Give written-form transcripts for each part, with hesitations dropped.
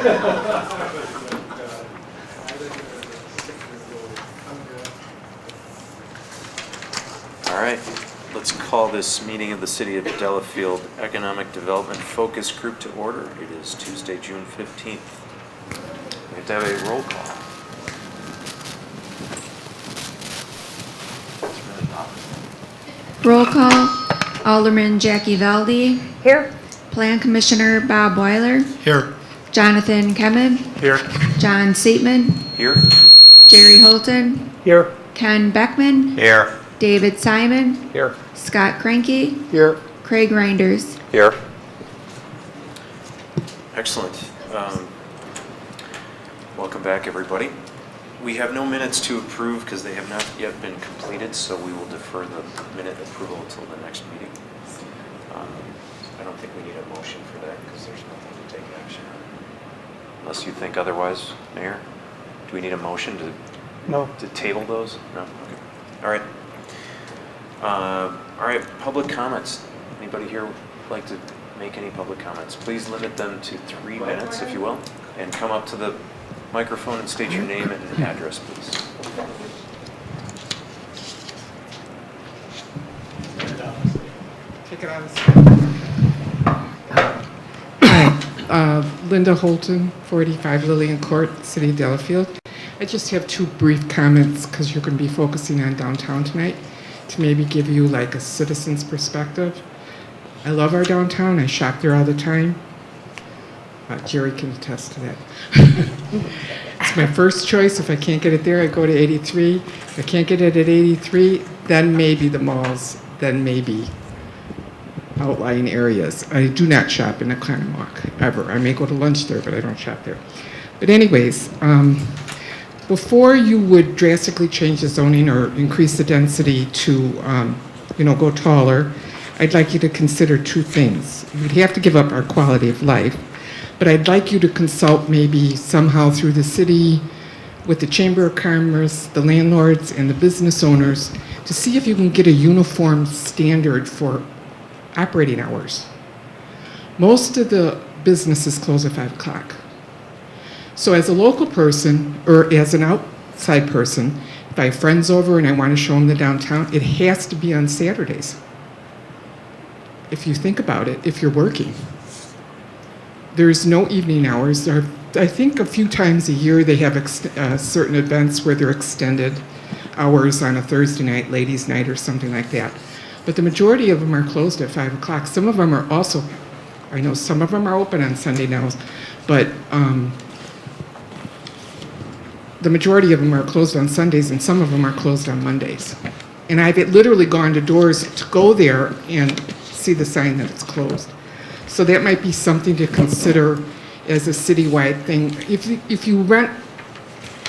All right, let's call this meeting of the City of Delafield Economic Development Focus Group to order. It is Tuesday, June 15th. We have to have a roll call. Roll call. Alderman Jackie Valdi. Here. Plan Commissioner Bob Weiler. Here. Jonathan Kemen. Here. John Seatman. Here? Jerry Holton. Here. Ken Beckman. Here. David Simon. Here. Scott Cranky. Here. Craig Reinders. Here. Excellent. Welcome back, everybody. We have no minutes to approve because they have not yet been completed, so we will defer the minute approval until the next meeting. I don't think we need a motion for that because there's nothing to take action on. Unless you think otherwise, Mayor? Do we need a motion to table those? No? Okay. All right. All right, public comments. Anybody here would like to make any public comments? Please limit them to 3 minutes, if you will, and come up to the microphone and state your name and address, please. Take it on. Hi, Linda Holton, 45 Lillian Court, City of Delafield. I just have 2 brief comments because you're going to be focusing on downtown tonight to maybe give you like a citizen's perspective. I love our downtown. I shop there all the time. Jerry can attest to that. It's my first choice. If I can't get it there, I go to 83. If I can't get it at 83, then maybe the malls, then maybe outlying areas. I do not shop in Economock, ever. I may go to lunch there, but I don't shop there. But anyways, before you would drastically change the zoning or increase the density to, go taller, I'd like you to consider 2 things. You'd have to give up our quality of life, but I'd like you to consult maybe somehow through the city with the Chamber of Commerce, the landlords, and the business owners to see if you can get a uniform standard for operating hours. Most of the businesses close at 5 o'clock. So as a local person, or as an outside person, if I have friends over and I want to show them the downtown, it has to be on Saturdays. If you think about it, if you're working. There's no evening hours. I think a few times a year they have certain events where they're extended hours on a Thursday night, ladies' night, or something like that. But the majority of them are closed at 5 o'clock. Some of them are also, I know some of them are open on Sunday now, but the majority of them are closed on Sundays, and some of them are closed on Mondays. And I've literally gone to doors to go there and see the sign that it's closed. So that might be something to consider as a citywide thing. If you rent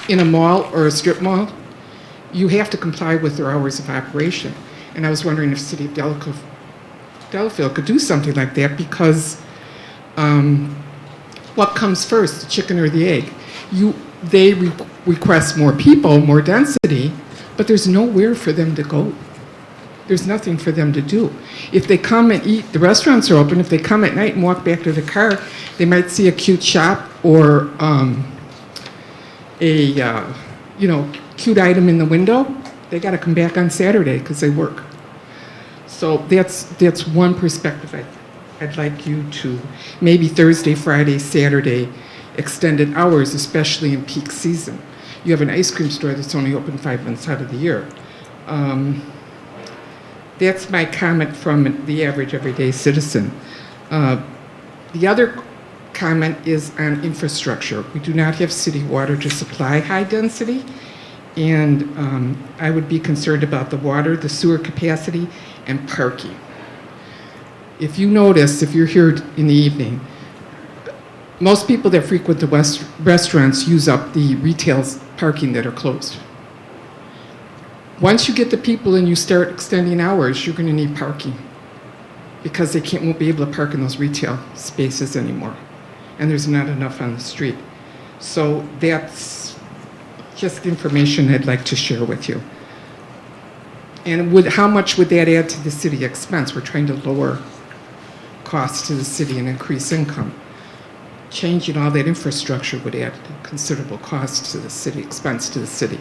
in a mall or a strip mall, you have to comply with their hours of operation. And I was wondering if the City of Delafield could do something like that, because what comes first, the chicken or the egg? They request more people, more density, but there's nowhere for them to go. There's nothing for them to do. If they come and eat, the restaurants are open. If they come at night and walk back to the car, they might see a cute shop or cute item in the window. They got to come back on Saturday because they work. So that's one perspective I'd like you to, maybe Thursday, Friday, Saturday, extended hours, especially in peak season. You have an ice cream store that's only open 5 months out of the year. That's my comment from the average everyday citizen. The other comment is on infrastructure. We do not have city water to supply high density, and I would be concerned about the water, the sewer capacity, and parking. If you notice, if you're here in the evening, most people that frequent the restaurants use up the retail parking that are closed. Once you get the people and you start extending hours, you're going to need parking because they won't be able to park in those retail spaces anymore. And there's not enough on the street. So that's just information I'd like to share with you. And how much would that add to the city expense? We're trying to lower costs to the city and increase income. changing all that infrastructure would add considerable cost to the city, expense to the city.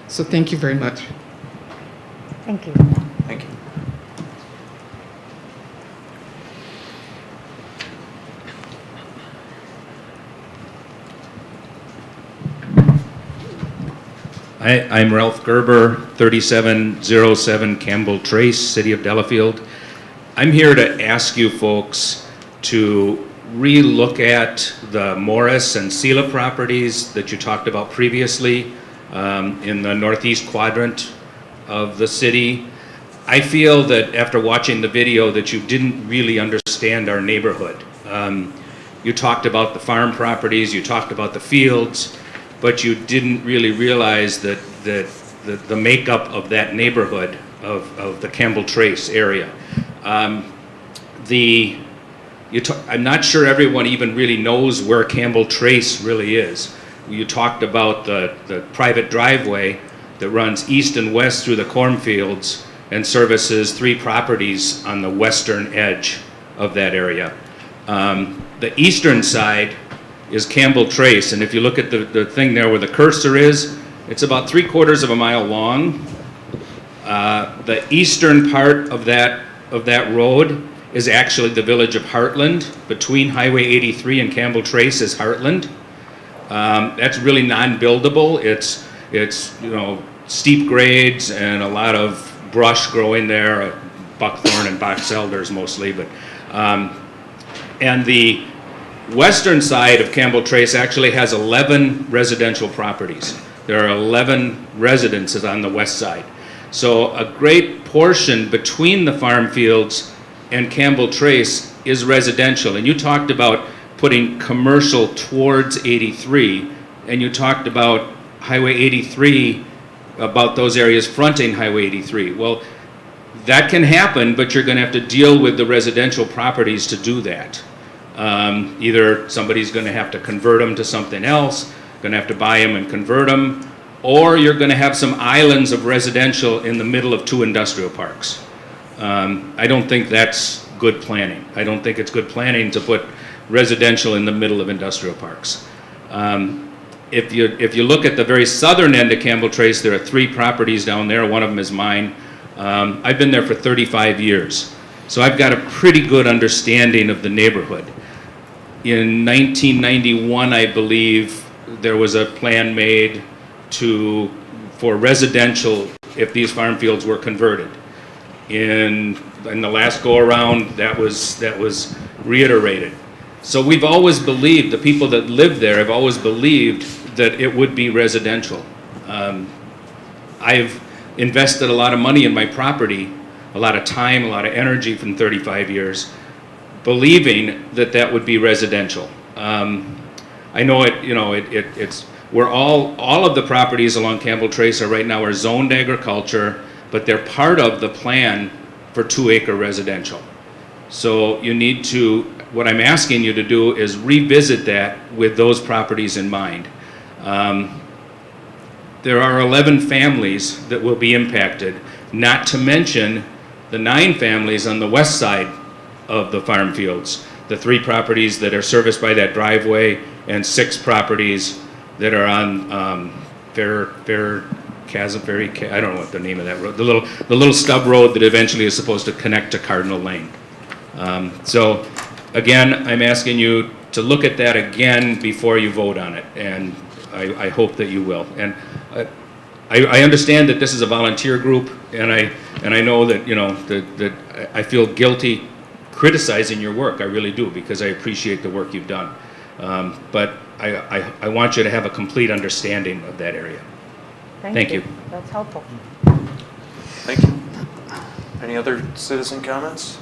So thank you very much. Thank you. Thank you. I'm Ralph Gerber, 3707 Campbell Trace, City of Delafield. I'm here to ask you folks to re-look at the Morris and Sela properties that you talked about previously in the northeast quadrant of the city. I feel that after watching the video that you didn't really understand our neighborhood. You talked about the farm properties, you talked about the fields, but you didn't really realize that the makeup of that neighborhood of the Campbell Trace area. I'm not sure everyone even really knows where Campbell Trace really is. You talked about the private driveway that runs east and west through the cornfields and services 3 properties on the western edge of that area. The eastern side is Campbell Trace, and if you look at the thing there where the cursor is, it's about 3/4 of a mile long. The eastern part of that road is actually the village of Heartland. Between Highway 83 and Campbell Trace is Heartland. That's really non-buildable. It's steep grades and a lot of brush growing there, buckthorn and box elders mostly. But and the western side of Campbell Trace actually has 11 residential properties. There are 11 residences on the west side. So a great portion between the farm fields and Campbell Trace is residential. And you talked about putting commercial towards 83, and you talked about Highway 83, about those areas fronting Highway 83. Well, that can happen, but you're going to have to deal with the residential properties to do that. Either somebody's going to have to convert them to something else, going to have to buy them and convert them, or you're going to have some islands of residential in the middle of 2 industrial parks. I don't think that's good planning. I don't think it's good planning to put residential in the middle of industrial parks. If you look at the very southern end of Campbell Trace, there are 3 properties down there. One of them is mine. I've been there for 35 years, so I've got a pretty good understanding of the neighborhood. In 1991, I believe, there was a plan made for residential if these farm fields were converted. In the last go-around, that was reiterated. So we've always believed, the people that live there have always believed that it would be residential. I've invested a lot of money in my property, a lot of time, a lot of energy from 35 years, believing that that would be residential. I know it's where all of the properties along Campbell Trace are right now are zoned agriculture, but they're part of the plan for 2-acre residential. So you need to, what I'm asking you to do is revisit that with those properties in mind. There are 11 families that will be impacted, not to mention the 9 families on the west side of the farm fields, the 3 properties that are serviced by that driveway and 6 properties that are on I don't know what the name of that road, the little stub road that eventually is supposed to connect to Cardinal Lane. So again, I'm asking you to look at that again before you vote on it, and I hope that you will. And I understand that this is a volunteer group, and I know that that I feel guilty criticizing your work. I really do, because I appreciate the work you've done. But I want you to have a complete understanding of that area. Thank you. That's helpful. Thank you. Any other citizen comments?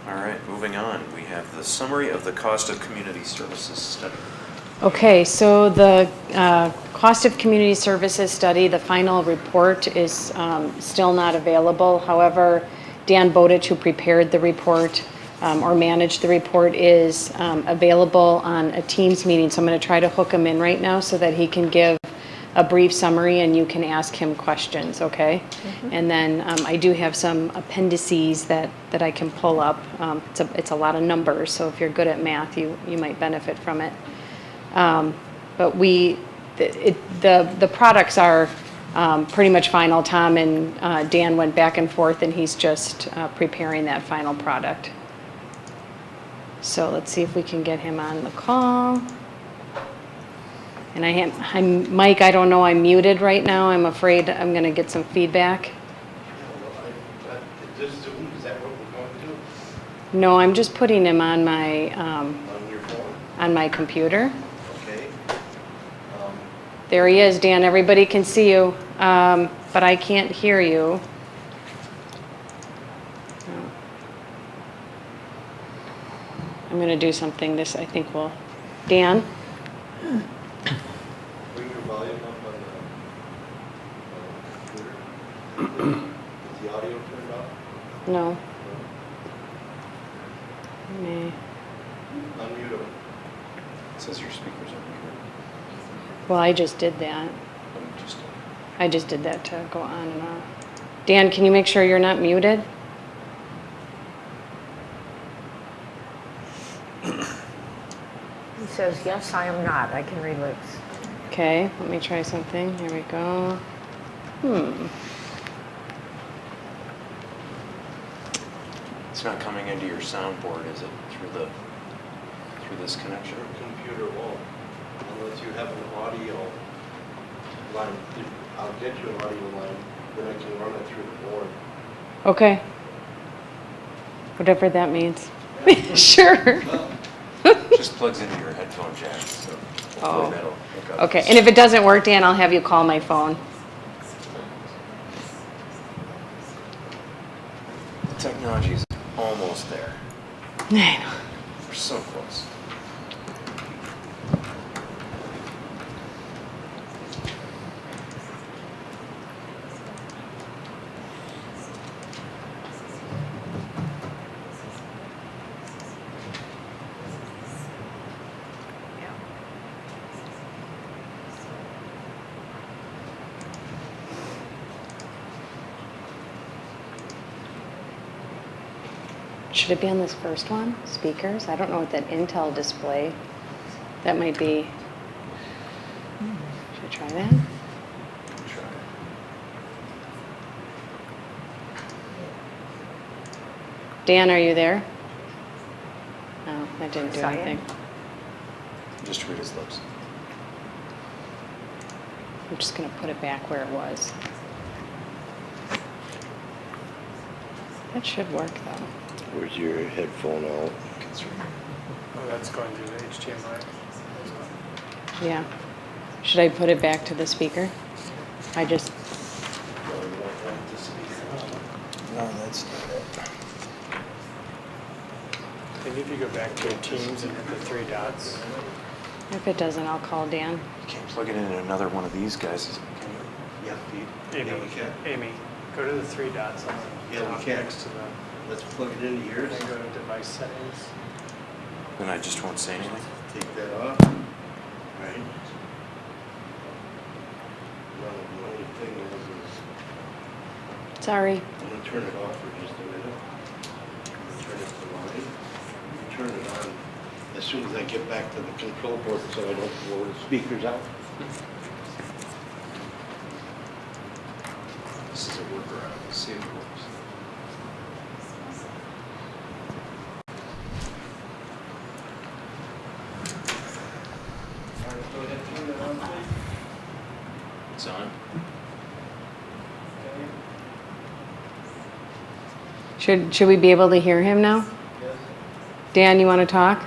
All right, moving on. We have the summary of the cost of community services study. Okay, so the cost of community services study, the final report is still not available. However, Dan Bowditch, who prepared the report or managed the report, is available on a Teams meeting. So I'm going to try to hook him in right now so that he can give a brief summary and you can ask him questions, okay? And then I do have some appendices that I can pull up. It's a lot of numbers, so if you're good at math, you might benefit from it. But the products are pretty much final. Tom and Dan went back and forth, and he's just preparing that final product. So let's see if we can get him on the call. And I'm Mike, I don't know, I'm muted right now. I'm afraid I'm going to get some feedback. Is that what we're going to do? No, I'm just putting him on my On your phone? on my computer. Okay. There he is, Dan. Everybody can see you, but I can't hear you. I'm going to do something. I think will. Dan? Bring your volume up on the computer. Is the audio turned off? No. Me. Unmute them. It says your speakers are muted. Well, I just did that. I just did that to go on and off. Dan, can you make sure you're not muted? He says, yes, I am not. I can release. Okay, let me try something. Here we go. It's not coming into your soundboard, is it? Through this connection? Your computer won't, unless you have an audio line. I'll get you an audio line, then I can run it through the board. Okay. Whatever that means. Sure. Just plugs into your headphone jack, so hopefully Oh. that'll hook up. Okay, and if it doesn't work, Dan, I'll have you call my phone. The technology is almost there. I know. We're so close. Should it be on this first one? Speakers? I don't know what that Intel display. That might be. Should I try that? Try it. Dan, are you there? No, that didn't do Yes, I am. anything. Just read his lips. I'm just going to put it back where it was. That should work though. Where's your headphone out? Oh, that's going through the HDMI. Yeah. Should I put it back to the speaker? I just. No, that's not it. I think if you go back to your Teams and hit the three dots, If it doesn't, I'll call Dan. You can't plug it in another one of these guys, can you? Yeah, Pete. Amy, Yeah, we can. Amy, go to the three dots on the Yeah, we top can. next to the, Let's plug it into yours. then go to device settings. Then I just won't say anything? Take that off. Right. Well, the only thing is Sorry. I'm gonna turn it off for just a minute. Turn it to line. Turn it on as soon as I get back to the control board so I don't blow the speakers out. This is a workaround. Let's see if it works. It's on. Should we be able to hear him now? Dan, you want to talk?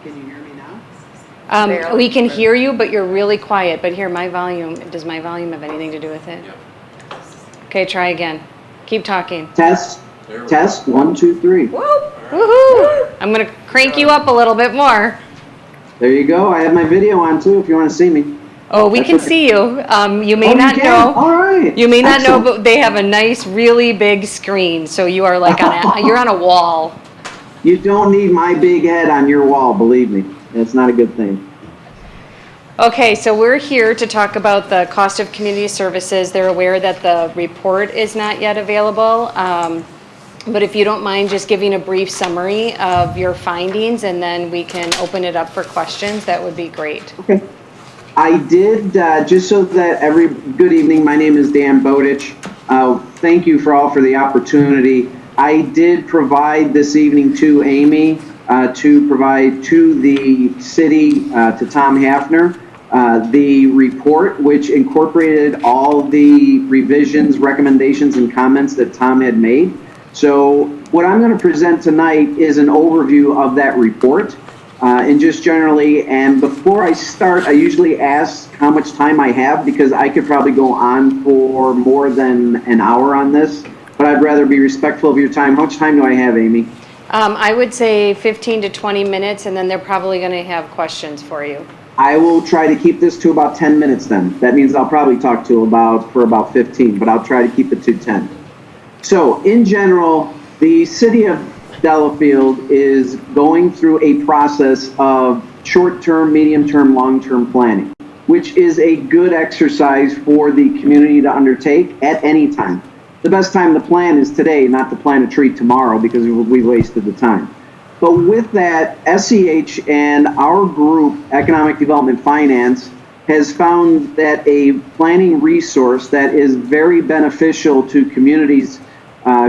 Can you hear me now? Barely. We can hear you, but you're really quiet. But here, my volume, does my volume have anything to do with it? Yep. Okay, try again. Keep talking. Test, There we test, 1, 2, 3. Woohoo! I'm going to crank you up a little bit more. There you go. I have my video on too if you want to see me. Oh, we That's can okay. see you. You may Oh, you not can? know. All right. You may not know, Excellent. but they have a nice, really big screen. So you are like you're on a wall. You don't need my big head on your wall, believe me. It's not a good thing. Okay, so we're here to talk about the cost of community services. They're aware that the report is not yet available. But if you don't mind just giving a brief summary of your findings, and then we can open it up for questions, that would be great. Okay. I did, just so that good evening, my name is Dan Bowditch. Thank you for the opportunity. I did provide this evening to Amy, to provide to the city, to Tom Hafner, the report, which incorporated all the revisions, recommendations, and comments that Tom had made. So what I'm going to present tonight is an overview of that report, and just generally, and before I start, I usually ask how much time I have, because I could probably go on for more than an hour on this, but I'd rather be respectful of your time. How much time do I have, Amy? I would say 15 to 20 minutes, and then they're probably going to have questions for you. I will try to keep this to about 10 minutes then. That means I'll probably talk for about 15, but I'll try to keep it to 10. So in general, the city of Delafield is going through a process of short-term, medium-term, long-term planning, which is a good exercise for the community to undertake at any time. The best time to plan is today, not to plan a treat tomorrow, because we wasted the time. But with that, SEH and our group, Economic Development Finance, has found that a planning resource that is very beneficial to communities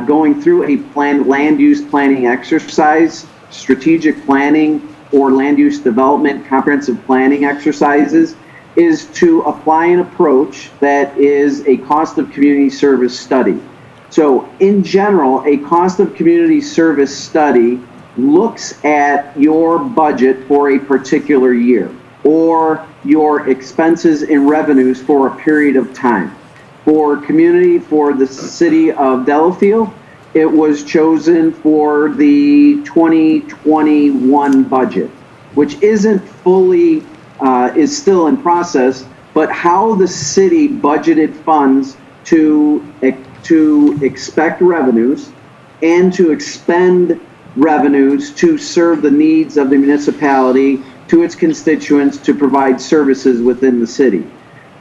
going through a land use planning exercise, strategic planning, or land use development comprehensive planning exercises, is to apply an approach that is a cost of community service study. So in general, a cost of community service study looks at your budget for a particular year, or your expenses and revenues for a period of time. For the city of Delafield, it was chosen for the 2021 budget, which isn't fully, is still in process, but how the city budgeted funds to expect revenues and to expend revenues to serve the needs of the municipality, to its constituents, to provide services within the city.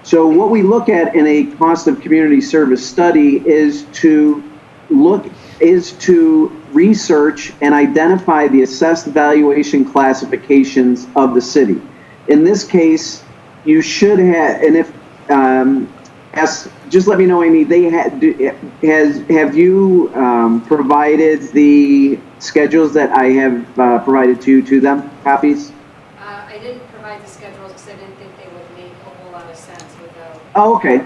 So what we look at in a cost of community service study is to research and identify the assessed valuation classifications of the city. In this case, you should have, and if, just let me know, Amy, have you provided the schedules that I have provided to them, copies? I didn't provide the schedules because I didn't think they would make a whole lot of sense without. Oh, okay.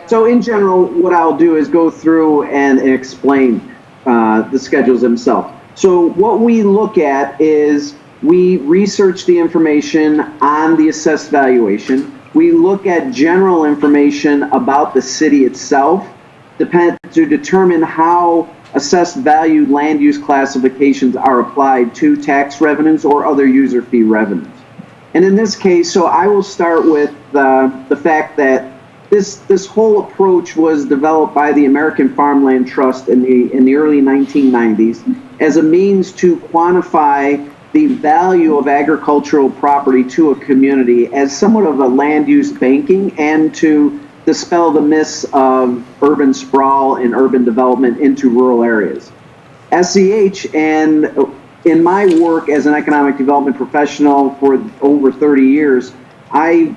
So in general, what I'll do is go through and explain the schedules themselves. So what we look at is we research the information on the assessed valuation. We look at general information about the city itself to determine how assessed value land use classifications are applied to tax revenues or other user fee revenues. And in this case, so I will start with the fact that this whole approach was developed by the American Farmland Trust in the early 1990s as a means to quantify the value of agricultural property to a community as somewhat of a land use banking, and to dispel the myths of urban sprawl and urban development into rural areas. SEH, and in my work as an economic development professional for over 30 years, I've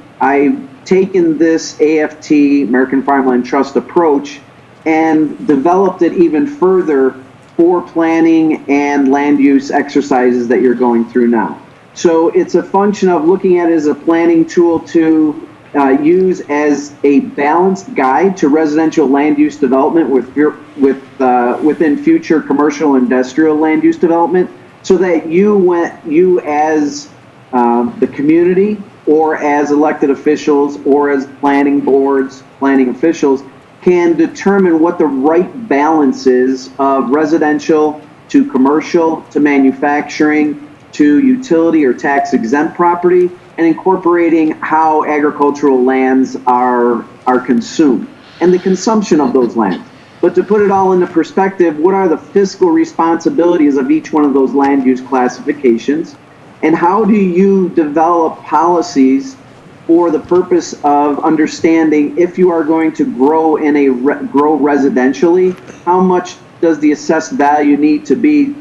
taken this AFT, American Farmland Trust approach, and developed it even further for planning and land use exercises that you're going through now. So it's a function of looking at it as a planning tool to use as a balanced guide to residential land use development within future commercial industrial land use development, so that you as the community, or as elected officials, or as planning boards, planning officials, can determine what the right balance is of residential to commercial to manufacturing to utility or tax exempt property, and incorporating how agricultural lands are consumed and the consumption of those lands. But to put it all into perspective, what are the fiscal responsibilities of each one of those land use classifications? And how do you develop policies for the purpose of understanding if you are going to grow grow residentially, how much does the assessed value need to be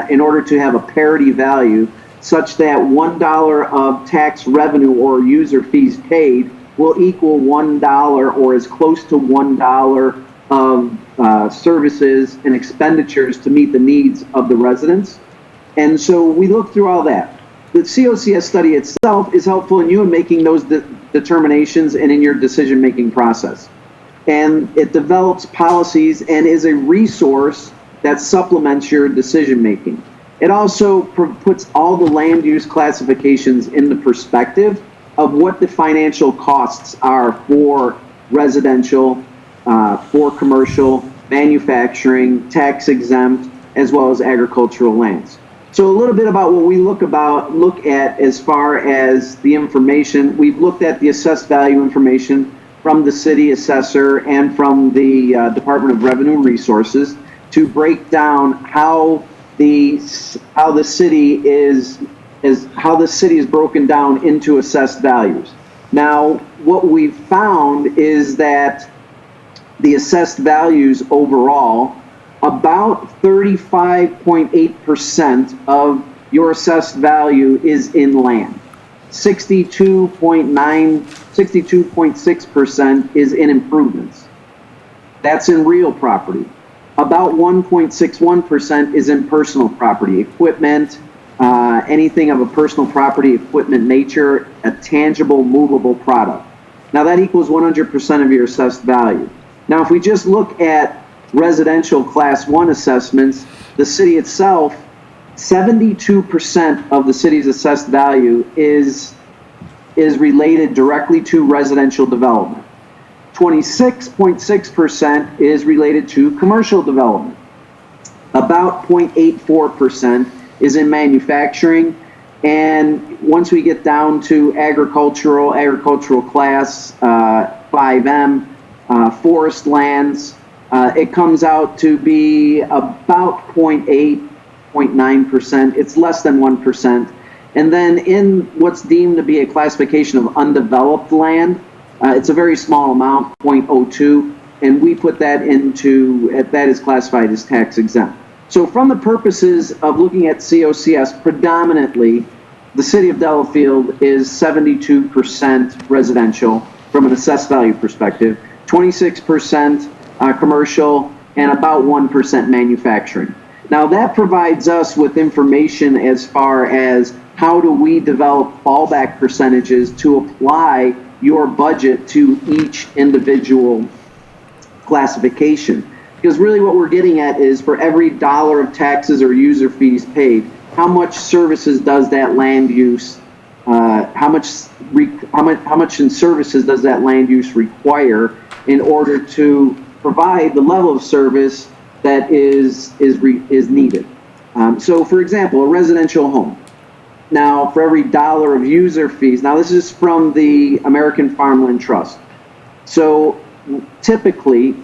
in order to have a parity value such that $1 of tax revenue or user fees paid will equal $1 or as close to $1 of services and expenditures to meet the needs of the residents. And so we look through all that. The COCS study itself is helpful in you in making those determinations and in your decision-making process. And it develops policies and is a resource that supplements your decision-making. It also puts all the land use classifications into perspective of what the financial costs are for residential, for commercial, manufacturing, tax exempt, as well as agricultural lands. So a little bit about what we look at as far as the information. We've looked at the assessed value information from the city assessor and from the Department of Revenue Resources to break down how the city is broken down into assessed values. Now, what we've found is that the assessed values overall, about 35.8% of your assessed value is in land. 62.6% is in improvements. That's in real property. About 1.61% is in personal property, equipment, anything of a personal property equipment nature, a tangible, movable product. Now that equals 100% of your assessed value. Now if we just look at residential class 1 assessments, the city itself, 72% of the city's assessed value is related directly to residential development. 26.6% is related to commercial development. About 0.84% is in manufacturing. And once we get down to agricultural class 5M, forest lands, it comes out to be about 0.9%. It's less than 1%. And then in what's deemed to be a classification of undeveloped land, it's a very small amount, 0.02, and we put that that is classified as tax exempt. So from the purposes of looking at COCS, predominantly, the city of Delafield is 72% residential from an assessed value perspective, 26% commercial, and about 1% manufacturing. Now that provides us with information as far as how do we develop fallback percentages to apply your budget to each individual classification. Because really what we're getting at is for every dollar of taxes or user fees paid, how much services does that land use, how much in services does that land use require in order to provide the level of service that is needed. So for example, a residential home. Now, for every dollar of user fees, now this is from the American Farmland Trust. So typically,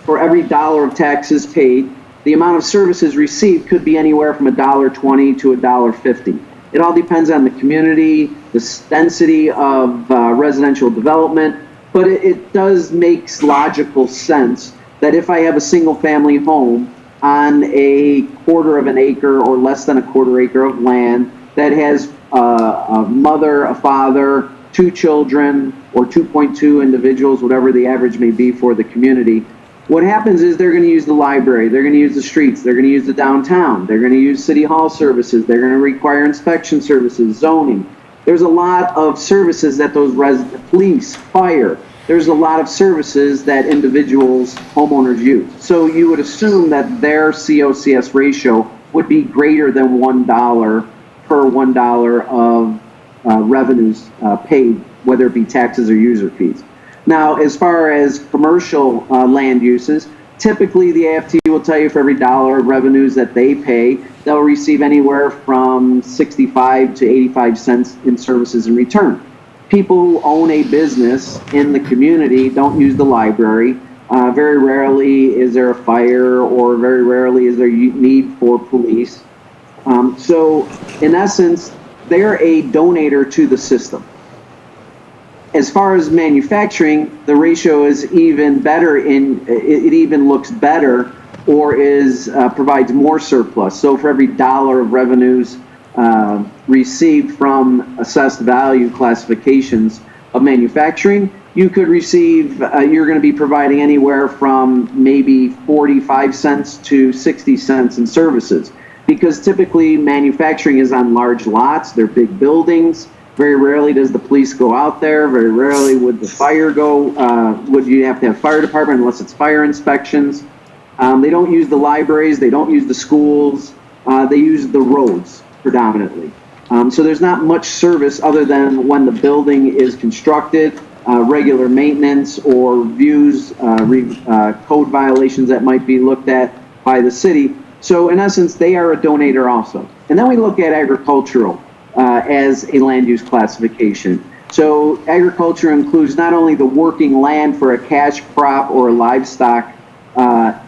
for every dollar of taxes paid, the amount of services received could be anywhere from $1.20 to $1.50. It all depends on the community, the density of residential development, but it does make logical sense that if I have a single family home on a quarter of an acre or less than a quarter acre of land that has a mother, a father, 2 children, or 2.2 individuals, whatever the average may be for the community, what happens is they're going to use the library, they're going to use the streets, they're going to use the downtown, they're going to use city hall services, they're going to require inspection services, zoning. There's a lot of services that those police, fire, there's a lot of services that individuals, homeowners use. So you would assume that their COCS ratio would be greater than $1 per $1 of revenues paid, whether it be taxes or user fees. Now, as far as commercial land uses, typically the AFT will tell you for every dollar of revenues that they pay, they'll receive anywhere from 65 to 85 cents in services in return. People who own a business in the community don't use the library. Very rarely is there a fire, or very rarely is there need for police. So in essence, they're a donator to the system. As far as manufacturing, the ratio is even better it even looks better or provides more surplus. So for every dollar of revenues received from assessed value classifications of manufacturing, you could receive, you're going to be providing anywhere from maybe 45 cents to 60 cents in services. Because typically manufacturing is on large lots, they're big buildings. Very rarely does the police go out there. Very rarely would the fire go, would you have to have fire department unless it's fire inspections. They don't use the libraries, they don't use the schools, they use the roads predominantly. So there's not much service other than when the building is constructed, regular maintenance or reviews, code violations that might be looked at by the city. So in essence, they are a donator also. And then we look at agricultural as a land use classification. So agriculture includes not only the working land for a cash crop or a livestock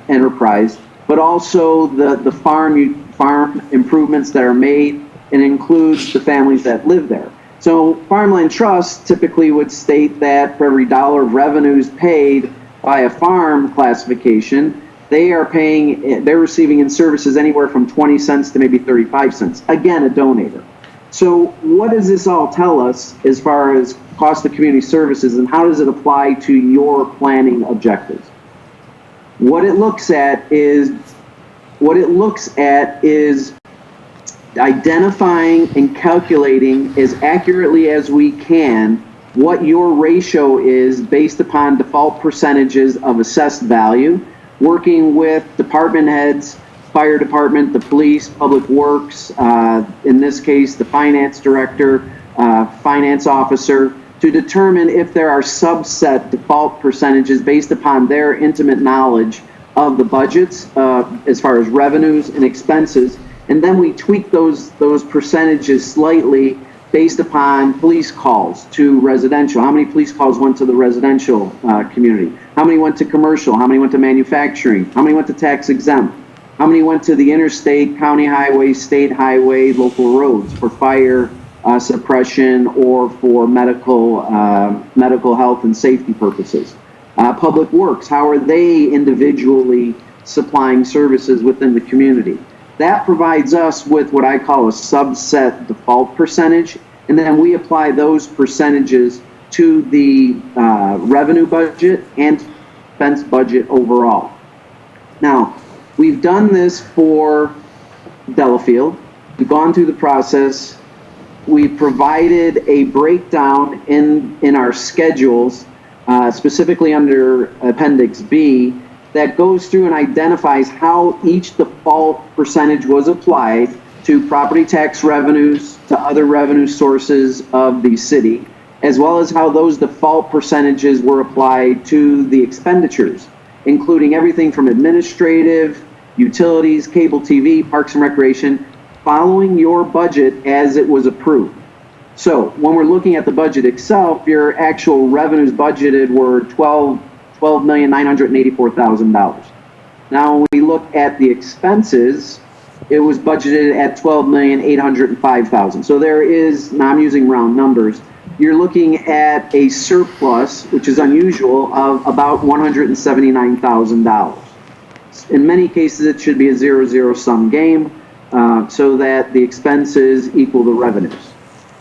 enterprise, but also the farm improvements that are made, and includes the families that live there. So farmland trusts typically would state that for every dollar of revenues paid by a farm classification, they're receiving in services anywhere from 20 cents to maybe 35 cents. Again, a donator. So what does this all tell us as far as cost of community services, and how does it apply to your planning objectives? What it looks at is identifying and calculating as accurately as we can what your ratio is based upon default percentages of assessed value, working with department heads, fire department, the police, public works, in this case, the finance director, finance officer, to determine if there are subset default percentages based upon their intimate knowledge of the budgets as far as revenues and expenses. And then we tweak those percentages slightly based upon police calls to residential. How many police calls went to the residential community? How many went to commercial? How many went to manufacturing? How many went to tax exempt? How many went to the interstate, county highway, state highway, local roads for fire suppression or for medical health and safety purposes? Public works, how are they individually supplying services within the community? That provides us with what I call a subset default percentage, and then we apply those percentages to the revenue budget and expense budget overall. Now, we've done this for Delafield. We've gone through the process. We provided a breakdown in our schedules, specifically under Appendix B, that goes through and identifies how each default percentage was applied to property tax revenues, to other revenue sources of the city, as well as how those default percentages were applied to the expenditures, including everything from administrative, utilities, cable TV, parks and recreation, following your budget as it was approved. So when we're looking at the budget itself, your actual revenues budgeted were $12,984,000. Now, when we look at the expenses, it was budgeted at $12,805,000. So there is, now I'm using round numbers, you're looking at a surplus, which is unusual, of about $179,000. In many cases, it should be a 0-0 sum game, so that the expenses equal the revenues.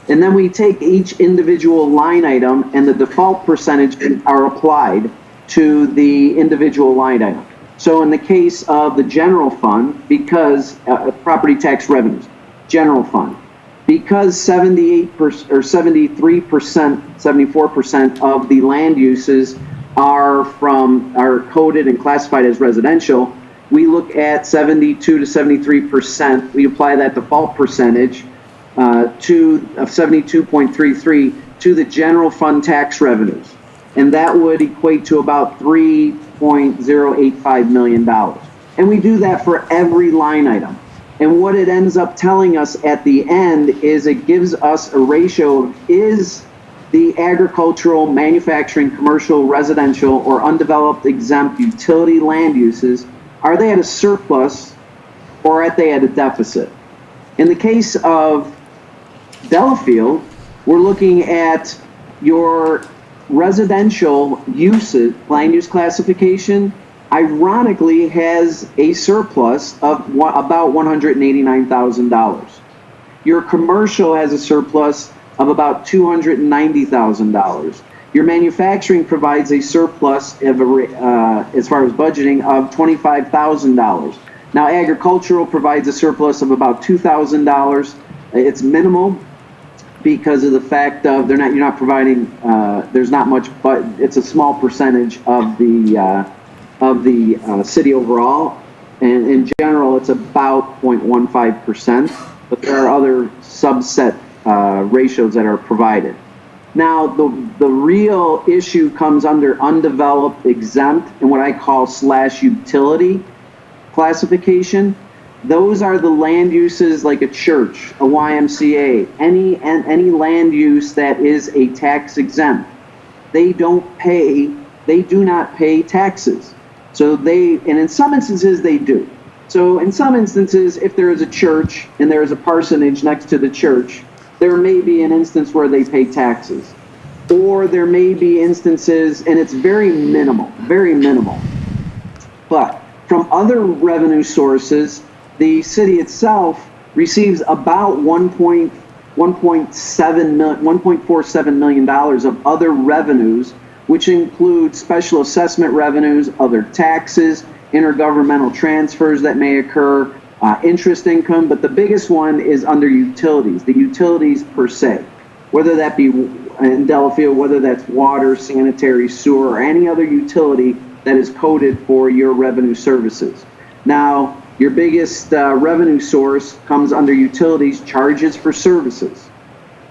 And then we take each individual line item and the default percentage are applied to the individual line item. So in the case of the general fund, because property tax revenues, general fund, because 78% or 73%, 74% of the land uses are coded and classified as residential, we look at 72 to 73%. We apply that default percentage of 72.33 to the general fund tax revenues. And that would equate to about $3.085 million. And we do that for every line item. And what it ends up telling us at the end is it gives us a ratio of, is the agricultural, manufacturing, commercial, residential, or undeveloped exempt utility land uses, are they at a surplus or are they at a deficit? In the case of Delafield, we're looking at your residential uses, land use classification, ironically has a surplus of about $189,000. Your commercial has a surplus of about $290,000. Your manufacturing provides a surplus of as far as budgeting of $25,000. Now agricultural provides a surplus of about $2,000. It's minimal because of the fact of you're not providing, there's not much, but it's a small percentage of the city overall. And in general, it's about 0.15%, but there are other subset ratios that are provided. Now, the real issue comes under undeveloped, exempt, and what I call /utility classification. Those are the land uses like a church, a YMCA, any land use that is a tax exempt. They do not pay taxes. So and in some instances they do. So in some instances, if there is a church and there is a parsonage next to the church, there may be an instance where they pay taxes. Or there may be instances, and it's very minimal. But from other revenue sources, the city itself receives about $1.47 million of other revenues, which include special assessment revenues, other taxes, intergovernmental transfers that may occur, interest income, but the biggest one is under utilities, the utilities per se, whether that be in Delafield, whether that's water, sanitary, sewer, or any other utility that is coded for your revenue services. Now, your biggest revenue source comes under utilities, charges for services.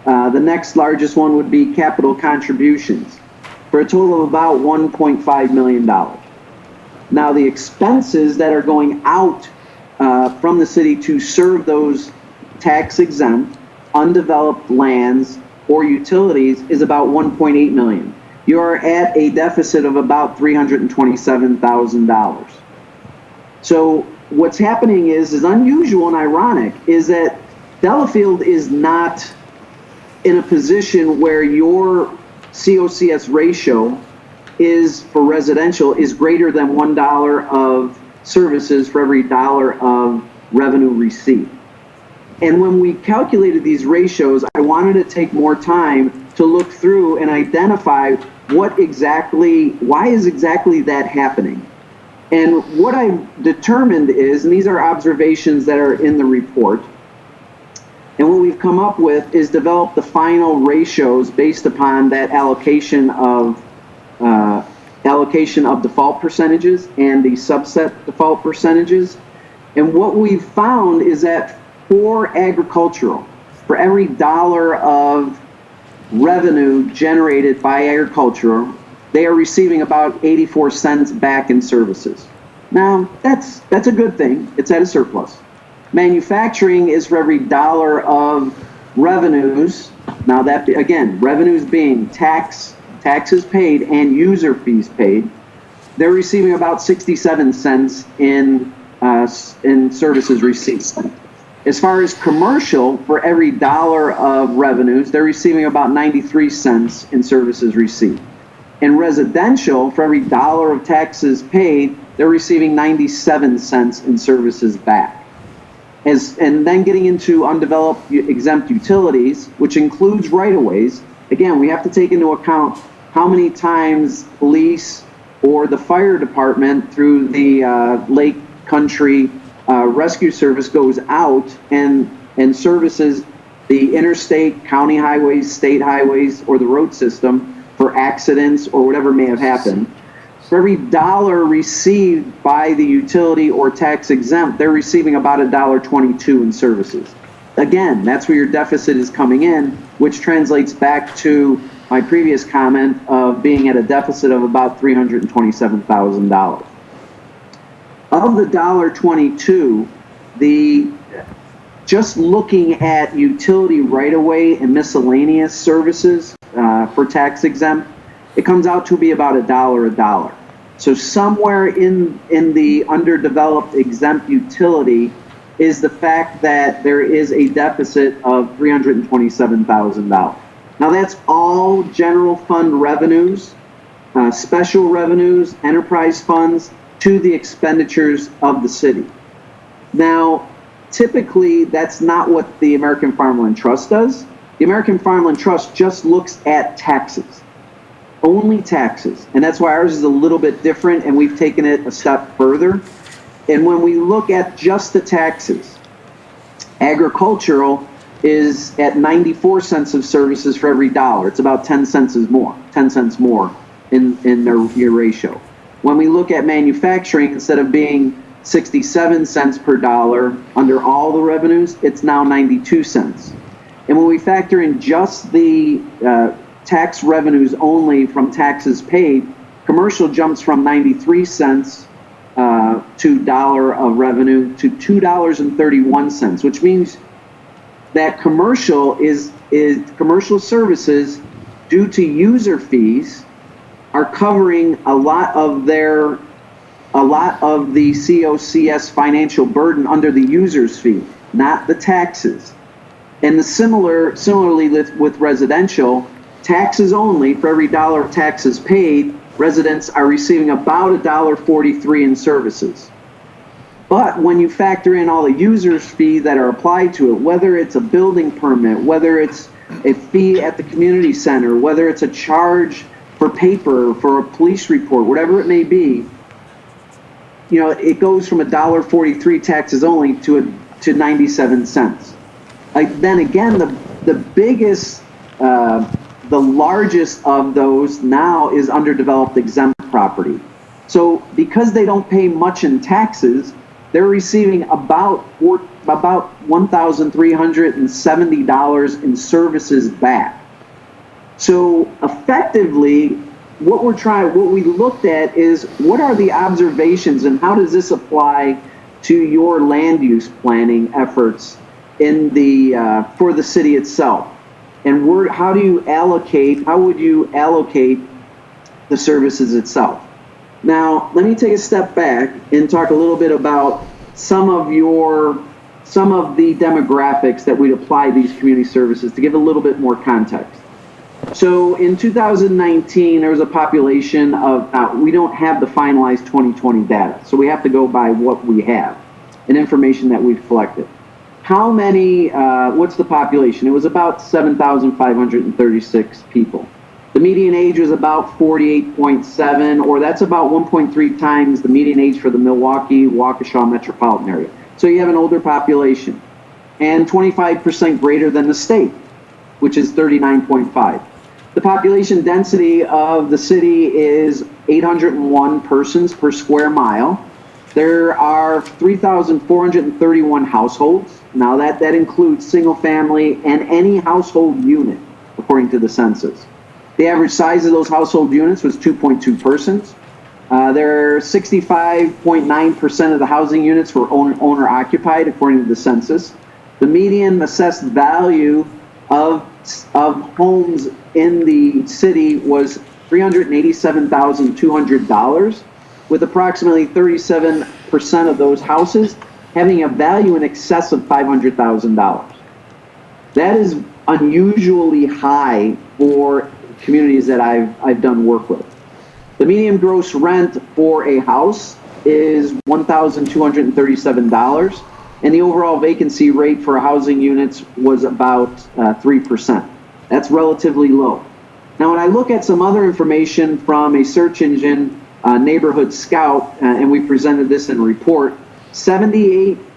The next largest one would be capital contributions, for a total of about $1.5 million. Now, the expenses that are going out from the city to serve those tax-exempt, undeveloped lands or utilities is about $1.8 million. You are at a deficit of about $327,000. So what's happening is unusual and ironic, is that Delafield is not in a position where your COCS ratio is, for residential, is greater than $1 of services for every dollar of revenue received. And when we calculated these ratios, I wanted to take more time to look through and identify why is exactly that happening. And what I determined is, and these are observations that are in the report, and what we've come up with is develop the final ratios based upon that allocation of default percentages and the subset default percentages. And what we've found is that for agricultural, for every dollar of revenue generated by agricultural, they are receiving about 84 cents back in services. Now, that's a good thing. It's at a surplus. Manufacturing is for every dollar of revenues. Now that, again, revenues being taxes paid and user fees paid, they're receiving about 67 cents in services received. As far as commercial, for every dollar of revenues, they're receiving about 93 cents in services received. In residential, for every dollar of taxes paid, they're receiving 97 cents in services back. And then getting into undeveloped exempt utilities, which includes right-of-ways, again, we have to take into account how many times police or the fire department through the Lake Country Rescue Service goes out and services the interstate, county highways, state highways, or the road system for accidents or whatever may have happened. For every dollar received by the utility or tax exempt, they're receiving about $1.22 in services. Again, that's where your deficit is coming in, which translates back to my previous comment of being at a deficit of about $327,000. Of the $1.22, just looking at utility right-of-way and miscellaneous services for tax exempt, it comes out to be about $1. So somewhere in the underdeveloped exempt utility is the fact that there is a deficit of $327,000. Now that's all general fund revenues, special revenues, enterprise funds to the expenditures of the city. Now, typically that's not what the American Farmland Trust does. The American Farmland Trust just looks at taxes, only taxes. And that's why ours is a little bit different, and we've taken it a step further. And when we look at just the taxes, agricultural is at 94 cents of services for every dollar. It's about 10 cents more in your ratio. When we look at manufacturing, instead of being 67 cents per dollar under all the revenues, it's now 92 cents. And when we factor in just the tax revenues only from taxes paid, commercial jumps from 93 cents to dollar of revenue to $2.31, which means that commercial commercial services, due to user fees, are covering a lot of the COCS financial burden under the user's fee, not the taxes. And similarly with residential, taxes only, for every dollar of taxes paid, residents are receiving about $1.43 in services. But when you factor in all the user's fees that are applied to it, whether it's a building permit, whether it's a fee at the community center, whether it's a charge for paper, for a police report, whatever it may be, it goes from $1.43 taxes only to 97 cents. Then again, the biggest, the largest of those now is underdeveloped exempt property. So because they don't pay much in taxes, they're receiving about $1,370 in services back. So effectively, what we looked at is what are the observations and how does this apply to your land use planning efforts in for the city itself? And how would you allocate the services itself? Now, let me take a step back and talk a little bit about some of the demographics that we'd apply these community services to give a little bit more context. So in 2019, there was a population of, we don't have the finalized 2020 data, so we have to go by what we have and information that we've collected. How many, what's the population? It was about 7,536 people. The median age was about 48.7, or that's about 1.3 times the median age for the Milwaukee, Waukesha metropolitan area. So you have an older population, and 25% greater than the state, which is 39.5. The population density of the city is 801 persons per square mile. There are 3,431 households. Now that includes single family and any household unit, according to the census. The average size of those household units was 2.2 persons. There are 65.9% of the housing units were owner occupied, according to the census. The median assessed value of homes in the city was $387,200, with approximately 37% of those houses having a value in excess of $500,000. That is unusually high for communities that I've done work with. The median gross rent for a house is $1,237, and the overall vacancy rate for housing units was about 3%. That's relatively low. Now, when I look at some other information from a search engine, Neighborhood Scout, and we presented this in a report,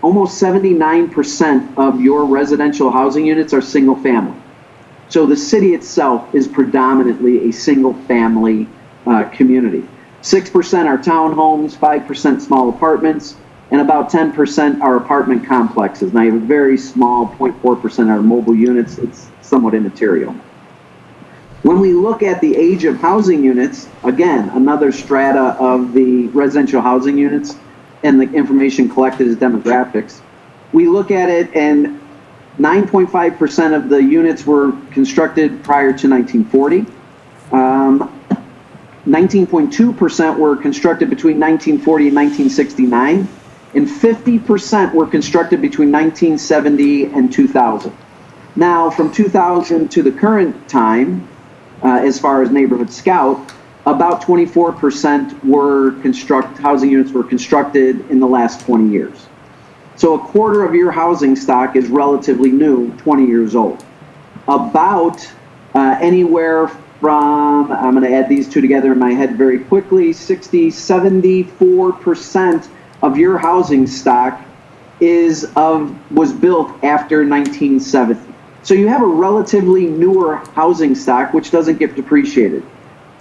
almost 79% of your residential housing units are single family. So the city itself is predominantly a single family community. 6% are townhomes, 5% small apartments, and about 10% are apartment complexes. Now you have a very small 0.4% are mobile units. It's somewhat immaterial. When we look at the age of housing units, again, another strata of the residential housing units and the information collected as demographics, we look at it and 9.5% of the units were constructed prior to 1940. 19.2% were constructed between 1940 and 1969, and 50% were constructed between 1970 and 2000. Now, from 2000 to the current time, as far as Neighborhood Scout, about 24% housing units were constructed in the last 20 years. So a quarter of your housing stock is relatively new, 20 years old. About anywhere from, I'm going to add these two together in my head very quickly, 74% of your housing stock was built after 1970. So you have a relatively newer housing stock which doesn't get depreciated.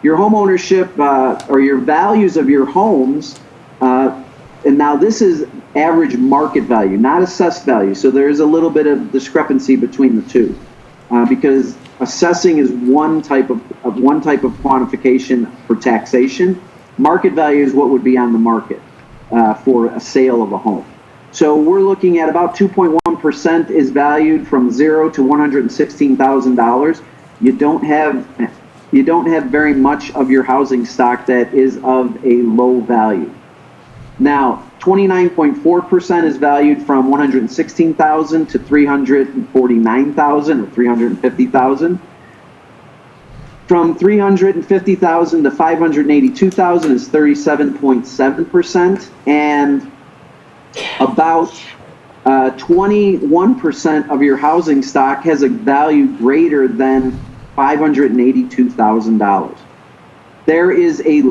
Your home ownership or your values of your homes, and now this is average market value, not assessed value. So there is a little bit of discrepancy between the two, because assessing is one type of quantification for taxation. Market value is what would be on the market for a sale of a home. So we're looking at about 2.1% is valued from $0 to $116,000. You don't have very much of your housing stock that is of a low value. Now, 29.4% is valued from $116,000 to $349,000 or $350,000. From $350,000 to $582,000 is 37.7%, and about 21% of your housing stock has a value greater than $582,000. There is a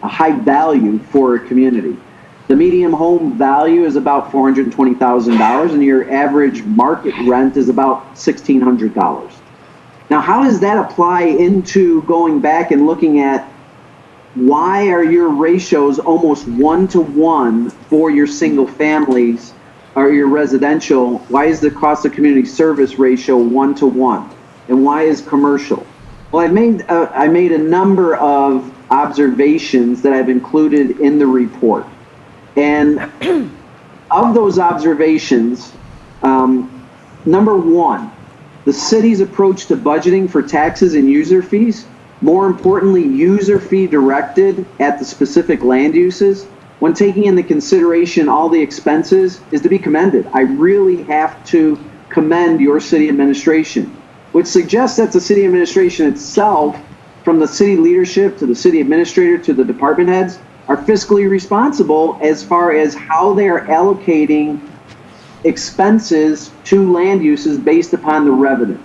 high value for a community. The median home value is about $420,000, and your average market rent is about $1,600. Now, how does that apply into going back and looking at why are your ratios almost 1-to-1 for your single families or your residential? Why is the cost of community service ratio 1-to-1? And why is commercial? Well, I made a number of observations that I've included in the report. And of those observations, number one, the city's approach to budgeting for taxes and user fees, more importantly, user fee directed at the specific land uses, when taking into consideration all the expenses, is to be commended. I really have to commend your city administration, which suggests that the city administration itself, from the city leadership to the city administrator to the department heads, are fiscally responsible as far as how they are allocating expenses to land uses based upon the revenues.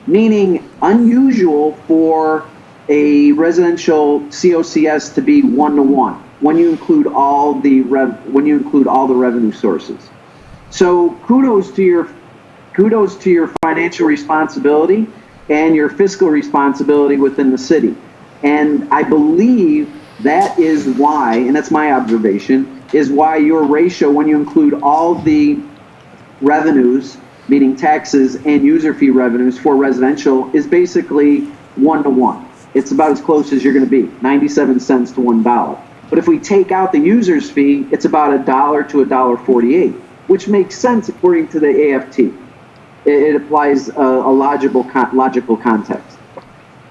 Meaning unusual for a residential COCS to be 1-to-1 when you include all the revenue sources. So kudos to your financial responsibility and your fiscal responsibility within the city. And I believe that is why, and that's my observation, is why your ratio, when you include all the revenues, meaning taxes and user fee revenues for residential, is basically 1-to-1. It's about as close as you're going to be, 97 cents to $1. But if we take out the user's fee, it's about $1 to $1.48, which makes sense according to the AFT. It applies a logical context.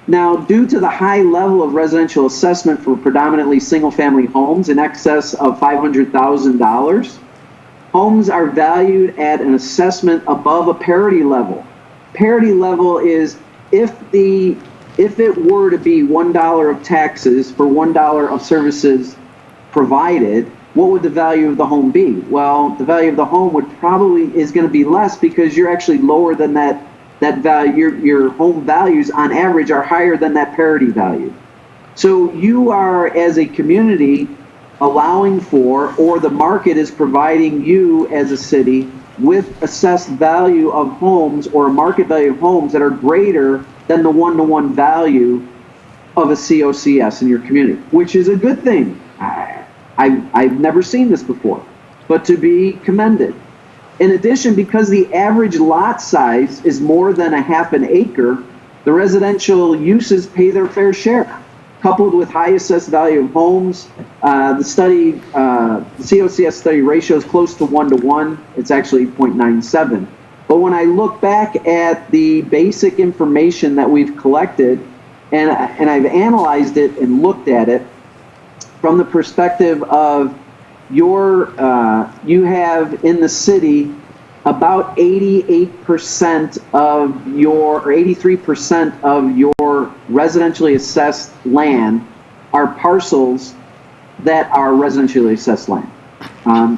Now, due to the high level of residential assessment for predominantly single-family homes in excess of $500,000, homes are valued at an assessment above a parity level. Parity level is if it were to be $1 of taxes for $1 of services provided, what would the value of the home be? Well, the value of the home is going to be less because you're actually lower than that value. Your home values on average are higher than that parity value. So you are, as a community, allowing for, or the market is providing you as a city with assessed value of homes or a market value of homes that are greater than the 1-to-1 value of a COCS in your community, which is a good thing. I've never seen this before, but to be commended. In addition, because the average lot size is more than a half an acre, the residential uses pay their fair share. Coupled with high assessed value of homes, the COCS study ratio is close to 1-to-1. It's actually 0.97. But when I look back at the basic information that we've collected, and I've analyzed it and looked at it from the perspective of you have in the city about 88% of your, or 83% of your residentially assessed land are parcels that are residentially assessed land.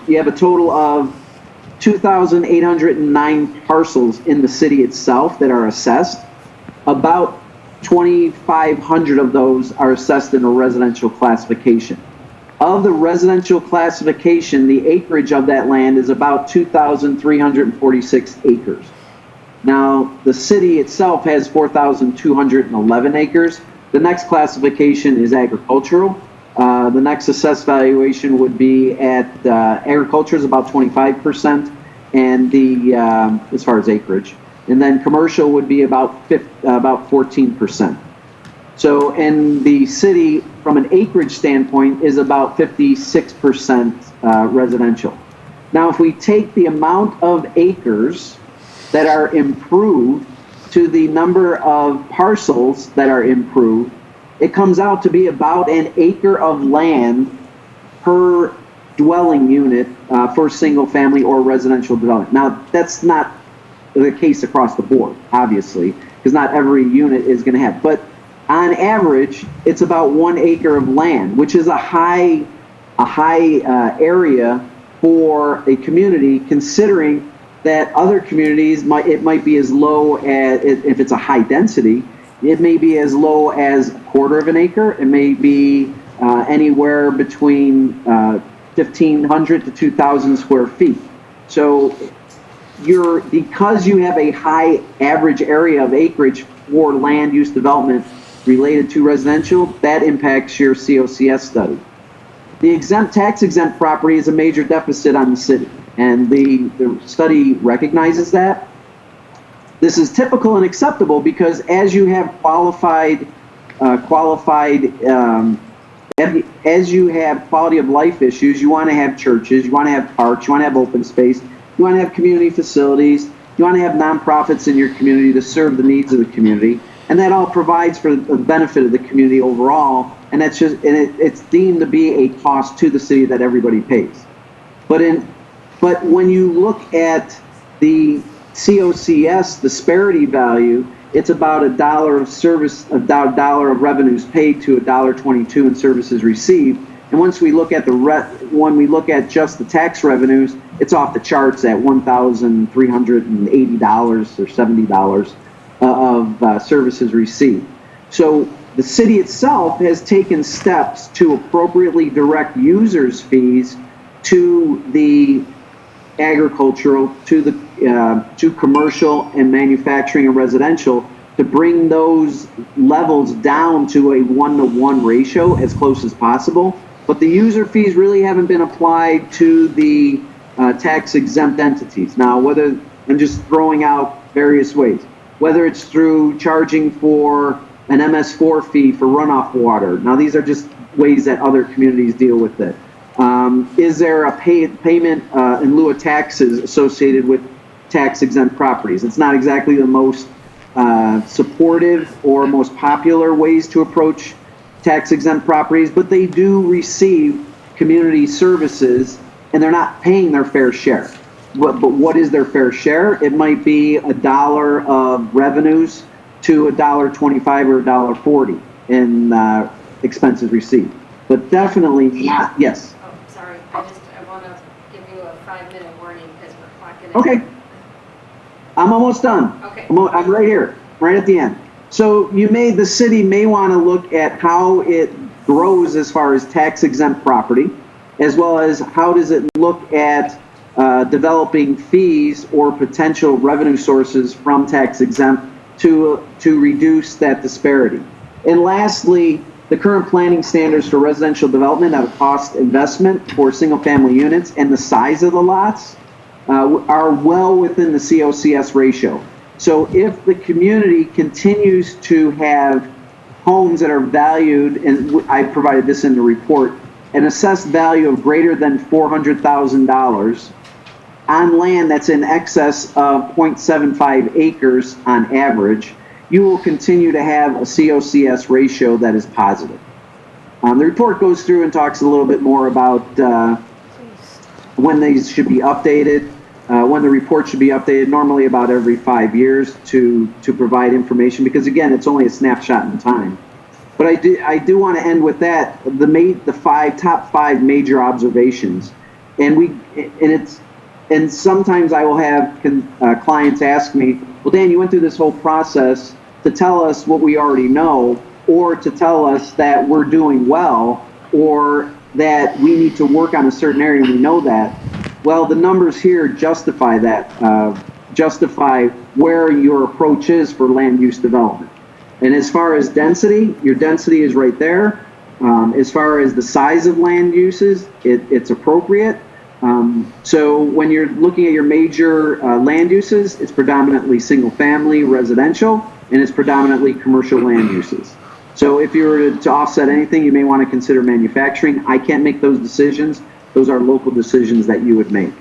You have a total of 2,809 parcels in the city itself that are assessed. About 2,500 of those are assessed in a residential classification. Of the residential classification, the acreage of that land is about 2,346 acres. Now, the city itself has 4,211 acres. The next classification is agricultural. The next assessed valuation would be at agriculture is about 25%, and the as far as acreage, and then commercial would be about 14%. So, in the city, from an acreage standpoint, is about 56% residential. Now, if we take the amount of acres that are improved to the number of parcels that are improved, it comes out to be about an acre of land per dwelling unit for single family or residential development. Now, that's not the case across the board, obviously, because not every unit is going to have, but on average, it's about 1 acre of land, which is a high area for a community, considering that other communities might be as low as, if it's a high density, it may be as low as 1/4 of an acre. It may be anywhere between 1,500 to 2,000 square feet. So because you have a high average area of acreage for land use development related to residential, that impacts your COCS study. The tax exempt property is a major deficit on the city, and the study recognizes that. This is typical and acceptable because as you have as you have quality of life issues, you want to have churches, you want to have parks, you want to have open space, you want to have community facilities, you want to have nonprofits in your community to serve the needs of the community, and that all provides for the benefit of the community overall, and it's deemed to be a cost to the city that everybody pays. But when you look at the COCS disparity value, it's about $1 of revenues paid to $1.22 in services received. And once we look at when we look at just the tax revenues, it's off the charts at $1,380 or $70 of services received. So the city itself has taken steps to appropriately direct users' fees to the agricultural, to commercial and manufacturing and residential, to bring those levels down to a 1-to-1 ratio as close as possible. But the user fees really haven't been applied to the tax exempt entities. Now, I'm just throwing out various ways, whether it's through charging for an MS4 fee for runoff water. Now, these are just ways that other communities deal with it. Is there a payment in lieu of taxes associated with tax exempt properties? It's not exactly the most supportive or most popular ways to approach tax exempt properties, but they do receive community services and they're not paying their fair share. But what is their fair share? It might be $1 of revenues to $1.25 or $1.40 in expenses received. But definitely not, yes. Oh, sorry, I want to give you a 5-minute warning because we're clocking in. Okay. I'm almost done. Okay. I'm right here, right at the end. So the city may want to look at how it grows as far as tax exempt property, as well as how does it look at developing fees or potential revenue sources from tax exempt to reduce that disparity. And lastly, the current planning standards for residential development at a cost investment for single family units and the size of the lots are well within the COCS ratio. So if the community continues to have homes that are valued, and I provided this in the report, an assessed value of greater than $400,000 on land that's in excess of 0.75 acres on average, you will continue to have a COCS ratio that is positive. The report goes through and talks a little bit more about when these should be updated. when the report should be updated, normally about every 5 years to provide information, because again, it's only a snapshot in time. But I do want to end with that, the top five major observations. And sometimes I will have clients ask me, well, Dan, you went through this whole process to tell us what we already know, or to tell us that we're doing well, or that we need to work on a certain area and we know that. Well, the numbers here justify that, justify where your approach is for land use development. And as far as density, your density is right there. As far as the size of land uses, it's appropriate. So when you're looking at your major land uses, it's predominantly single family residential, and it's predominantly commercial land uses. So if you were to offset anything, you may want to consider manufacturing. I can't make those decisions. Those are local decisions that you would make.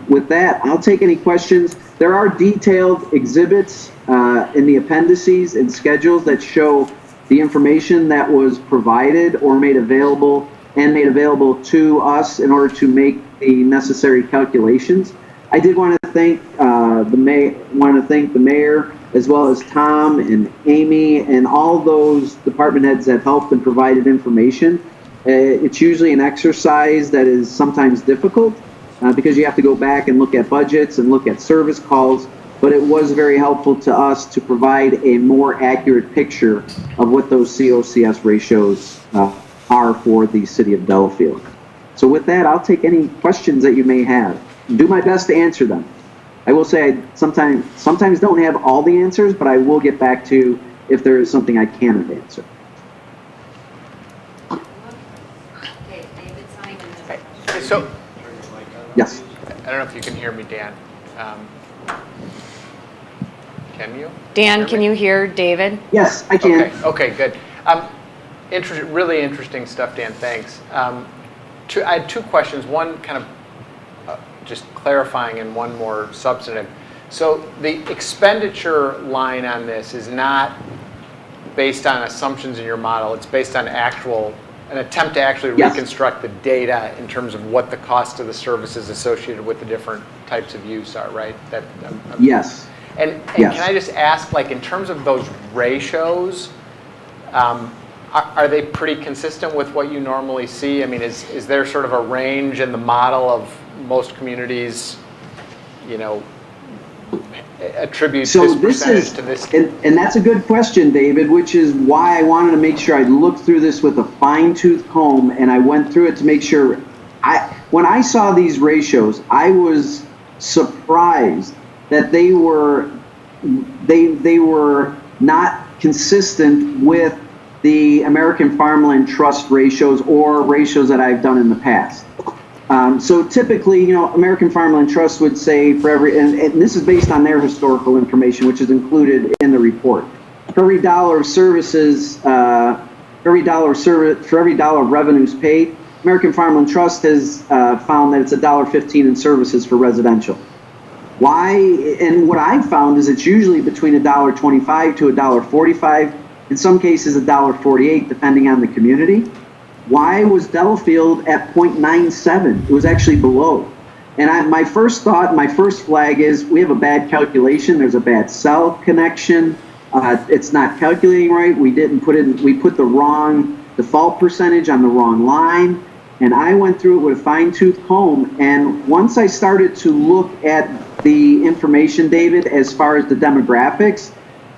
With that, I'll take any questions. There are detailed exhibits in the appendices and schedules that show the information that was provided or made available to us in order to make the necessary calculations. I did want to thank the mayor, as well as Tom and Amy and all those department heads that helped and provided information. It's usually an exercise that is sometimes difficult because you have to go back and look at budgets and look at service calls, but it was very helpful to us to provide a more accurate picture of what those COCS ratios are for the city of Delafield. So with that, I'll take any questions that you may have. Do my best to answer them. I will say I sometimes don't have all the answers, but I will get back to if there is something I cannot answer. Okay, David Simon. Okay, so Yes. I don't know if you can hear me, Dan. Can you? Dan, can you hear David? Yes, I can. Okay, good. Really interesting stuff, Dan. Thanks. I had two questions. One kind of just clarifying, and one more substantive. So the expenditure line on this is not based on assumptions in your model. It's based on an attempt to actually reconstruct the data in terms of what the cost of the services associated with the different types of use are, right? Yes. And yes. Can I just ask, like, in terms of those ratios, are they pretty consistent with what you normally see? I mean, is there sort of a range in the model of most communities, attribute this percentage to this? And that's a good question, David, which is why I wanted to make sure I looked through this with a fine-tooth comb, and I went through it to make sure. When I saw these ratios, I was surprised that they were not consistent with the American Farmland Trust ratios or ratios that I've done in the past. So typically, American Farmland Trust would say for every, and this is based on their historical information, which is included in the report. For every dollar of services, for every dollar of revenues paid, American Farmland Trust has found that it's $1.15 in services for residential. Why? And what I've found is it's usually between $1.25 to $1.45. In some cases, $1.48, depending on the community. Why was Delafield at 0.97? It was actually below. And my first thought, my first flag is we have a bad calculation. There's a bad cell connection. It's not calculating right. We put the wrong default percentage on the wrong line. And I went through it with a fine-tooth comb. And once I started to look at the information, David, as far as the demographics,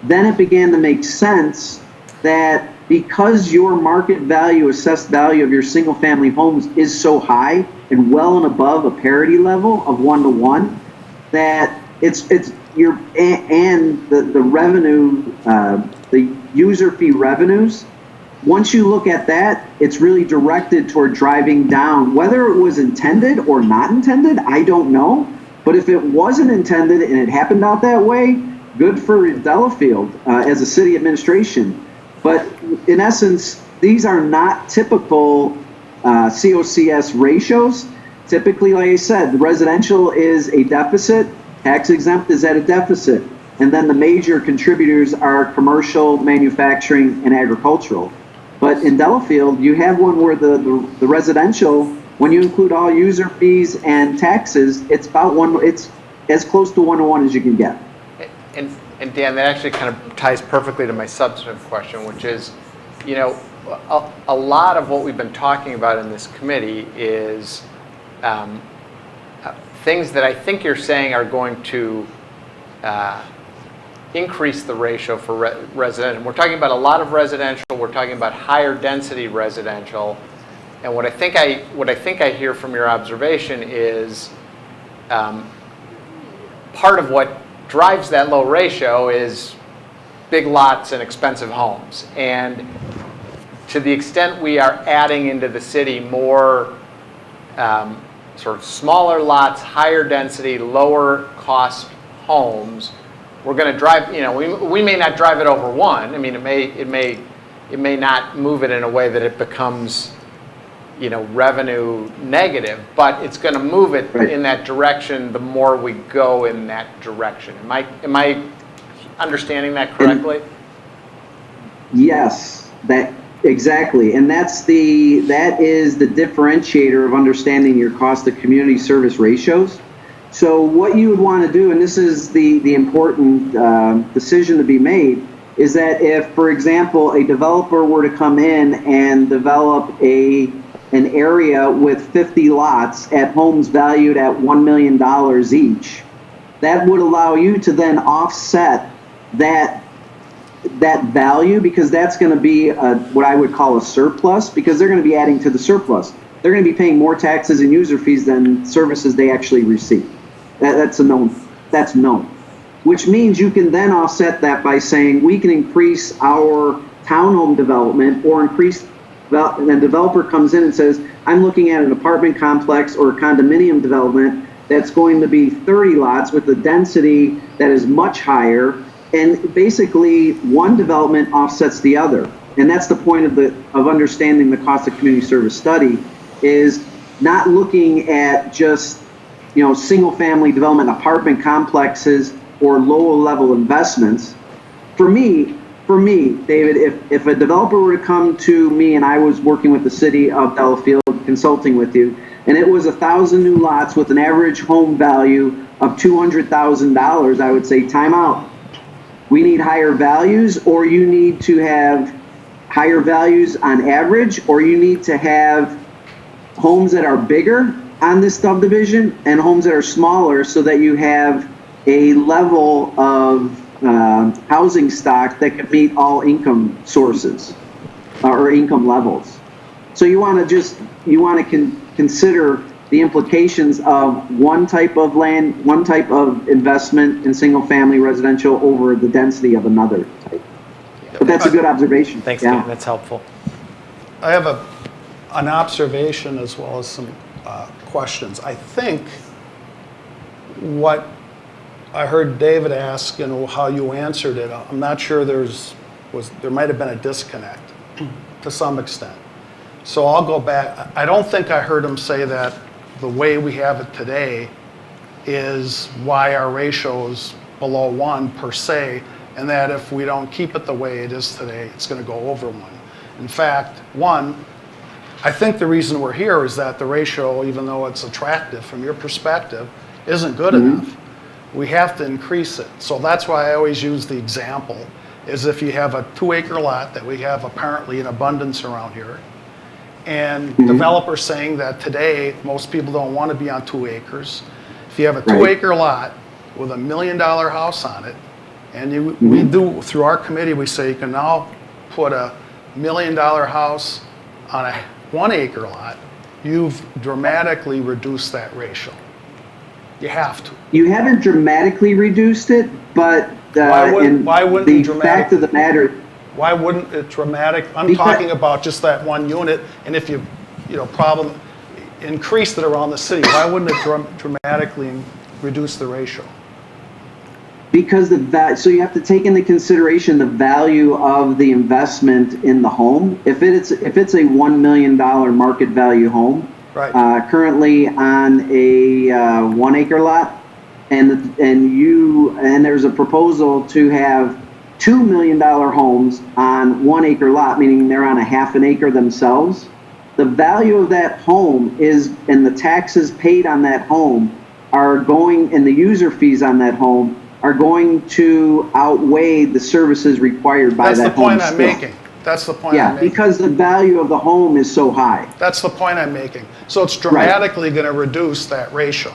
then it began to make sense that because your market value, assessed value of your single family homes is so high and well and above a parity level of 1-to-1, that the revenue, the user fee revenues, once you look at that, it's really directed toward driving down, whether it was intended or not intended, I don't know. But if it wasn't intended and it happened out that way, good for Delafield as a city administration. But in essence, these are not typical COCS ratios. Typically, like I said, the residential is a deficit, tax exempt is at a deficit, and then the major contributors are commercial, manufacturing, and agricultural. But in Delafield, you have one where the residential When you include all user fees and taxes, it's about it's as close to 1-to-1 as you can get. And Dan, that actually kind of ties perfectly to my substantive question, which is, you know, a lot of what we've been talking about in this committee is things that I think you're saying are going to increase the ratio for residential. We're talking about a lot of residential. We're talking about higher density residential. And what I think I hear from your observation is part of what drives that low ratio is big lots and expensive homes. And to the extent we are adding into the city more sort of smaller lots, higher density, lower cost homes, we're going to drive, you know, we may not drive it over one. I mean, it may not move it in a way that it becomes, you know, revenue negative, but it's going to move it in that direction the more we go in that direction. Am I understanding that correctly? Yes, exactly, and that is the differentiator of understanding your cost of community service ratios. So what you would want to do, and this is the important decision to be made, is that if, for example, a developer were to come in and develop an area with 50 lots at homes valued at $1 million each, that would allow you to then offset that value, because that's going to be what I would call a surplus, because they're going to be adding to the surplus. They're going to be paying more taxes and user fees than services they actually receive. That's known, which means you can then offset that by saying we can increase our townhome development, or increase, and a developer comes in and says, I'm looking at an apartment complex or a condominium development that's going to be 30 lots with a density that is much higher, and basically one development offsets the other. And that's the point of understanding the cost of community service study, is not looking at just, you know, single family development apartment complexes or lower level investments. For me, David, if a developer were to come to me and I was working with the city of Delafield, consulting with you, and it was 1,000 new lots with an average home value of $200,000, I would say, time out. We need higher values, or you need to have higher values on average, or you need to have homes that are bigger on this subdivision and homes that are smaller, so that you have a level of housing stock that can meet all income sources or income levels. So you want to consider the implications of one type of land, one type of investment in single family residential over the density of another type. But that's a good observation. Thanks, yeah. Dan. That's helpful. I have an observation as well as some questions. I think what I heard David ask and how you answered it, I'm not sure there might have been a disconnect to some extent. So I'll go back. I don't think I heard him say that the way we have it today is why our ratio is below 1 per se, and that if we don't keep it the way it is today, it's going to go over 1. In fact, I think the reason we're here is that the ratio, even though it's attractive from your perspective, isn't good enough. We have to increase it. So that's why I always use the example, is if you have a 2-acre lot that we have apparently in abundance around here, and developers saying that today most people don't want to be on 2 acres. If you have a 2-acre lot with $1 million house on it, and we do, through our committee, we say you can now put a $1 million house on a 1-acre lot, you've dramatically reduced that ratio. You have to. You haven't dramatically reduced it, but why wouldn't the fact of the matter. Why wouldn't it dramatic? I'm talking about just that one unit, and if you increased it around the city, why wouldn't it dramatically reduce the ratio? Because so you have to take into consideration the value of the investment in the home. If it's a $1 million market value home, currently on a 1-acre lot, and there's a proposal to have $2 million homes on 1-acre lot, meaning they're on a half an acre themselves, the value of that home is, and the taxes paid on that home are going, and the user fees on that home are going to outweigh the services required by That's the that home point I'm still. making. That's the point I'm Yeah, making. because the value of the home is so high. That's the point I'm making. So it's dramatically going to reduce that ratio.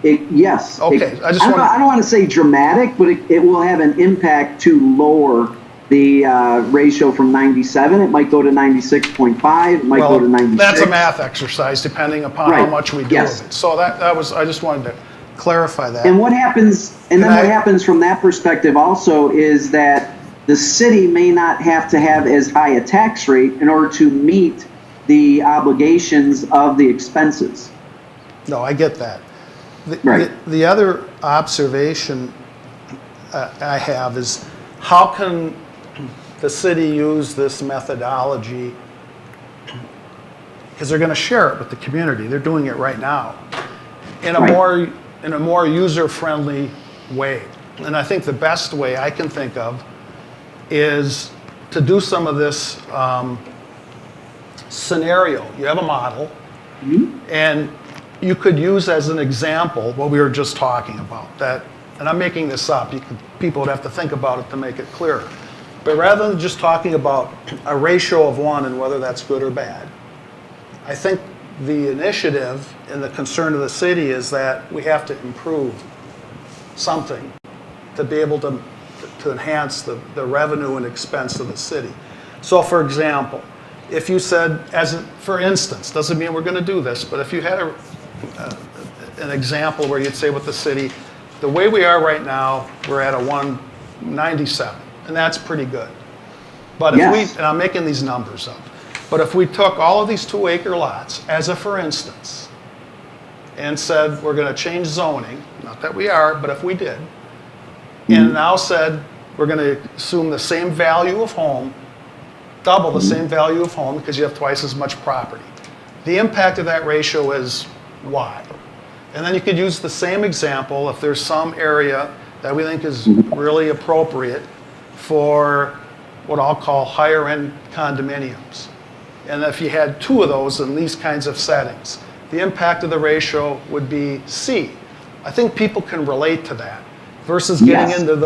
Yes. Okay, I just I don't want to say dramatic, but it will have an impact to lower the ratio from 97. It might go to 96.5. It might go to 96. That's a math exercise depending upon how Right. much we do Yes. of it. So that was, I just wanted to clarify that. And what happens, and then what happens from that perspective also is that the city may not have to have as high a tax rate in order to meet the obligations of the expenses. No, I get that. Right. The other observation I have is how can the city use this methodology, because they're going to share it with the community. They're doing it right now in a more user-friendly way. And I think the best way I can think of is to do some of this scenario. You have a model, and you could use as an example what we were just talking about. That, and I'm making this up. People would have to think about it to make it clearer. But rather than just talking about a ratio of 1 and whether that's good or bad, I think the initiative and the concern of the city is that we have to improve something to be able to enhance the revenue and expense of the city. So for example, if you said, for instance, doesn't mean we're going to do this, but if you had an example where you'd say with the city, the way we are right now, we're at a 197, and that's pretty good. But if we, and I'm making these numbers up, but if we took all of these 2-acre lots, as a for instance, and said we're going to change zoning, not that we are, but if we did, and now said we're going to assume the same value of home, double the same value of home because you have twice as much property. The impact of that ratio is Y. And then you could use the same example if there's some area that we think is really appropriate for what I'll call higher end condominiums. And if you had 2 of those in these kinds of settings, the impact of the ratio would be C. I think people can relate to that versus getting into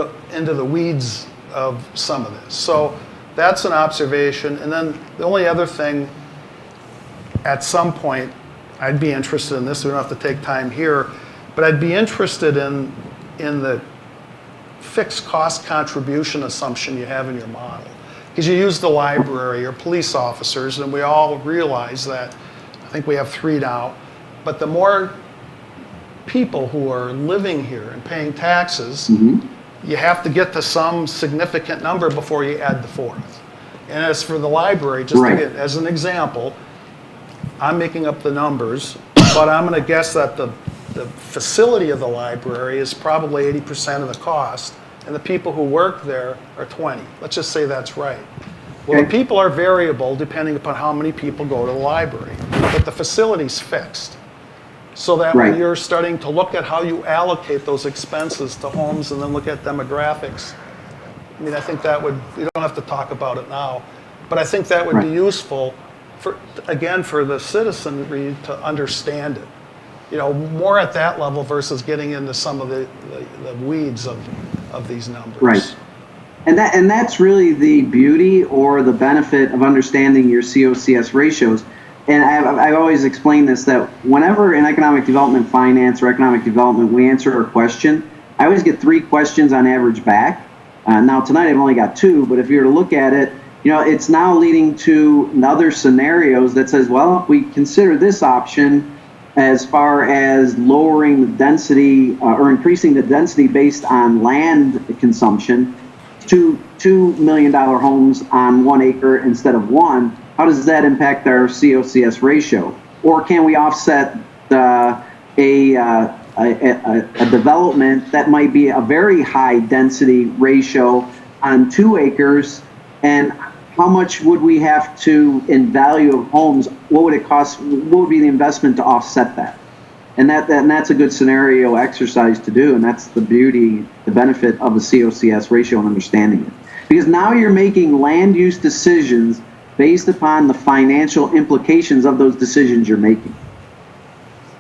the weeds of some of this. So that's an observation. And then the only other thing, at some point, I'd be interested in this. We don't have to take time here, but I'd be interested in the fixed cost contribution assumption you have in your model. Because you use the library or police officers, and we all realize that, I think we have 3 now, but the more people who are living here and paying taxes, you have to get to some significant number before you add the 4th. And as for the library, just again, as an example, I'm making up the numbers, but I'm going to guess that the facility of the library is probably 80% of the cost, and the people who work there are 20. Let's just say that's right. Well, the people are variable depending upon how many people go to the library, but the facility's fixed. So that when you're starting to look at how you allocate those expenses to homes and then look at demographics, I mean, I think that would, you don't have to talk about it now, but I think that would be useful for, again, for the citizenry to understand it. You know, more at that level versus getting into some of the weeds of these numbers. Right. And that's really the beauty or the benefit of understanding your COCS ratios. And I've always explained this, that whenever in economic development finance or economic development we answer a question, I always get 3 questions on average back. Now tonight I've only got 2, but if you were to look at it, you know, it's now leading to other scenarios that says, well, if we consider this option as far as lowering the density or increasing the density based on land consumption to $2 million homes on 1 acre instead of 1, how does that impact our COCS ratio? Or can we offset a development that might be a very high density ratio on 2 acres, and how much would we have to, in value of homes, what would it cost, what would be the investment to offset that? And that's a good scenario exercise to do, and that's the beauty, the benefit of the COCS ratio and understanding it. Because now you're making land use decisions based upon the financial implications of those decisions you're making.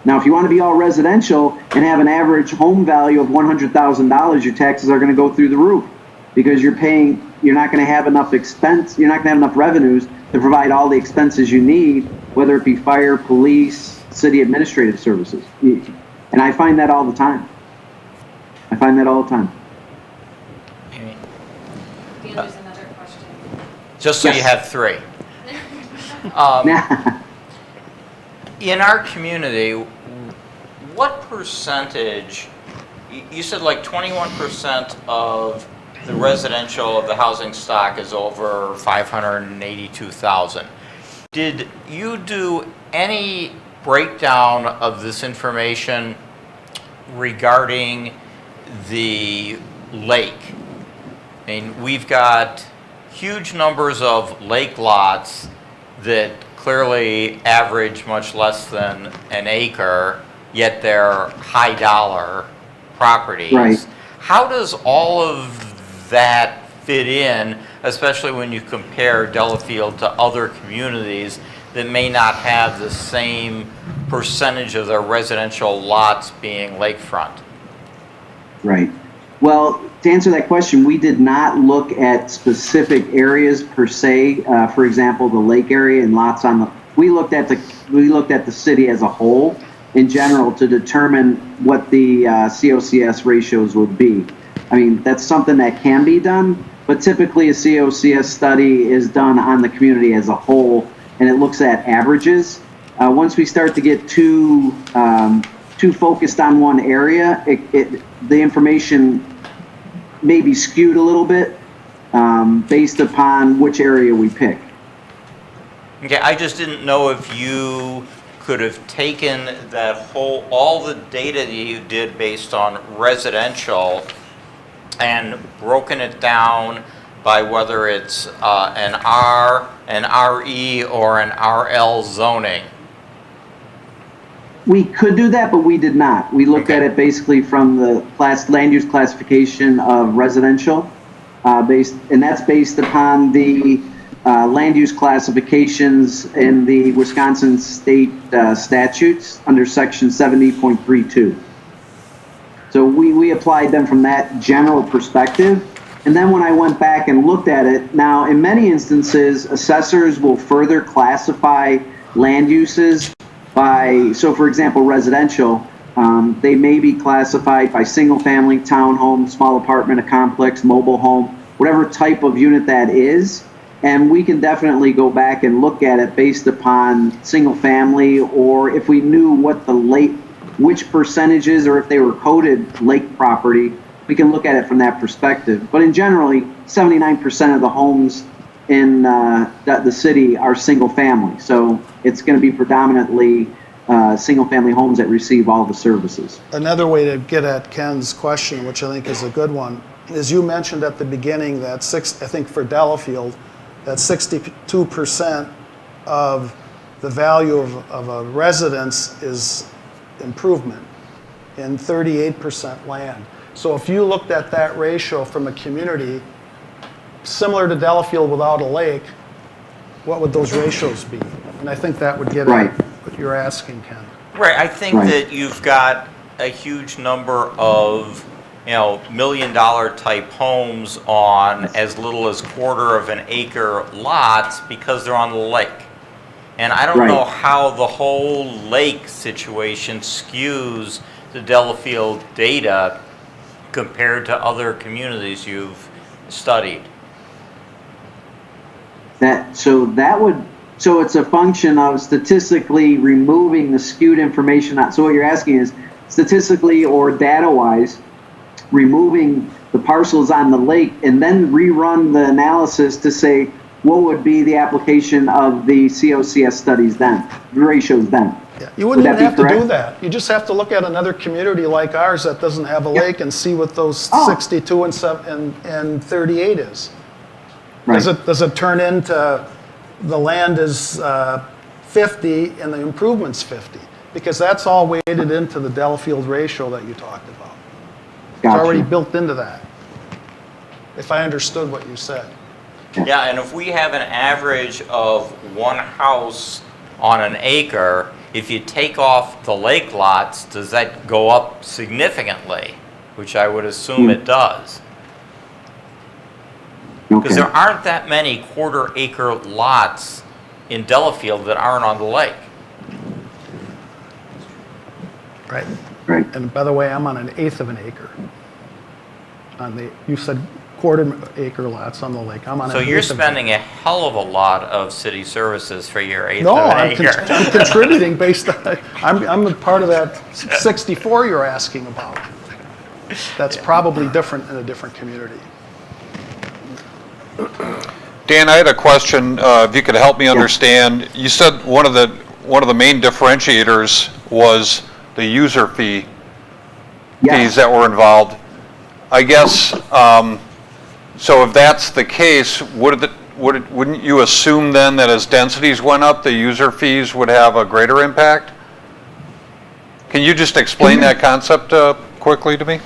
Now, if you want to be all residential and have an average home value of $100,000, your taxes are going to go through the roof because you're not going to have enough expense, you're not going to have enough revenues to provide all the expenses you need, whether it be fire, police, city administrative services. And I find that all the time. Dan, there's another question. Just so you Yes. have three. In our community, what percentage, you said like 21% of the residential of the housing stock is over 582,000. Did you do any breakdown of this information regarding the lake? I mean, we've got huge numbers of lake lots that clearly average much less than an acre, yet they're high dollar properties. Right. How does all of that fit in, especially when you compare Delafield to other communities that may not have the same percentage of their residential lots being lakefront? Right. Well, to answer that question, we did not look at specific areas per se. For example, the lake area and lots on the. We looked at the city as a whole in general to determine what the COCS ratios would be. I mean, that's something that can be done, but typically a COCS study is done on the community as a whole, and it looks at averages. Once we start to get too focused on one area, the information may be skewed a little bit based upon which area we pick. Okay, I just didn't know if you could have taken all the data that you did based on residential and broken it down by whether it's an R, an RE, or an RL zoning. We could do that, but we did not. We looked at it basically from the land use classification of residential, and that's based upon the land use classifications in the Wisconsin state statutes under section 70.32. So we applied them from that general perspective. And then when I went back and looked at it, now in many instances, assessors will further classify land uses by, so for example, residential, they may be classified by single family, townhome, small apartment, a complex, mobile home, whatever type of unit that is. And we can definitely go back and look at it based upon single family, or if we knew what which percentages, or if they were coded lake property, we can look at it from that perspective. But in generally, 79% of the homes in the city are single family. So it's going to be predominantly single family homes that receive all the services. Another way to get at Ken's question, which I think is a good one, is you mentioned at the beginning that I think for Delafield, that 62% of the value of a residence is improvement and 38% land. So if you looked at that ratio from a community similar to Delafield without a lake, what would those ratios be? And I think that would get at what you're asking, Ken. Right, I think that you've got a huge number of $1 million type homes on as little as quarter of an acre lots because they're on the lake. And I don't know how the whole lake situation skews the Delafield data compared to other communities you've studied. So it's a function of statistically removing the skewed information. So what you're asking is statistically or data-wise, removing the parcels on the lake and then rerun the analysis to say what would be the application of the COCS studies then, the ratios then. Yeah. You wouldn't even have to do that. You just have to look at another community like ours that doesn't have a lake and see what those 62 and 38 is. Right. Does it turn into the land is 50 and the improvement's 50? Because that's all weighted into the Delafield ratio that you talked about. Gotcha. It's already built into that, if I understood what you said. Yeah, and if we have an average of one house on an acre, if you take off the lake lots, does that go up significantly? Which I would assume it does. Because there aren't that many quarter-acre lots in Delafield that aren't on the lake. Right. Right. And by the way, I'm on an eighth of an acre. You said quarter-acre lots on the lake. I'm on So an you're eighth of- spending a hell of a lot of city services for your eighth No, of an I'm acre. I'm contributing based on, I'm a part of that 64 you're asking about. That's probably different in a different community. Dan, I had a question, if you could help me understand. You said one of the main differentiators was the user fees that were involved. I guess, so if that's the case, wouldn't you assume then that as densities went up, the user fees would have a greater impact? Can you just explain that concept quickly to me?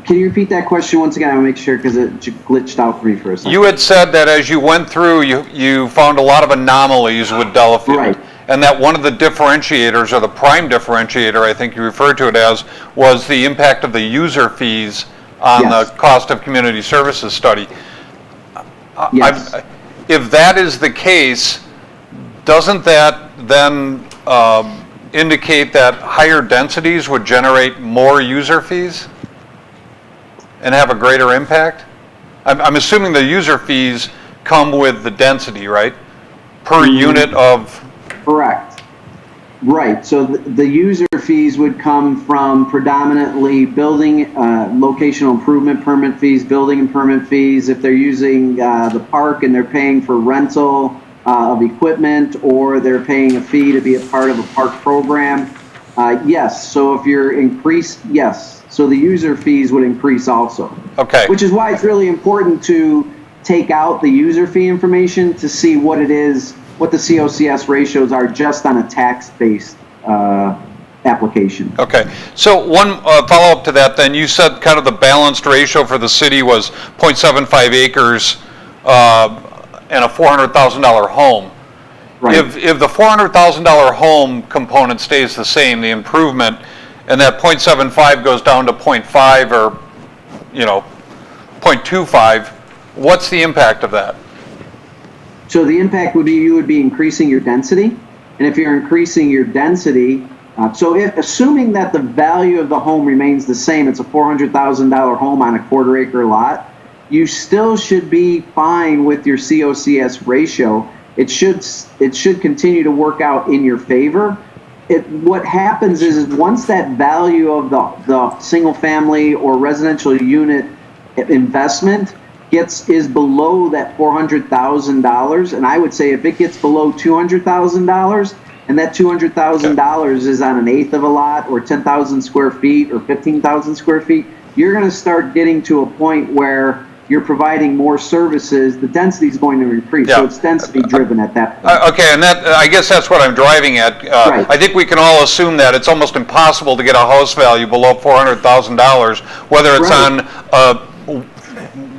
Can you repeat that question once again? I want to make sure because it glitched out for me for a second. You had said that as you went through, you found a lot of anomalies with Delafield. Right. And that one of the differentiators, or the prime differentiator, I think you referred to it as, was the impact of the user fees on the cost of community services study. Yes. If that is the case, doesn't that then indicate that higher densities would generate more user fees and have a greater impact? I'm assuming the user fees come with the density, right? Per unit of... Correct. Right. So the user fees would come from predominantly building, locational improvement permit fees, building and permit fees. If they're using the park and they're paying for rental of equipment, or they're paying a fee to be a part of a park program, yes. So if you're increased, yes. So the user fees would increase also. Okay. Which is why it's really important to take out the user fee information to see what it is, what the COCS ratios are just on a tax-based application. Okay. So one follow-up to that then, you said kind of the balanced ratio for the city was 0.75 acres and a $400,000 home. Right. If the $400,000 home component stays the same, the improvement, and that 0.75 goes down to 0.5 or, 0.25, what's the impact of that? So the impact would be you would be increasing your density, and if you're increasing your density, assuming that the value of the home remains the same, it's a $400,000 home on a quarter-acre lot, you still should be fine with your COCS ratio. It should continue to work out in your favor. What happens is once that value of the single-family or residential unit investment is below that $400,000, and I would say if it gets below $200,000, and that $200,000 is on an eighth of a lot, or 10,000 square feet, or 15,000 square feet, you're going to start getting to a point where you're providing more services. The density is going to increase, so it's density driven at that point. Okay, and that I guess that's what I'm driving at. Right. I think we can all assume that it's almost impossible to get a house value below $400,000, whether it's on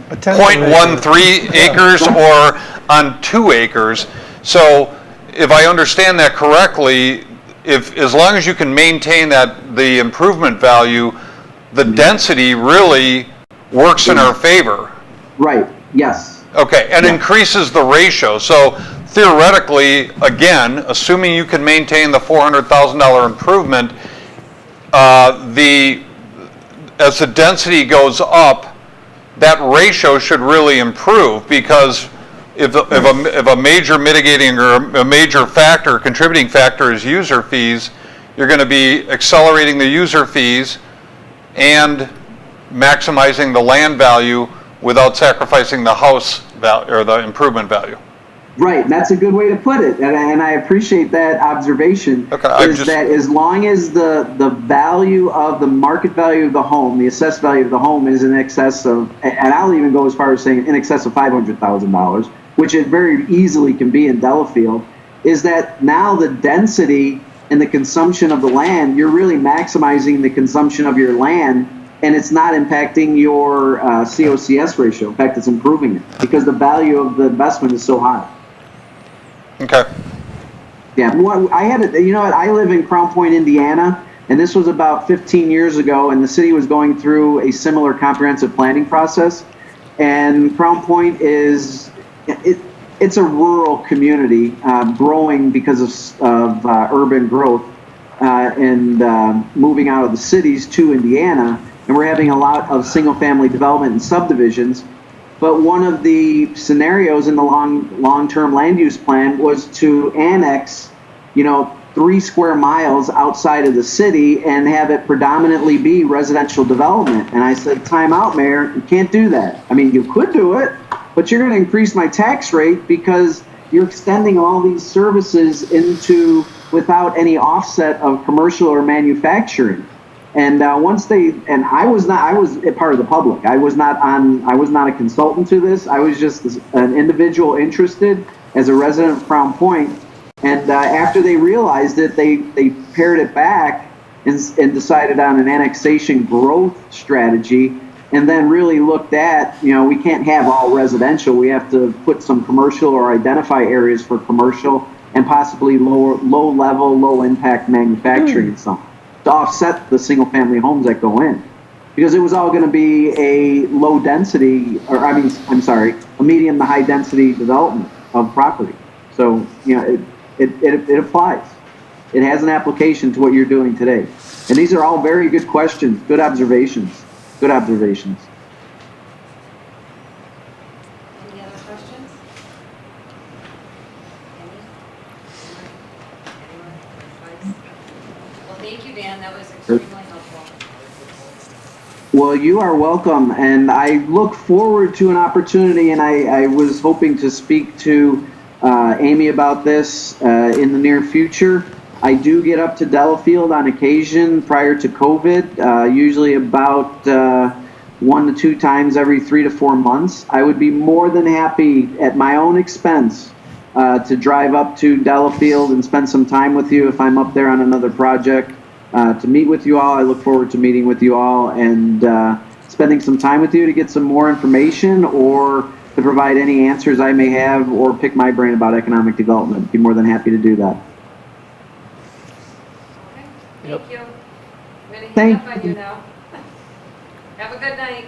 0.13 acres or on 2 acres. So if I understand that correctly, as long as you can maintain the improvement value, the density really works in our favor. Right, yes. Okay, and increases the ratio. So theoretically, again, assuming you can maintain the $400,000 improvement, as the density goes up, that ratio should really improve, because if a major mitigating or a major factor, contributing factor is user fees, you're going to be accelerating the user fees and maximizing the land value without sacrificing the house value or the improvement value. Right, that's a good way to put it, and I appreciate that observation. Okay, that as long as the value of the market value of the home, the assessed value of the home is in excess of, and I'll even go as far as saying in excess of $500,000, which it very easily can be in Delafield, is that now the density and the consumption of the land, you're really maximizing the consumption of your land and it's not impacting your COCS ratio. In fact, it's improving it because the value of the investment is so high. Okay. Yeah, well, I had it. You know what? I live in Crown Point, Indiana, and this was about 15 years ago, and the city was going through a similar comprehensive planning process. And Crown Point is it's a rural community growing because of urban growth and moving out of the cities to Indiana, and we're having a lot of single-family development and subdivisions. But one of the scenarios in the long-term land use plan was to annex, 3 square miles outside of the city and have it predominantly be residential development. And I said, time out, Mayor, you can't do that. I mean, you could do it, but you're going to increase my tax rate because you're extending all these services into without any offset of commercial or manufacturing. And I was a part of the public. I was not a consultant to this. I was just an individual interested as a resident of Crown Point. And after they realized it, they pared it back and decided on an annexation growth strategy, and then really looked at, we can't have all residential. We have to put some commercial or identify areas for commercial and possibly low level, low impact manufacturing and something to offset the single family homes that go in. Because it was all going to be a low density, a medium to high density development of property. So, it applies. It has an application to what you're doing today. And these are all very good questions, good observations. Good observations. Any other questions? Anyone? Well, thank you, Dan. That was extremely helpful. Well, you are welcome. And I look forward to an opportunity, and I was hoping to speak to Amy about this in the near future. I do get up to Delafield on occasion prior to COVID, usually about 1 to 2 times every 3 to 4 months. I would be more than happy at my own expense to drive up to Delafield and spend some time with you if I'm up there on another project, to meet with you all. I look forward to meeting with you all and spending some time with you to get some more information or to provide any answers I may have or pick my brain about economic development. I'd be more than happy to do that. Okay, thank you. I'm going to hang Thank up on you now. Have a good night.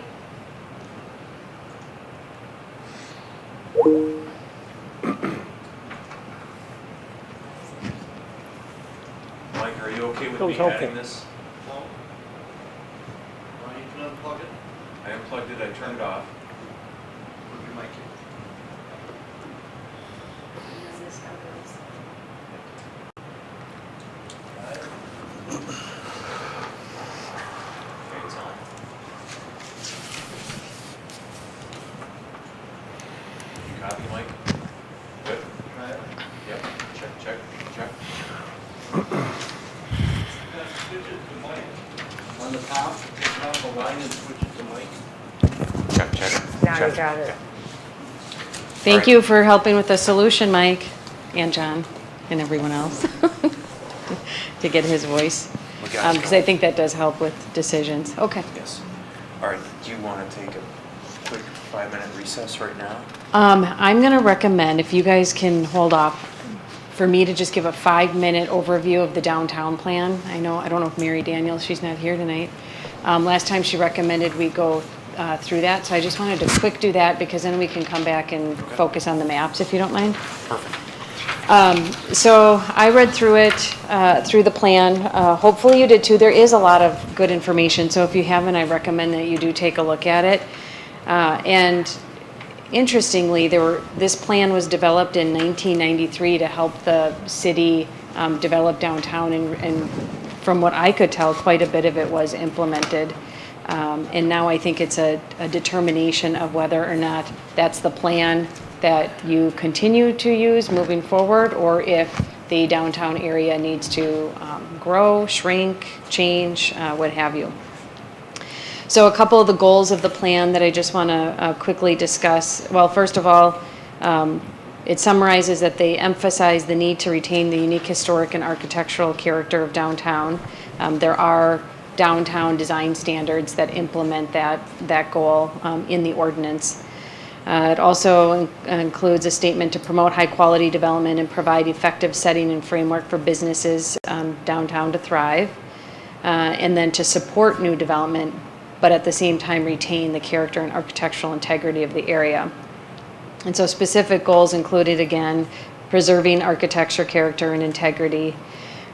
Mike, are you okay with That me was helpful. adding this? No. You can unplug it? I unplugged it, I turned it off. Put your mic in. Okay, it's on. You copy, Mike? Good? Yep, check. Switch it to mic. On the top, take off the line and switch it to mic. Check. Now you got it. Thank you for helping with the solution, Mike, and John, and everyone else, to get his voice. We got it. Because I think that does help with decisions. Okay. Yes. All right, do you want to take a quick 5-minute recess right now? I'm going to recommend, if you guys can hold off, for me to just give a 5-minute overview of the downtown plan. I don't know if Mary Daniels, she's not here tonight. Last time she recommended we go through that, so I just wanted to quick do that because then we can come back and focus on the maps if you don't mind. Perfect. So I read through it, through the plan. Hopefully you did too. There is a lot of good information, so if you haven't, I recommend that you do take a look at it. And interestingly, this plan was developed in 1993 to help the city develop downtown, and from what I could tell, quite a bit of it was implemented. And now I think it's a determination of whether or not that's the plan that you continue to use moving forward, or if the downtown area needs to grow, shrink, change, what have you. So a couple of the goals of the plan that I just want to quickly discuss. Well, first of all, it summarizes that they emphasize the need to retain the unique historic and architectural character of downtown. There are downtown design standards that implement that goal in the ordinance. It also includes a statement to promote high-quality development and provide effective setting and framework for businesses downtown to thrive, and then to support new development, but at the same time retain the character and architectural integrity of the area. And so specific goals included, again, preserving architecture, character, and integrity,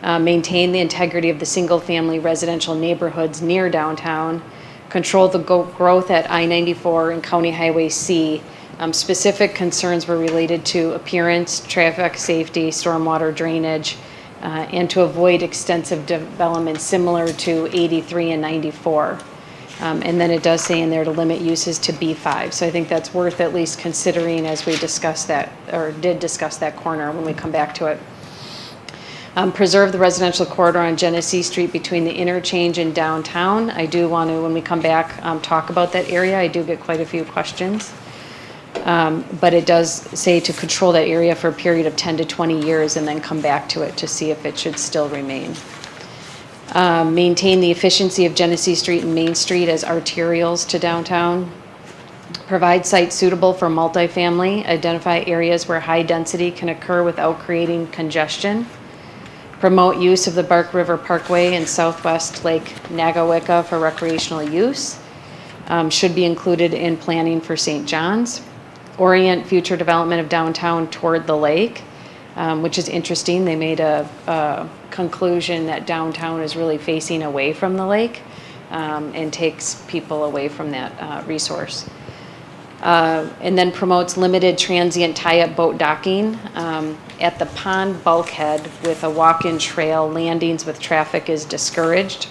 maintain the integrity of the single-family residential neighborhoods near downtown, control the growth at I-94 and County Highway C. Specific concerns were related to appearance, traffic safety, stormwater drainage, and to avoid extensive development similar to 83 and 94. And then it does say in there to limit uses to B5. So I think that's worth at least considering as we discuss that, or did discuss that corner when we come back to it. Preserve the residential corridor on Genesee Street between the interchange and downtown. I do want to, when we come back, talk about that area. I do get quite a few questions. But it does say to control that area for a period of 10 to 20 years and then come back to it to see if it should still remain. Maintain the efficiency of Genesee Street and Main Street as arterials to downtown. Provide sites suitable for multifamily. Identify areas where high density can occur without creating congestion. Promote use of the Bark River Parkway and Southwest Lake Nagawicca for recreational use. Should be included in planning for St. John's. Orient future development of downtown toward the lake, which is interesting. They made a conclusion that downtown is really facing away from the lake and takes people away from that resource. And then promotes limited transient tie-up boat docking at the pond bulkhead with a walk-in trail. Landings with traffic is discouraged.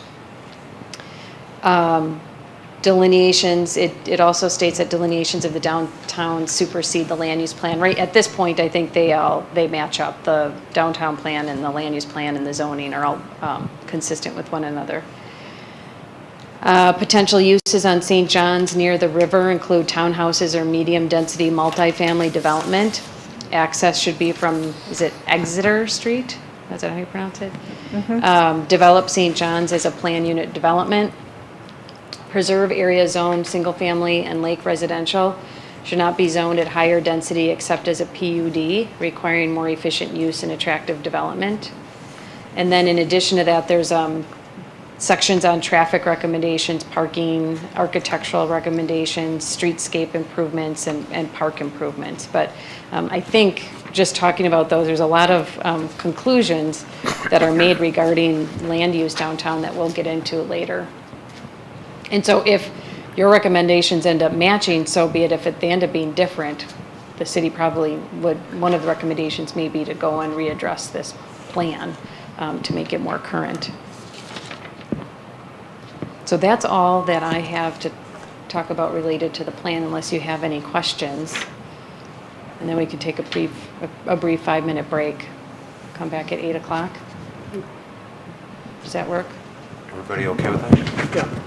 Delineations, it also states that delineations of the downtown supersede the land use plan. Right at this point, I think they match up. The downtown plan and the land use plan and the zoning are all consistent with one another. Potential uses on St. John's near the river include townhouses or medium-density multifamily development. Access should be from, is it Exeter Street? Is that how you pronounce it? Mm-hmm. Develop St. John's as a plan unit development. Preserve area zoned single-family and lake residential. Should not be zoned at higher density except as a PUD, requiring more efficient use and attractive development. And then in addition to that, there's sections on traffic recommendations, parking, architectural recommendations, streetscape improvements, and park improvements. But I think just talking about those, there's a lot of conclusions that are made regarding land use downtown that we'll get into later. And so if your recommendations end up matching, so be it. If they end up being different, the city probably would, one of the recommendations may be to go and readdress this plan to make it more current. So that's all that I have to talk about related to the plan, unless you have any questions. And then we can take a brief 5-minute break. Come back at 8 o'clock. Does that work? Everybody okay with that? Yeah.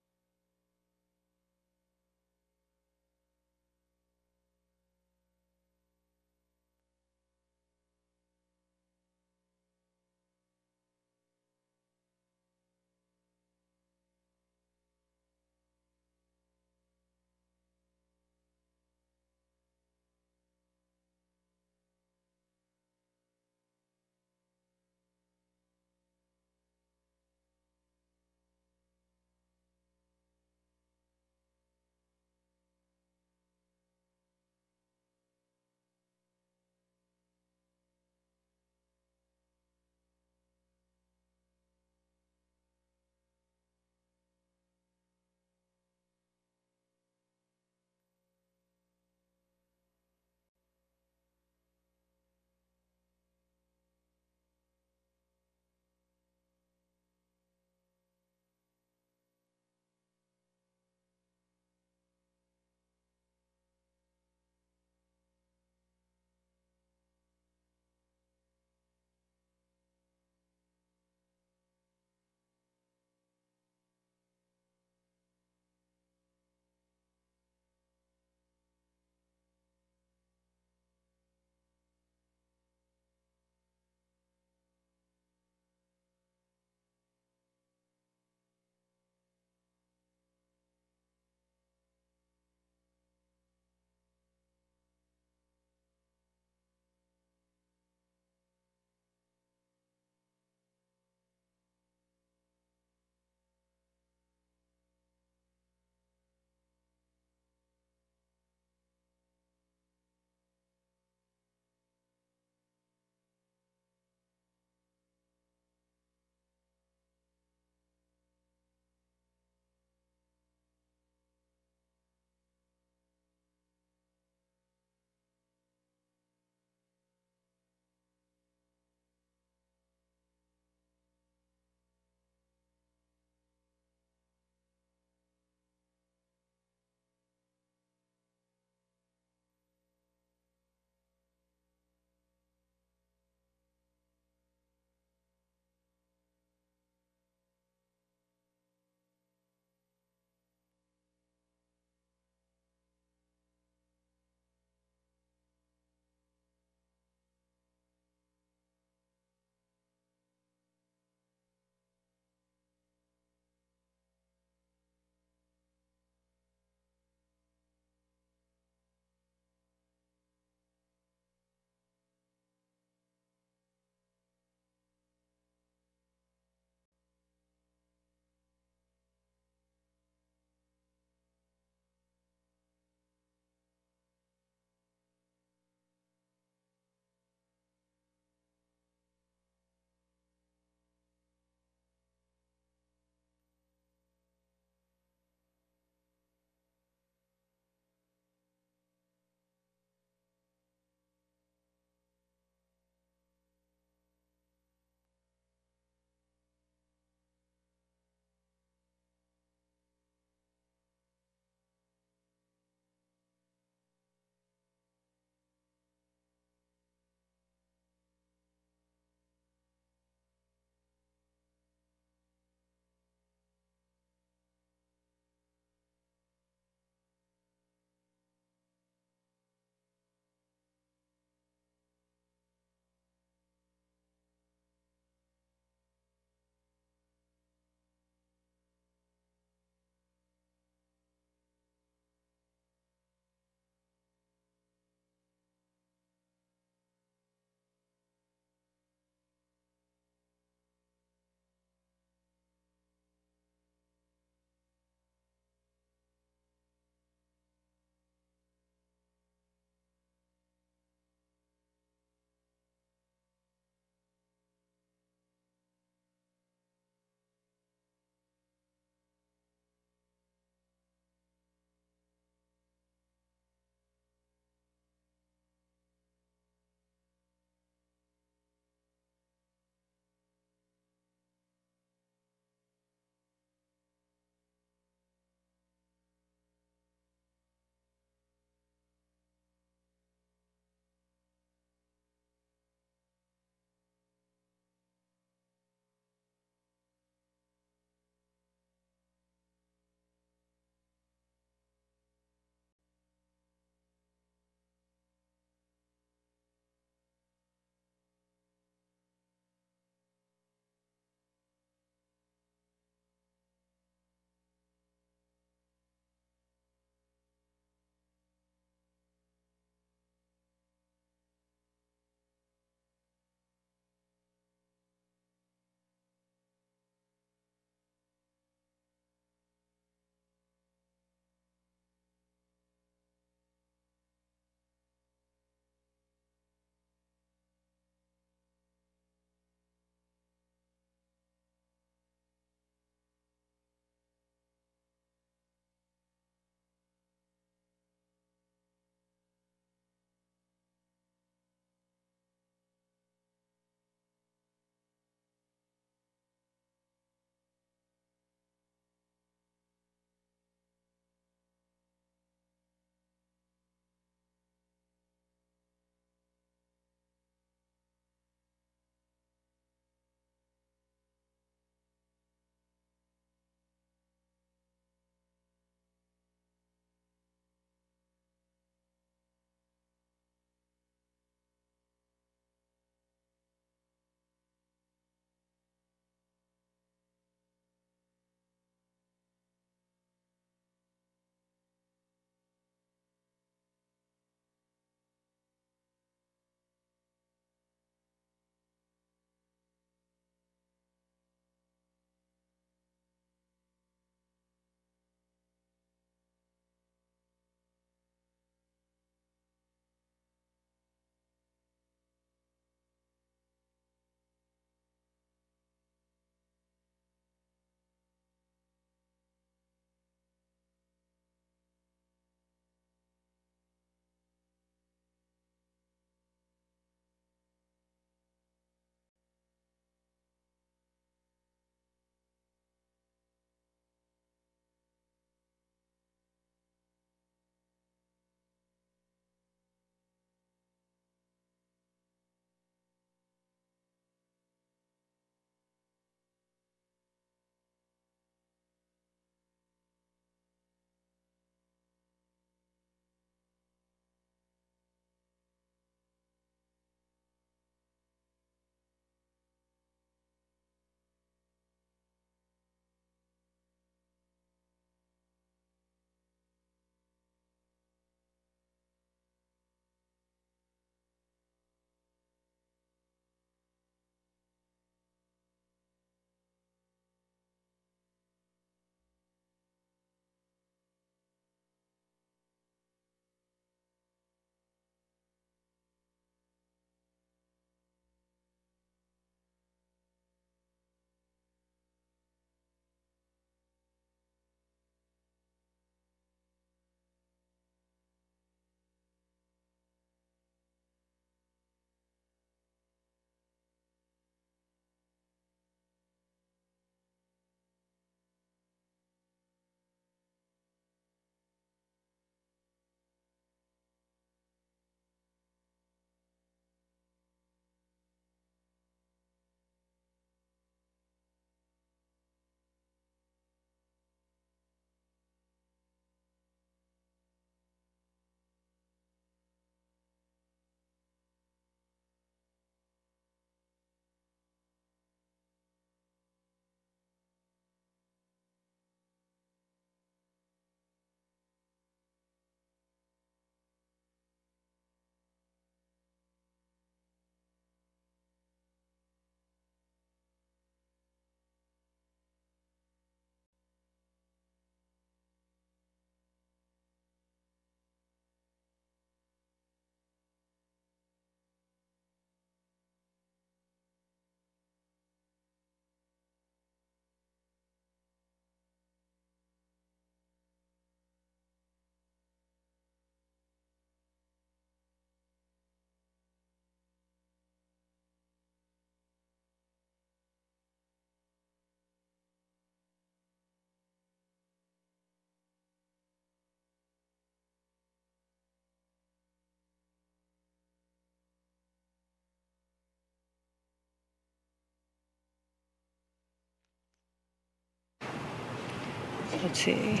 let's see.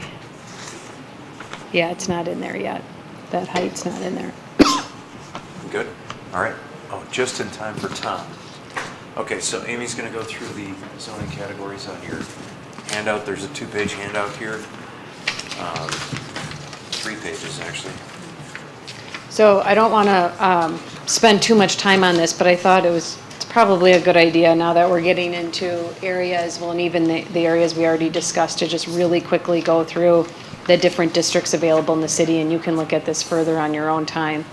Yeah, it's not in there yet. That height's not in there. Good? All right. Oh, just in time for Tom. Okay, so Amy's going to go through the zoning categories on your handout. There's a 2-page handout here. 3 pages, actually. So I don't want to spend too much time on this, but I thought it's probably a good idea now that we're getting into areas, well, and even the areas we already discussed, to just really quickly go through the different districts available in the city, and you can look at this further on your own time.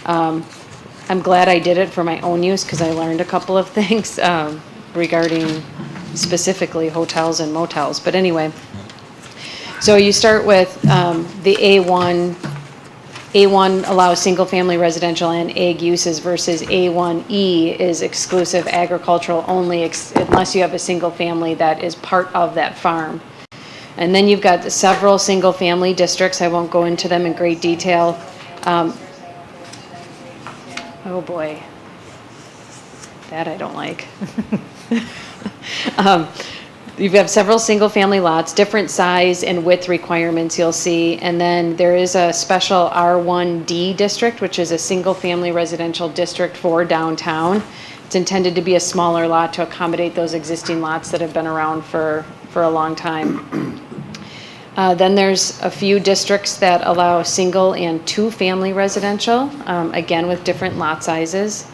I'm glad I did it for my own use because I learned a couple of things regarding specifically hotels and motels. But anyway, so you start with the A1. A1 allows single-family residential and ag uses versus A1E is exclusive agricultural only unless you have a single family that is part of that farm. And then you've got several single-family districts. I won't go into them in great detail. Oh boy, that I don't like. You have several single-family lots, different size and width requirements you'll see, and then there is a special R1D district, which is a single-family residential district for downtown. It's intended to be a smaller lot to accommodate those existing lots that have been around for a long time. Then there's a few districts that allow single and 2-family residential, again with different lot sizes.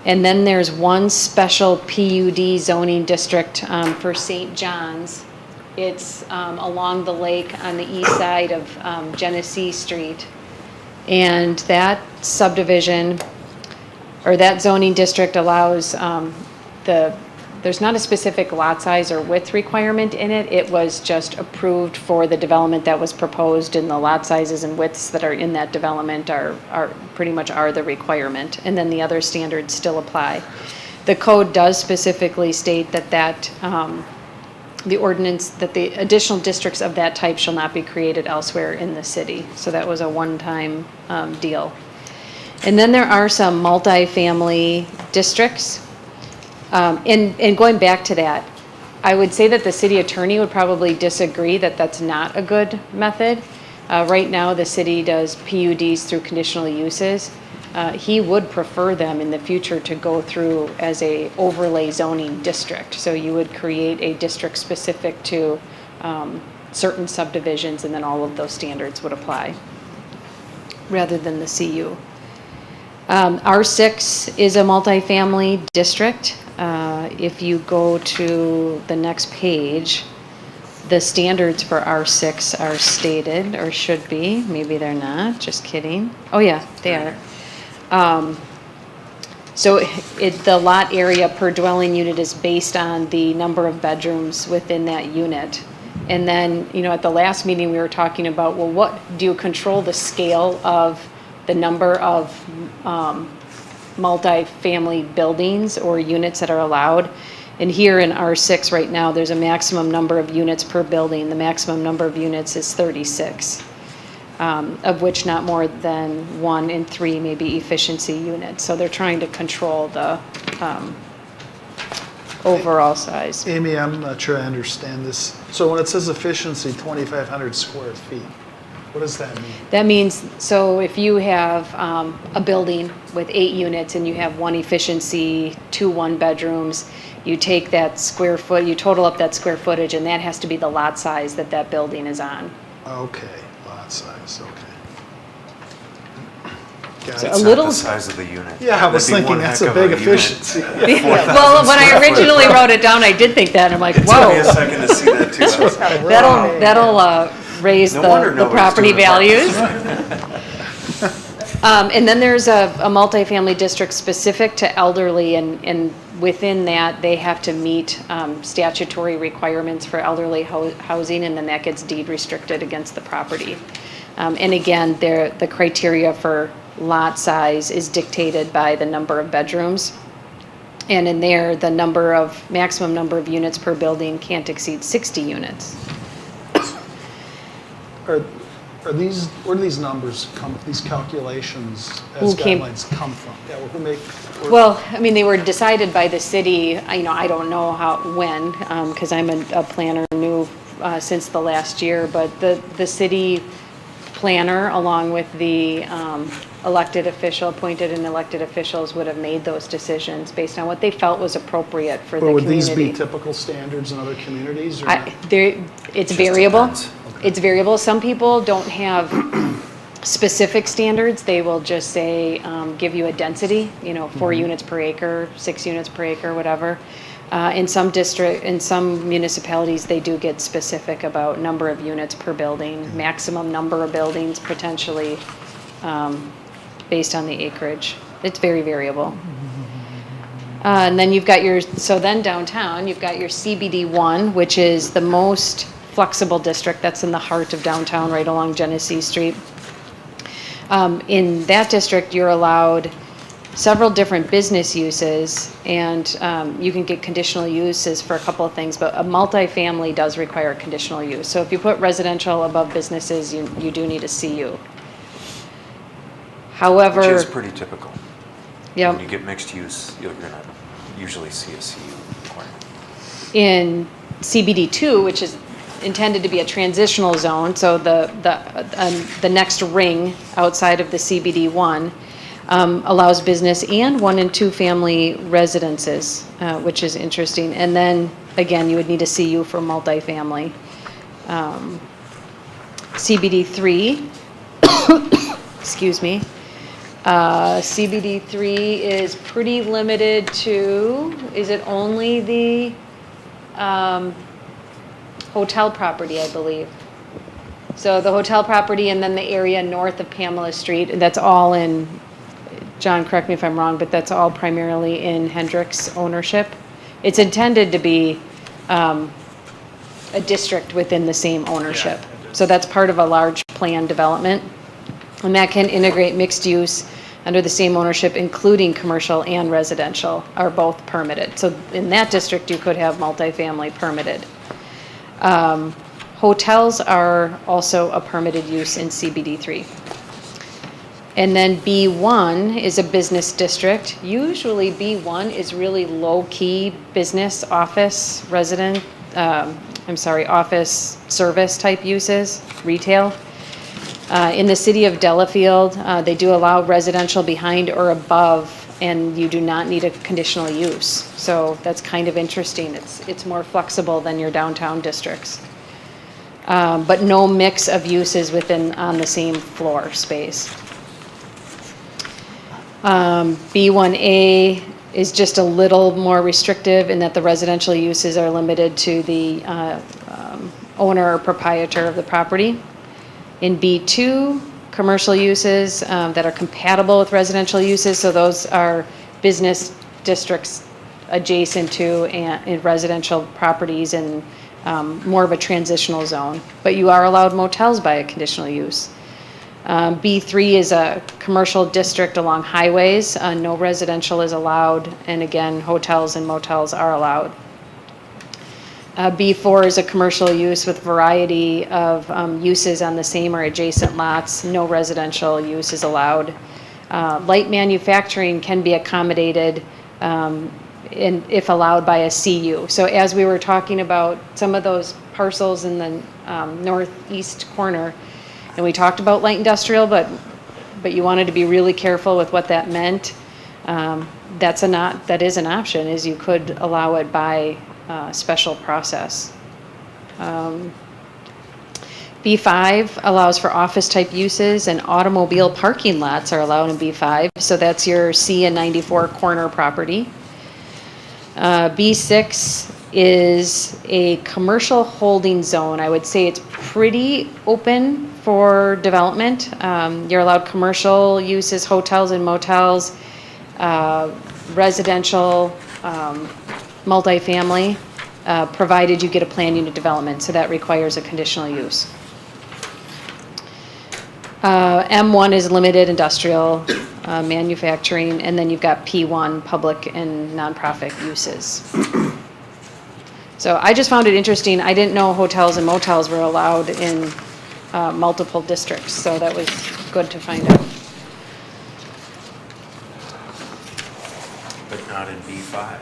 And then there's one special PUD zoning district for St. John's. It's along the lake on the east side of Genesee Street. And that subdivision, or that zoning district allows there's not a specific lot size or width requirement in it. It was just approved for the development that was proposed, and the lot sizes and widths that are in that development are pretty much the requirement. And then the other standards still apply. The code does specifically state that the ordinance, that the additional districts of that type shall not be created elsewhere in the city. So that was a one-time deal. And then there are some multifamily districts. And going back to that, I would say that the city attorney would probably disagree that that's not a good method. Right now, the city does PUDs through conditional uses. He would prefer them in the future to go through as a overlay zoning district. So you would create a district specific to certain subdivisions, and then all of those standards would apply, rather than the CU. R6 is a multifamily district. If you go to the next page, the standards for R6 are stated, or should be. Maybe they're not, just kidding. Oh yeah, they are. So the lot area per dwelling unit is based on the number of bedrooms within that unit. And then, at the last meeting we were talking about, well, what do you control the scale of the number of multi-family buildings or units that are allowed? And here in R6 right now, there's a maximum number of units per building. The maximum number of units is 36, of which not more than 1 in 3 may be efficiency units. So they're trying to control the overall size. Amy, I'm not sure I understand this. So when it says efficiency, 2,500 square feet, what does that mean? That means, so if you have a building with 8 units and you have 1 efficiency, 2 one-bedrooms, you take that square foot, you total up that square footage, and that has to be the lot size that building is on. Okay, lot size, okay. Got So it. a little, The size of the unit. Yeah, I was That'd be thinking one that's heck a of big unit. efficiency. well, when I originally wrote it down, I did think that. I'm like, It took me a whoa, second to see that too. that'll raise No the wonder nobody's property doing it. values. And then there's a multifamily district specific to elderly, and within that, they have to meet statutory requirements for elderly housing, and then that gets deed restricted against the property. And again, the criteria for lot size is dictated by the number of bedrooms. And in there, the maximum number of units per building can't exceed 60 units. Where do these numbers come, these calculations as guidelines come from? Yeah, Well, I mean, they were decided by the city. I don't know when, because I'm a planner new since the last year, but the city planner, along with the appointed and elected officials, would have made those decisions based on what they felt was appropriate for the But would community. these be typical standards in other communities? Or not? It's variable. It's variable. Some people don't have specific standards. They will just say, give you a density, 4 units per acre, 6 units per acre, whatever. In some municipalities, they do get specific about number of units per building, maximum number of buildings potentially, based on the acreage. It's very variable. And then you've got downtown, you've got your CBD1, which is the most flexible district. That's in the heart of downtown, right along Genesee Street. In that district, you're allowed several different business uses, and you can get conditional uses for a couple of things, but a multifamily does require conditional use. So if you put residential above businesses, you do need a CU. However, Which is pretty typical. Yep. When you get mixed use, you're going to usually see a CU requirement. In CBD2, which is intended to be a transitional zone, so the next ring outside of the CBD1 allows business and 1 and 2 family residences, which is interesting. And then again, you would need a CU for multifamily. CBD3, excuse me. CBD3 is pretty limited to, is it only the hotel property, I believe. So the hotel property and then the area north of Pamela Street, that's all in, John, correct me if I'm wrong, but that's all primarily in Hendricks ownership. It's intended to be a district within the same ownership. So that's part of a large planned development. And that can integrate mixed use under the same ownership, including commercial and residential, are both permitted. So in that district, you could have multifamily permitted. Hotels are also a permitted use in CBD3. And then B1 is a business district. Usually B1 is really low-key business, office, office service type uses, retail. In the city of Delafield, they do allow residential behind or above, and you do not need a conditional use. So that's kind of interesting. It's more flexible than your downtown districts. But no mix of uses on the same floor space. B1A is just a little more restrictive in that the residential uses are limited to the owner or proprietor of the property. In B2, commercial uses that are compatible with residential uses, so those are business districts adjacent to and residential properties and more of a transitional zone. But you are allowed motels by a conditional use. B3 is a commercial district along highways. No residential is allowed, and again, hotels and motels are allowed. B4 is a commercial use with variety of uses on the same or adjacent lots. No residential use is allowed. Light manufacturing can be accommodated if allowed by a CU. So as we were talking about some of those parcels in the northeast corner, and we talked about light industrial, but you wanted to be really careful with what that meant. That is an option, is you could allow it by special process. B5 allows for office type uses, and automobile parking lots are allowed in B5. So that's your C and 94 corner property. B6 is a commercial holding zone. I would say it's pretty open for development. You're allowed commercial uses, hotels and motels, residential, multifamily, provided you get a planned unit development. So that requires a conditional use. M1 is limited industrial, manufacturing, and then you've got P1, public and nonprofit uses. So I just found it interesting. I didn't know hotels and motels were allowed in multiple districts, so that was good to find out. But not in B5.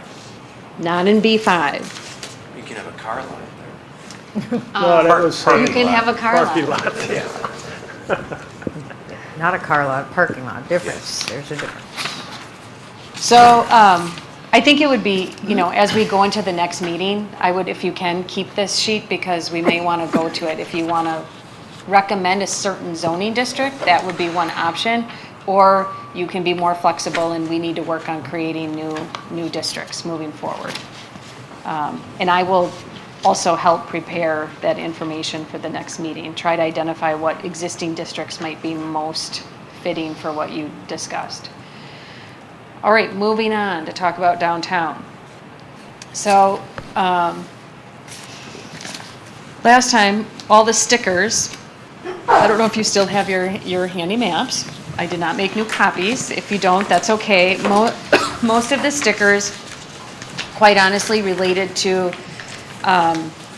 Not in B5. You can have a car line there. Well, that was You can have a car parking lot. lot, yeah. Not a car lot, parking lot, difference, there's a difference. So I think it would be, as we go into the next meeting, I would, if you can, keep this sheet because we may want to go to it. If you want to recommend a certain zoning district, that would be one option. Or you can be more flexible and we need to work on creating new districts moving forward. And I will also help prepare that information for the next meeting. Try to identify what existing districts might be most fitting for what you discussed. All right, moving on to talk about downtown. So last time, all the stickers, I don't know if you still have your handy maps. I did not make new copies. If you don't, that's okay. Most of the stickers, quite honestly, related to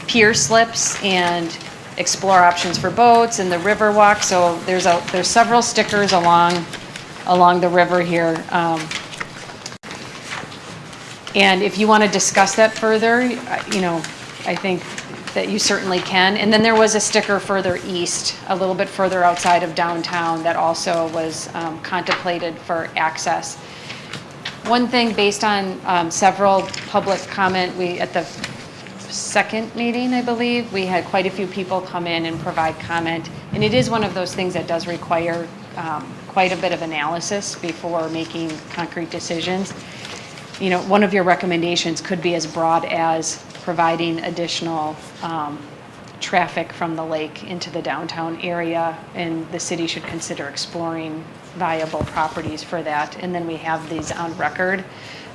pier slips and explore options for boats and the river walk. So there's several stickers along the river here. And if you want to discuss that further, I think that you certainly can. And then there was a sticker further east, a little bit further outside of downtown that also was contemplated for access. One thing based on several public comment, at the second meeting, I believe, we had quite a few people come in and provide comment. And it is one of those things that does require quite a bit of analysis before making concrete decisions. One of your recommendations could be as broad as providing additional traffic from the lake into the downtown area, and the city should consider exploring viable properties for that. And then we have these on record.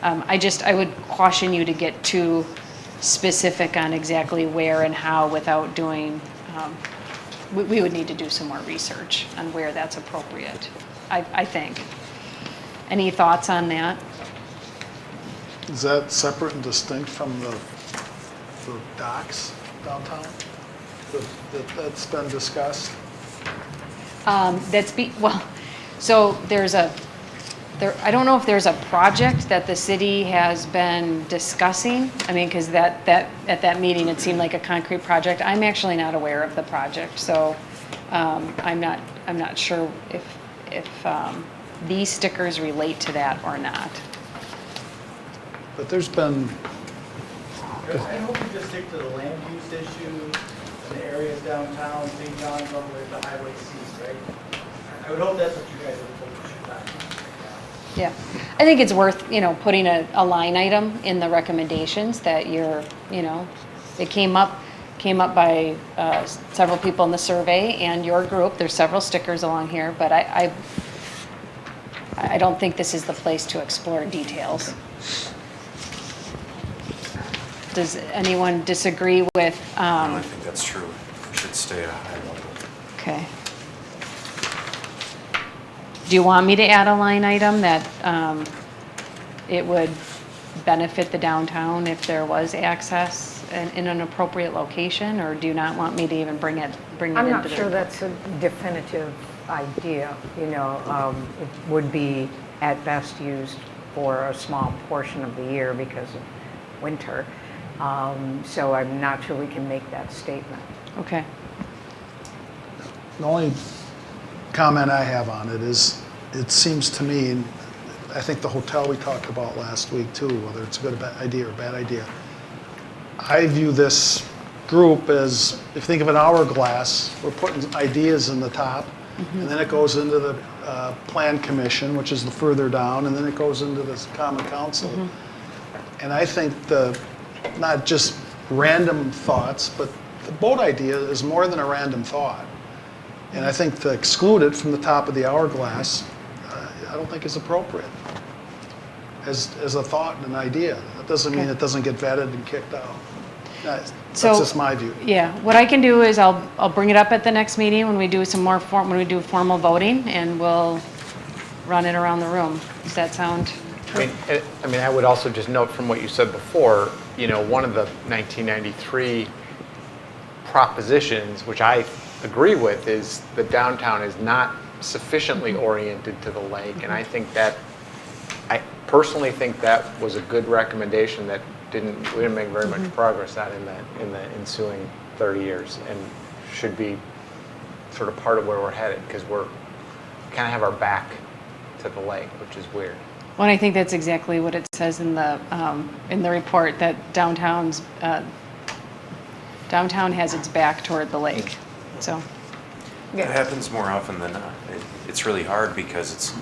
I would caution you to get too specific on exactly where and how without doing, we would need to do some more research on where that's appropriate, I think. Any thoughts on that? Is that separate and distinct from the docks downtown? That's been discussed? So I don't know if there's a project that the city has been discussing. I mean, because at that meeting, it seemed like a concrete project. I'm actually not aware of the project, so I'm not sure if these stickers relate to that or not. But there's been, I hope you just stick to the land use issue and the areas downtown, St. John's, all the way to the Highway C, right? I would hope that's what you guys are focusing on. Yeah, I think it's worth, putting a line item in the recommendations that it came up by several people in the survey and your group. There's several stickers along here, but I don't think this is the place to explore details. Does anyone disagree with? No, I think that's true. We should stay at a high level. Okay. Do you want me to add a line item that it would benefit the downtown if there was access in an appropriate location, or do you not want me to even bring it into the I'm not sure report? that's a definitive idea. It would be at best used for a small portion of the year because of winter. So I'm not sure we can make that statement. Okay. the only comment I have on it is, it seems to me, and I think the hotel we talked about last week too, whether it's a good idea or a bad idea, I view this group as, if you think of an hourglass, we're putting ideas in the top, and then it goes into the plan commission, which is the further down, and then it goes into this common council. And I think not just random thoughts, but the boat idea is more than a random thought. And I think to exclude it from the top of the hourglass, I don't think is appropriate as a thought and an idea. That doesn't mean it doesn't get vetted and kicked out. That's just my view. Yeah, what I can do is I'll bring it up at the next meeting when we do some more when we do formal voting, and we'll run it around the room. Does that sound? I mean, I would also just note from what you said before, one of the 1993 propositions, which I agree with, is the downtown is not sufficiently oriented to the lake, and I personally think that was a good recommendation that we didn't make very much progress on in the ensuing 30 years and should be sort of part of where we're headed because we're kind of have our back to the lake, which is weird. Well, I think that's exactly what it says in the report, that downtown has its back toward the lake. So It happens more often than not. It's really hard because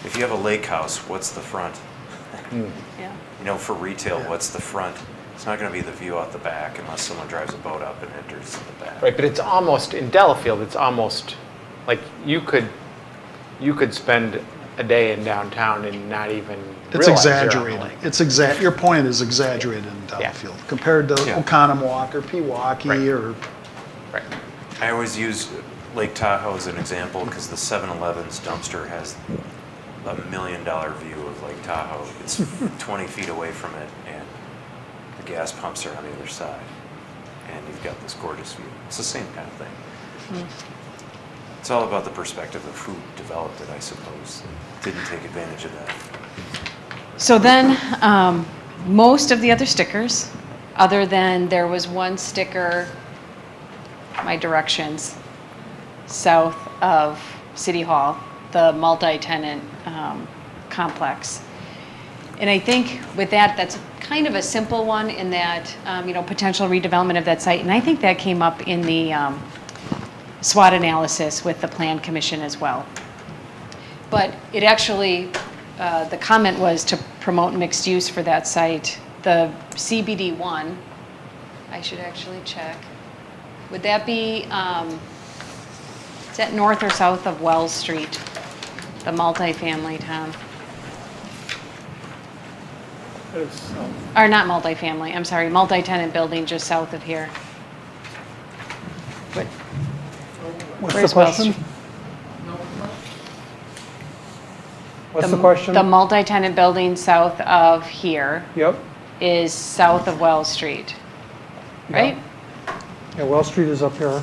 if you have a lake house, what's the front? yeah. You know, for retail, what's the front? It's not going to be the view out the back unless someone drives a boat up and enters the back. Right, but it's almost, in Delafield, it's almost like you could spend a day in downtown and not even It's realize you're on the exaggerated. lake. It's your point is exaggerated in Delafield compared to Oconomowoc or Pewaukee or. Right. I always use Lake Tahoe as an example because the 7-Eleven's dumpster has $1 million view of Lake Tahoe. It's 20 feet away from it, and the gas pumps are on the other side. And you've got this gorgeous view. It's the same kind of thing. It's all about the perspective of who developed it, I suppose. Didn't take advantage of that. So then, most of the other stickers, other than there was one sticker, my directions, south of City Hall, the multi-tenant complex. And I think with that, that's kind of a simple one in that, potential redevelopment of that site. And I think that came up in the SWOT analysis with the Plan Commission as well. But it actually, the comment was to promote mixed use for that site. The CBD one, I should actually check. Would that be, is that north or south of Wells Street, the multifamily town? Or not multifamily, I'm sorry, multi-tenant building just south of here. What's Where's the question? Wells? What's the question? The multi-tenant building south of here Yep. is south of Wells Street, right? Yeah, Wells Street is up here.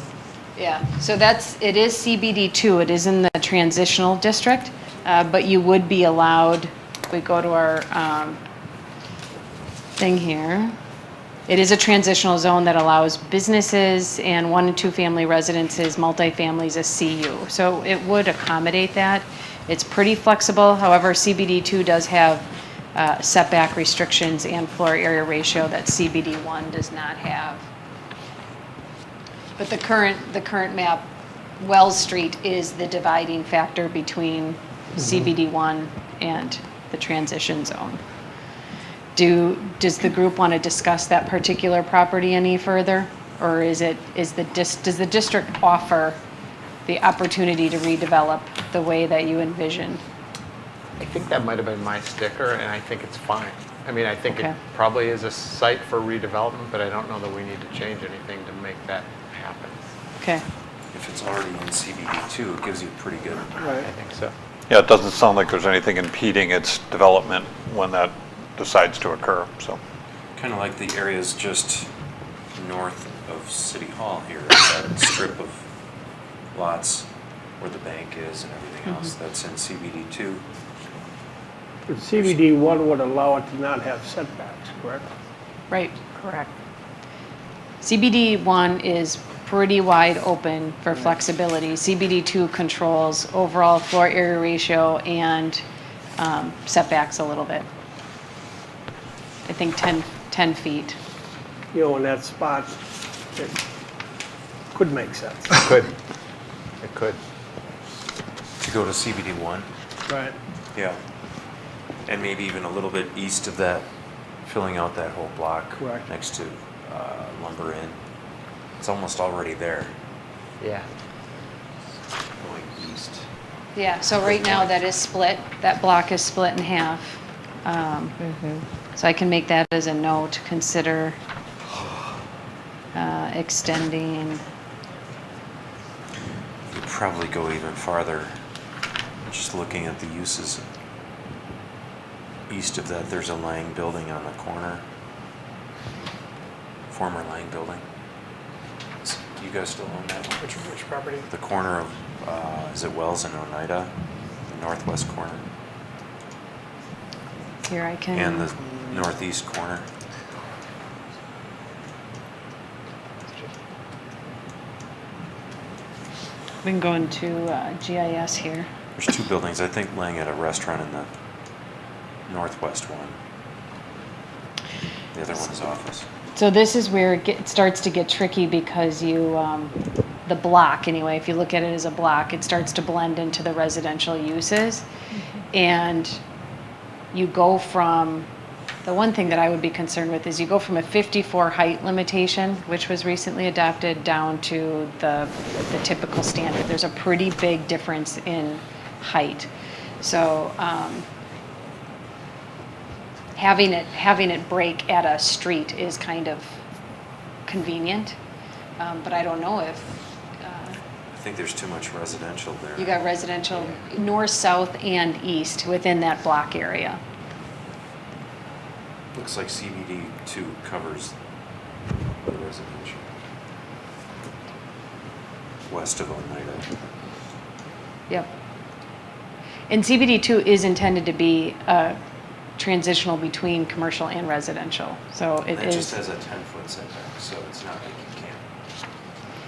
Yeah, so it is CBD2, it is in the transitional district, but you would be allowed, if we go to our thing here, it is a transitional zone that allows businesses and 1 and 2 family residences, multifamilies, a CU. So it would accommodate that. It's pretty flexible, however, CBD2 does have setback restrictions and floor area ratio that CBD1 does not have. But the current map, Wells Street is the dividing factor between CBD1 and the transition zone. Does the group want to discuss that particular property any further? Or does the district offer the opportunity to redevelop the way that you envisioned? I think that might have been my sticker, and I think it's fine. I mean, I think Okay. it probably is a site for redevelopment, but I don't know that we need to change anything to make that happen. Okay. If it's already in CBD2, it gives you pretty good. I think so. Yeah, it doesn't sound like there's anything impeding its development when that decides to occur, so. Kind of like the areas just north of City Hall here, that strip of lots where the bank is and everything else, that's in CBD2. But CBD1 would allow it to not have setbacks, correct? Right. Correct. CBD1 is pretty wide open for flexibility. CBD2 controls overall floor area ratio and setbacks a little bit. I think 10 feet. You know, in that spot, it could make sense. It could. To go to CBD1, Right. yeah. And maybe even a little bit east of that, filling out that whole block. Correct. Next to Lumber Inn. It's almost already there, Yeah. going east. Yeah, so right now that is split, that block is split in half. So I can make that as a note, consider extending. You'd probably go even farther, just looking at the uses. East of that, there's a Lang building on the corner. Former Lang building. Do you guys still own that one? Which property? The corner of, is it Wells and Oneida? The northwest corner. Here I can. And the northeast corner. We can go into GIS here. There's two buildings, I think, laying at a restaurant in the northwest one. The other one is office. So this is where it starts to get tricky because you, the block anyway, if you look at it as a block, it starts to blend into the residential uses. And you go from, the one thing that I would be concerned with is you go from a 54 height limitation, which was recently adopted, down to the typical standard. There's a pretty big difference in height. So having it break at a street is kind of convenient, but I don't know if I think there's too much residential there. you got residential north, south, and east within that block area. Looks like CBD 2 covers the residential. West of Oneida. Yep. And CBD2 is intended to be transitional between commercial and residential. So it It is. just has a 10-foot setback, so it's not like you can't.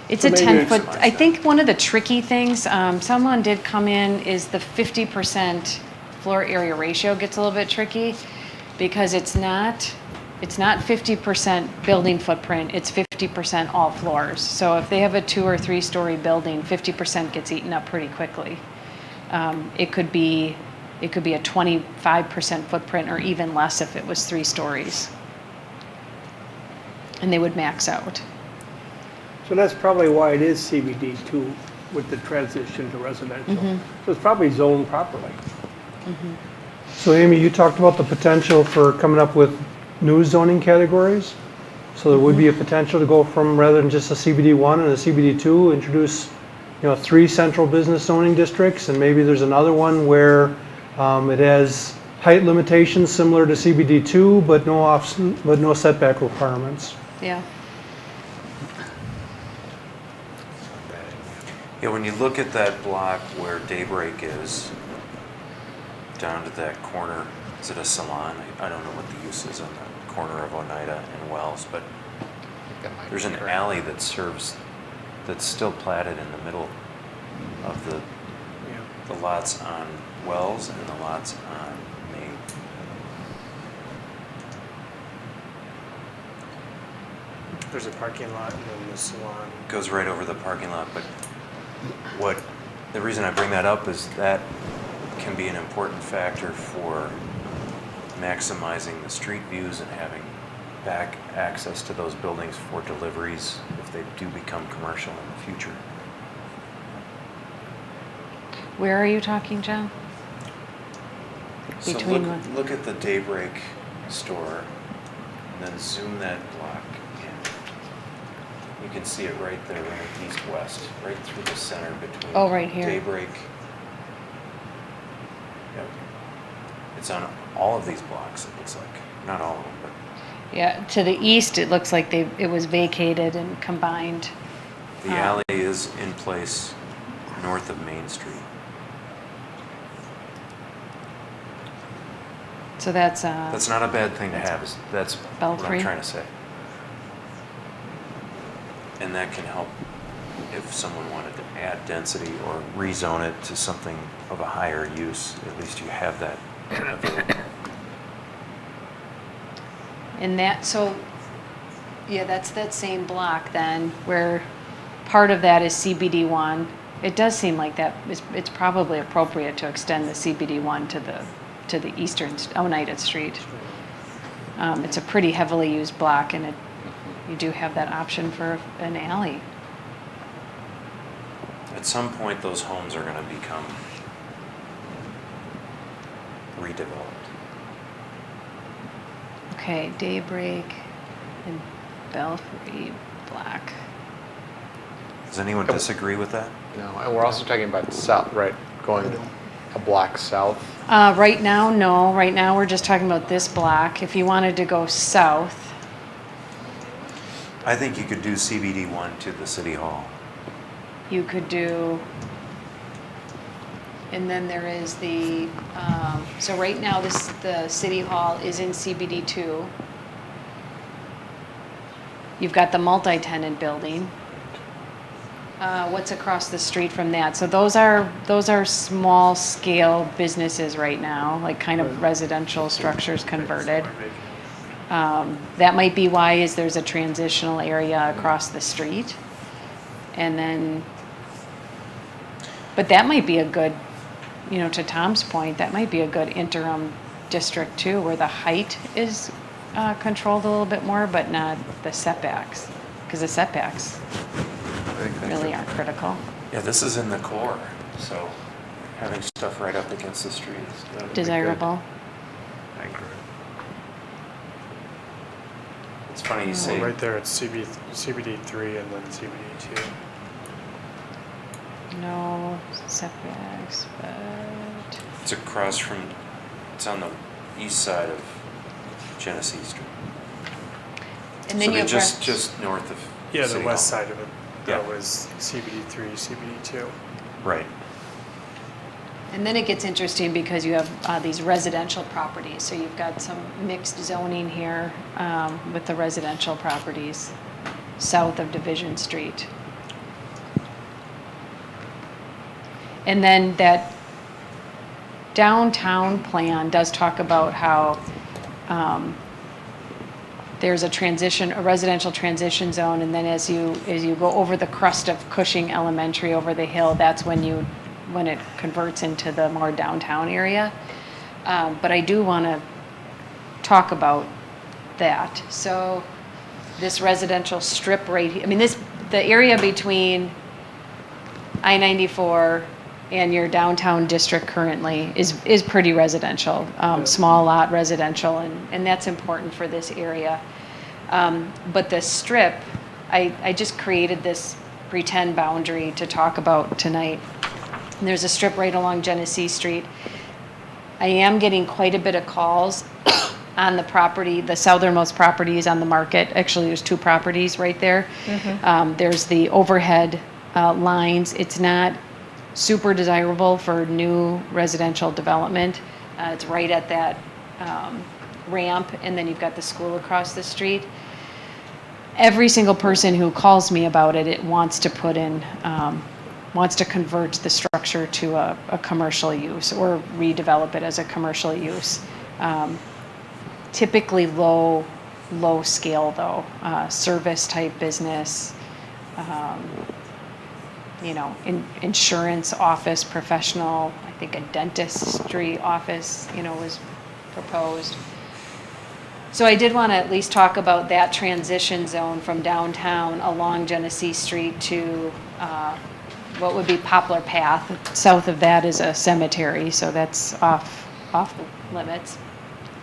It's So a maybe 10-foot, it's- I think one of the tricky things, someone did come in, is the 50% floor area ratio gets a little bit tricky because it's not 50% building footprint, it's 50% all floors. So if they have a 2 or 3 story building, 50% gets eaten up pretty quickly. It could be a 25% footprint or even less if it was 3 stories. And they would max out. So that's probably why it is CBD too, with the transition to residential. So it's probably zoned properly. So Amy, you talked about the potential for coming up with new zoning categories. So there would be a potential to go from, rather than just a CBD1 and a CBD2, introduce, 3 central business zoning districts, and maybe there's another one where it has height limitations similar to CBD2, but no setback requirements. Yeah. Yeah, when you look at that block where Daybreak is, down to that corner, is it a salon? I don't know what the use is on the corner of Oneida and Wells, but there's an alley that serves, that's still platted in the middle of the lots on Wells and the lots on Main. There's a parking lot and then the salon. Goes right over the parking lot, but the reason I bring that up is that can be an important factor for maximizing the street views and having back access to those buildings for deliveries if they do become commercial in the future. Where are you talking, John? So Between look at the Daybreak store and then zoom that block in. You can see it right there, right east-west, right through the center between Oh, right here. Daybreak. Yep. It's on all of these blocks, it looks like. Not all of them, but Yeah, to the east, it looks like it was vacated and combined. the alley is in place north of Main Street. So that's That's not a bad thing to have, that's what Belfry. I'm trying to say. And that can help if someone wanted to add density or rezone it to something of a higher use, at least you have that available. And that's that same block then, where part of that is CBD1. It does seem like it's probably appropriate to extend the CBD1 to the eastern Oneida Street. It's a pretty heavily used block, and you do have that option for an alley. At some point, those homes are going to become redeveloped. Okay, Daybreak and Belfry block. Does anyone disagree with that? No, and we're also talking about south, right? Going a block south. Right now, no. Right now, we're just talking about this block. If you wanted to go south, I think you could do CBD 1 to the City Hall. you could do, and then there is the, so right now, the City Hall is in CBD 2. You've got the multi-tenant building. What's across the street from that? So those are small scale businesses right now, like kind of residential structures converted. That might be why is there's a transitional area across the street. And then, but that might be a good, to Tom's point, that might be a good interim district too, where the height is controlled a little bit more, but not the setbacks, because the setbacks really aren't critical. Yeah, this is in the core, so having stuff right up against the street is Desirable. I agree. It's funny you say. Right there, it's CBD 3 and then CBD 2. No setbacks, but It's across from. It's on the east side of Genesee Street. and then you have just north of. Yeah, the City west Hall. side of it. Yeah. That was CBD 3, CBD 2. Right. And then it gets interesting because you have these residential properties. So you've got some mixed zoning here with the residential properties south of Division Street. And then that downtown plan does talk about how there's a residential transition zone, and then as you go over the crest of Cushing Elementary over the hill, that's when it converts into the more downtown area. But I do want to talk about that. So this residential strip right here, the area between I-94 and your downtown district currently is pretty residential, small lot residential, and that's important for this area. But the strip, I just created this pretend boundary to talk about tonight. And there's a strip right along Genesee Street. I am getting quite a bit of calls on the property, the southernmost properties on the market. Actually, there's two properties right there. There's the overhead lines. It's not super desirable for new residential development. It's right at that ramp, and then you've got the school across the street. Every single person who calls me about it wants to put in, wants to convert the structure to a commercial use or redevelop it as a commercial use. Typically low scale though, service type business, insurance office, professional, I think a dentistry office, was proposed. So I did want to at least talk about that transition zone from downtown along Genesee Street to what would be Poplar Path. South of that is a cemetery, so that's off limits.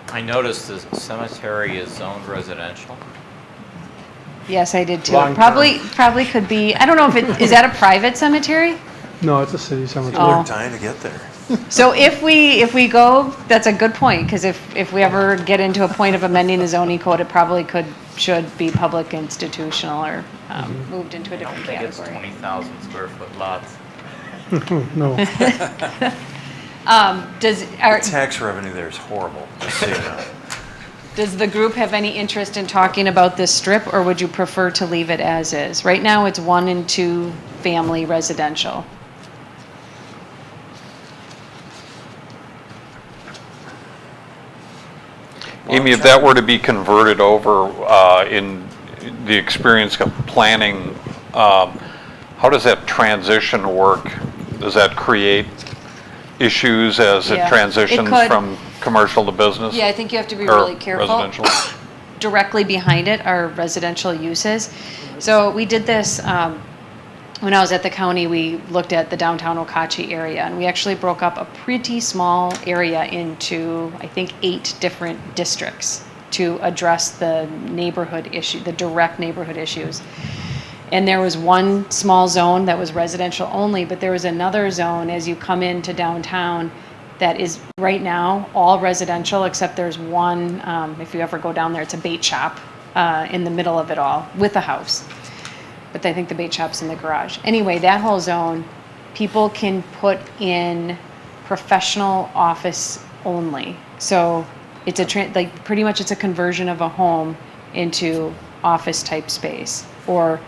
I noticed the cemetery is zoned residential. Yes, I did too. Long Probably could be. I don't know if is that a private cemetery? No, it's a city cemetery. Oh. Time to get there. So if we go, that's a good point, because if we ever get into a point of amending the zoning code, it probably should be public institutional or moved into a I don't different think it's category. 20,000 square foot lots. No. Tax revenue there is horrible, just so you know. Does the group have any interest in talking about this strip, or would you prefer to leave it as is? Right now, it's 1 and 2 family residential. Amy, if that were to be converted over in the experience of planning, how does that transition work? Does that create issues as it Yeah, transitions it could. from commercial to business? Yeah, I think you have to be Or really careful. residential? Directly behind it are residential uses. So we did this, when I was at the county, we looked at the downtown Okauchee area, and we actually broke up a pretty small area into, I think, 8 different districts to address the neighborhood issue, the direct neighborhood issues. And there was one small zone that was residential only, but there was another zone as you come into downtown that is right now all residential, except there's one, if you ever go down there, it's a bait shop in the middle of it all with a house. But I think the bait shop's in the garage. Anyway, that whole zone, people can put in professional office only. So it's pretty much it's a conversion of a home into office type space, or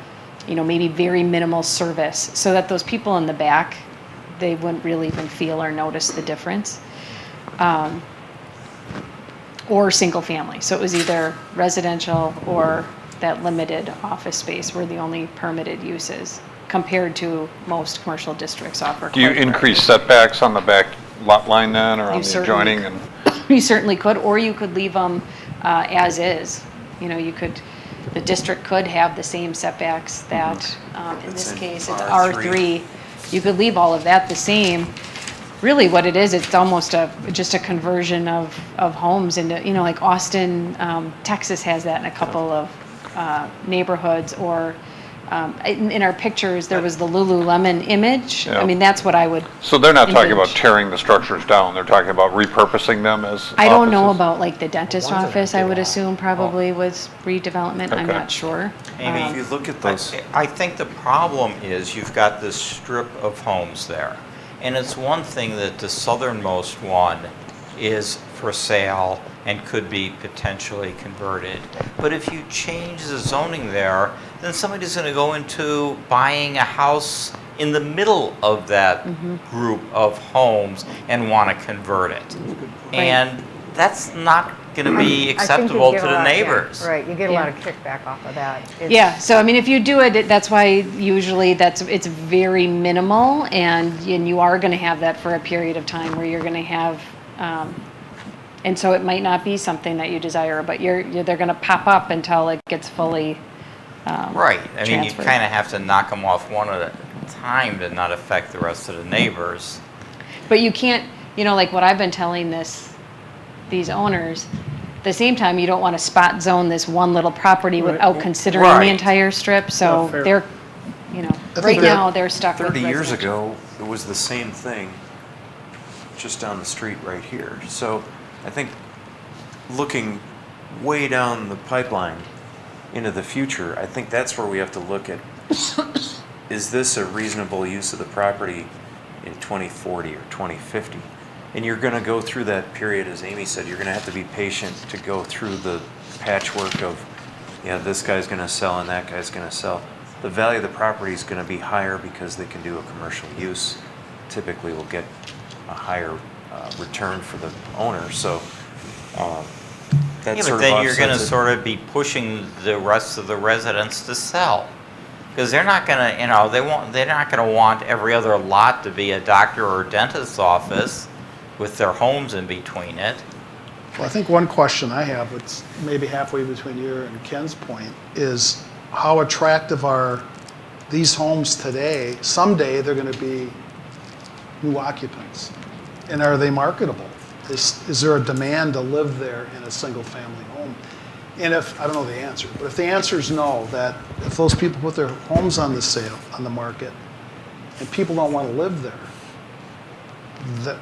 maybe very minimal service, so that those people in the back, they wouldn't really even feel or notice the difference. Or single family. So it was either residential or that limited office space were the only permitted uses, compared to most commercial districts offer. Do you increase setbacks on the back lot line then, or on the certainly adjoining? You certainly could, or you could leave them as is. The district could have the same setbacks that, in this case, it's R3. You could leave all of that the same. Really what it is, it's almost just a conversion of homes into, like Austin, Texas has that in a couple of neighborhoods, or in our pictures, there was the Lululemon image. Yeah. I mean, that's what I would. So they're not talking about envision. tearing the structures down, they're talking about repurposing them as I don't know offices? about like the dentist office, I would assume probably was redevelopment, I'm Okay. not sure. Amy, If you look at those, I think the problem is you've got this strip of homes there. And it's one thing that the southernmost one is for sale and could be potentially converted. But if you change the zoning there, then somebody's going to go into buying a house in the middle of that group of homes and want to convert it. And that's not going to be acceptable to the neighbors. Right, you get a lot of kickback off of that. Yeah, so I mean, if you do it, that's why usually it's very minimal, and you are going to have that for a period of time where you're going to have, and so it might not be something that you desire, but they're going to pop up until it gets fully Right. I mean, you transferred. kind of have to knock them off one at a time to not affect the rest of the neighbors. But you can't, like what I've been telling these owners, at the same time, you don't want to spot zone this one little property without considering the Right. entire strip, so Not fair. they're, right now, they're stuck with 30 years residential. ago, it was the same thing, just down the street right here. So I think looking way down the pipeline into the future, I think that's where we have to look at, is this a reasonable use of the property in 2040 or 2050? And you're going to go through that period, as Amy said, you're going to have to be patient to go through the patchwork of, this guy's going to sell and that guy's going to sell. The value of the property is going to be higher because they can do a commercial use. Typically will get a higher return for the owner. So that Yeah, sort but then of you're going to offsets it. sort of be pushing the rest of the residents to sell. Because they're not going to, they're not going to want every other lot to be a doctor or dentist's office with their homes in between it. Well, I think one question I have, it's maybe halfway between your and Ken's point, is how attractive are these homes today? Someday they're going to be new occupants. And are they marketable? Is there a demand to live there in a single-family home? And if, I don't know the answer, but if the answer is no, that if those people put their homes on the sale, on the market, and people don't want to live there,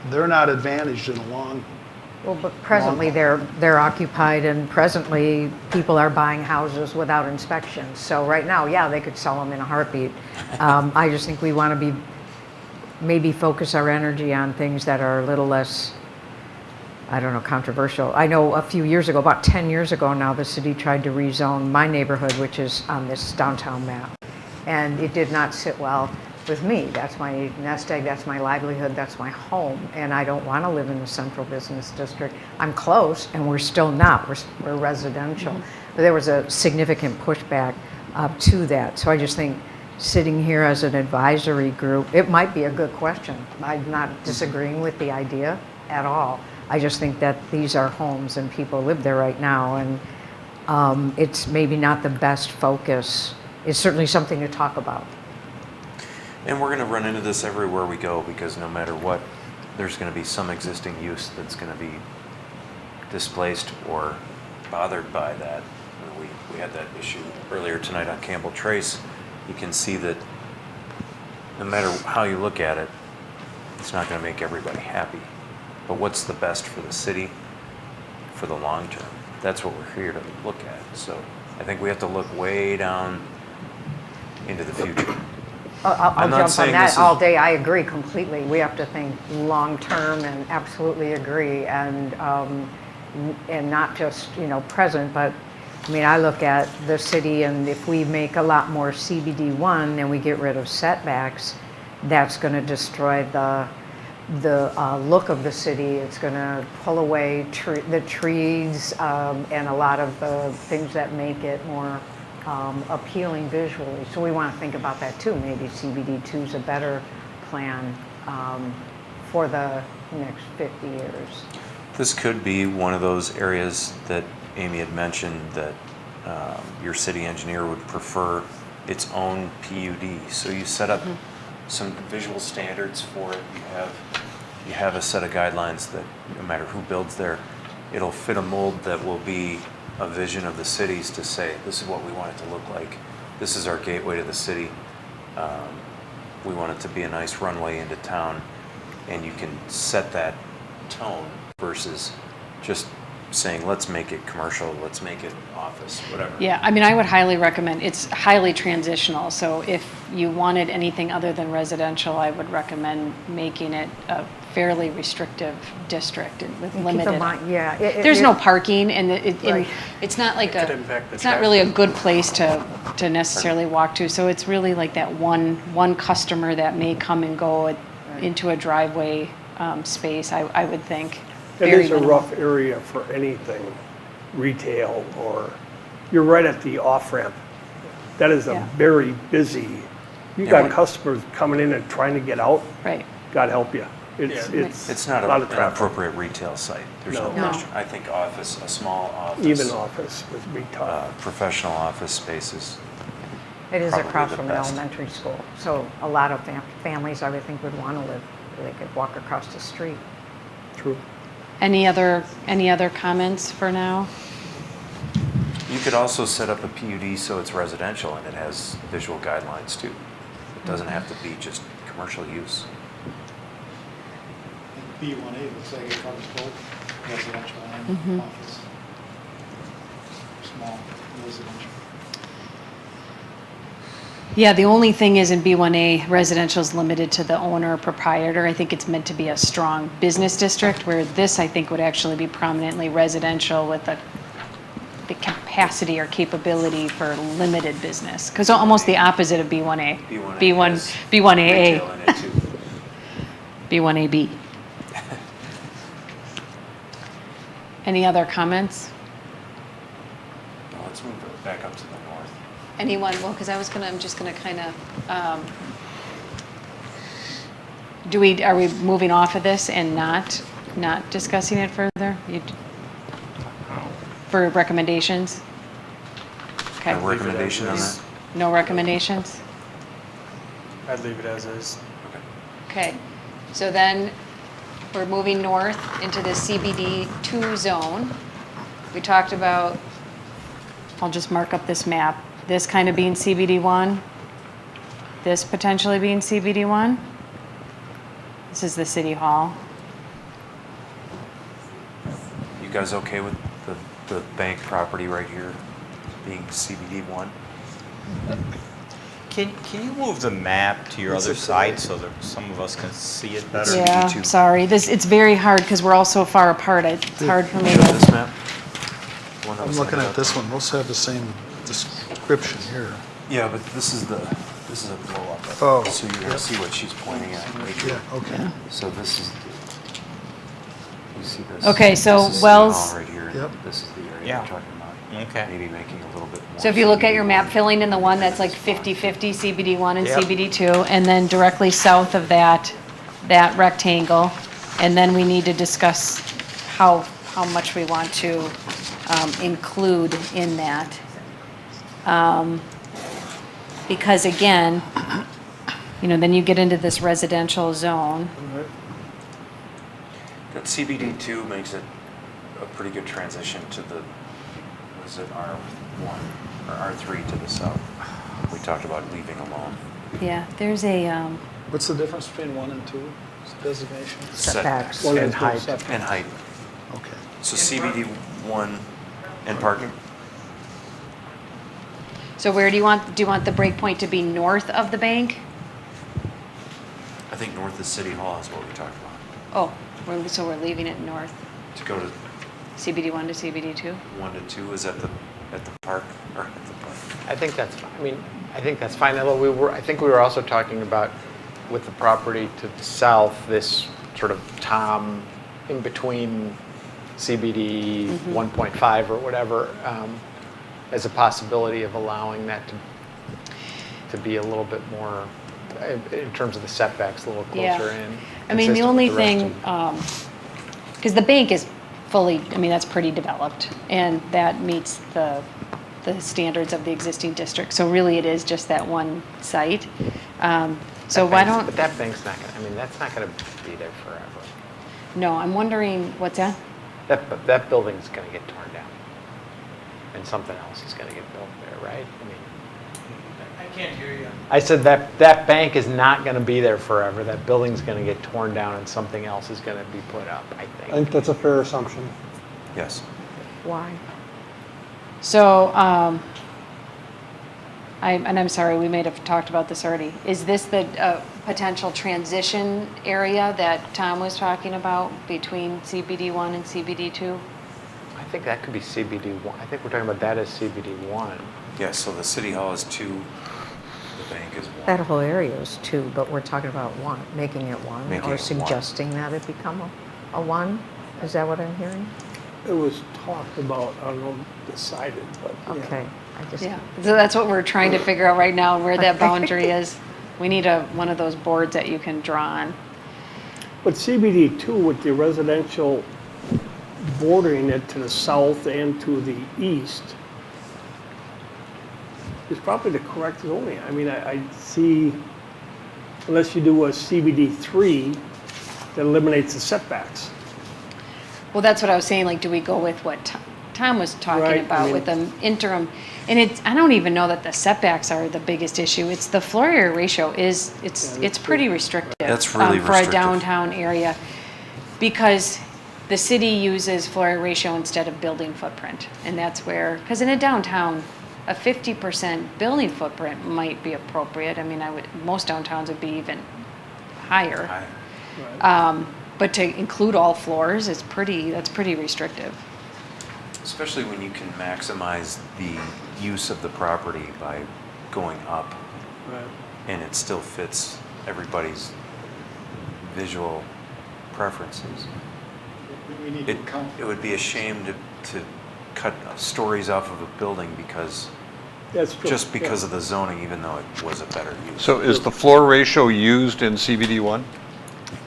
they're not advantaged in the long. Well, but presently they're occupied, and presently people are buying houses without inspections. So right now, yeah, they could sell them in a heartbeat. I just think we want to maybe focus our energy on things that are a little less, I don't know, controversial. I know a few years ago, about 10 years ago now, the city tried to rezone my neighborhood, which is on this downtown map. And it did not sit well with me. That's my nest egg, that's my livelihood, that's my home. And I don't want to live in the central business district. I'm close, and we're still not. We're residential. But there was a significant pushback to that. So I just think sitting here as an advisory group, it might be a good question. I'm not disagreeing with the idea at all. I just think that these are homes and people live there right now, and it's maybe not the best focus. It's certainly something to talk about. And we're going to run into this everywhere we go, because no matter what, there's going to be some existing use that's going to be displaced or bothered by that. We had that issue earlier tonight on Campbell Trace. You can see that no matter how you look at it, it's not going to make everybody happy. But what's the best for the city for the long term? That's what we're here to look at. So I think we have to look way down into the future. I'll not jump on saying that this is- all day. I agree completely. We have to think long-term and absolutely agree, and not just, present, but I mean, I look at the city, and if we make a lot more CBD1 and we get rid of setbacks, that's going to destroy the look of the city. It's going to pull away the trees and a lot of the things that make it more appealing visually. So we want to think about that too. Maybe CBD2 is a better plan for the next 50 years. This could be one of those areas that Amy had mentioned that your city engineer would prefer its own PUD. So you set up some visual standards for it. You have a set of guidelines that no matter who builds there, it'll fit a mold that will be a vision of the cities to say, this is what we want it to look like. This is our gateway to the city. We want it to be a nice runway into town. And you can set that tone versus just saying, let's make it commercial, let's make it office, whatever. Yeah, I mean, I would highly recommend, it's highly transitional, so if you wanted anything other than residential, I would recommend making it a fairly restrictive district with And limited. keep in mind, yeah. There's no parking, and Right. it's not like It could impact the it's not really a traffic. good place to necessarily walk to, so it's really like that one customer that may come and go into a driveway space, I would think. It Very is a minimal. rough area for anything retail, or you're right at the off-ramp. That is a Yeah. very busy, you Yeah, got when- customers coming in and trying to get out, Right. God help you. It's It's not a lot of an traffic. appropriate retail site. There's no No. question. I think office, a small office. Even office would be tough. Professional office spaces. It is Probably across the from an best. elementary school, so a lot of families, I would think, would want to live, they could walk across the street. True. Any other comments for now? You could also set up a PUD so it's residential and it has visual guidelines too. It doesn't have to be just commercial use. B1A looks like it covers both residential Mhm. and office. Small residential. Yeah, the only thing is in B1A, residential is limited to the owner or proprietor. I think it's meant to be a strong business district, where this, I think, would actually be prominently residential with the capacity or capability for limited business. Because almost the opposite of B1A. B1AA. Retail in it too. B1AB. Any other comments? Well, let's move it back up to the north. Anyone? Well, because I'm just gonna kind of, are we moving off of this and not discussing it further? For recommendations? Okay. A recommendation on that? No recommendations? I'd leave it as is. Okay, so then we're moving north into the CBD2 zone. We talked about, I'll just mark up this map, this kind of being CBD1, this potentially being CBD1. This is the city hall. You guys okay with the bank property right here being CBD1? Can you move the map to your other side so that some of us can see it better? Yeah, CBD2. sorry, it's very hard because we're all so far apart. It's hard for me Show to. this map? One I'm upside looking down. at this one, most have the same description here. Yeah, but this is a blow up. Oh. So you're gonna see what she's pointing at right here. Yeah, okay. So this is, you see this? Okay, so This is City Wells- Hall right here. Yep. This is the area Yeah. we're talking about. Okay. Maybe making a little bit more. So if you look at your map, CBD1. filling in the one that's like 50/50 CBD1 and Yep. CBD2, and then directly south of that rectangle, and then we need to discuss how much we want to include in that. Because again, then you get into this residential zone. That CBD2 makes it a pretty good transition to the, was it R1 or R3 to the south? We talked about leaving alone. Yeah, there's a, What's the difference between 1 and 2 designation? Setbacks One and is height. setback. And height. Okay. So CBD1 and parking? so where do you want the break point to be north of the bank? I think north of City Hall is what we talked about. Oh, so we're leaving it north, To go to CBD1 to CBD2? 1 to 2, is that the at the park, or at the park. I think that's fine. I mean, I think that's fine. Although I think we were also talking about with the property to the south, this sort of Tom in between CBD 1.5 or whatever, as a possibility of allowing that to be a little bit more, in terms of the setbacks, a little closer in. I mean, the consistent only with rest thing, because the bank is fully, I mean, that's pretty developed, and that meets the standards of the existing district. So really, it is just that one site. So why don't? But that bank's not gonna, I mean, that's not gonna be there forever. No, I'm wondering, what's that? That building's gonna get torn down. And something else is gonna get built there, right? I mean, I can't hear you. I said that bank is not gonna be there forever. That building's gonna get torn down and something else is gonna be put up, I I think. think that's a fair assumption. Yes. Why? So, I'm sorry, we may have talked about this already. Is this the potential transition area that Tom was talking about between CBD1 and CBD2? I think that could be CBD1. I think we're talking about that as CBD1. Yes, so the city hall is 2, the bank is 1. That whole area is 2, but we're talking about 1, making it 1, Making or it 1. suggesting that it become a 1? Is that what I'm hearing? It was talked about, I don't know, decided, but yeah. Okay. Yeah, so that's what we're trying to figure out right now, where that boundary is. We need one of those boards that you can draw on. But CBD2 with the residential bordering it to the south and to the east is probably the correct zoning. I mean, I see, unless you do a CBD3 that eliminates the setbacks. Well, that's what I was saying, like, do we go with what Tom was talking Right, I about mean- with the interim? And I don't even know that the setbacks are the biggest issue. It's the floor area ratio it's pretty restrictive. That's really For a restrictive. downtown area. Because the city uses floor area ratio instead of building footprint. And that's where, because in a downtown, a 50% building footprint might be appropriate. I mean, most downtowns would be even higher. But to include all floors that's pretty restrictive. Especially when you can maximize the use of the property by going up, Right. and it still fits everybody's visual preferences. We need to It would be a shame to cut stories off of a building because, That's true. just because of the zoning, even though it was a better use. So is the floor ratio used in CBD1?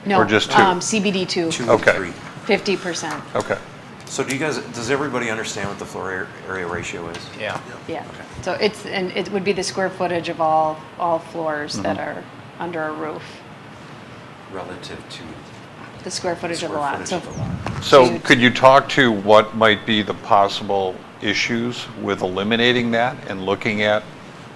No, Or just 2? CBD2, 2 and Okay. 3. 50%. Okay. So does everybody understand what the floor area ratio is? Yeah. Yeah. So it would be the square footage of all floors that are under a roof, Relative to the square footage of the square lot. footage of the lot. So could you talk to what might be the possible issues with eliminating that and looking at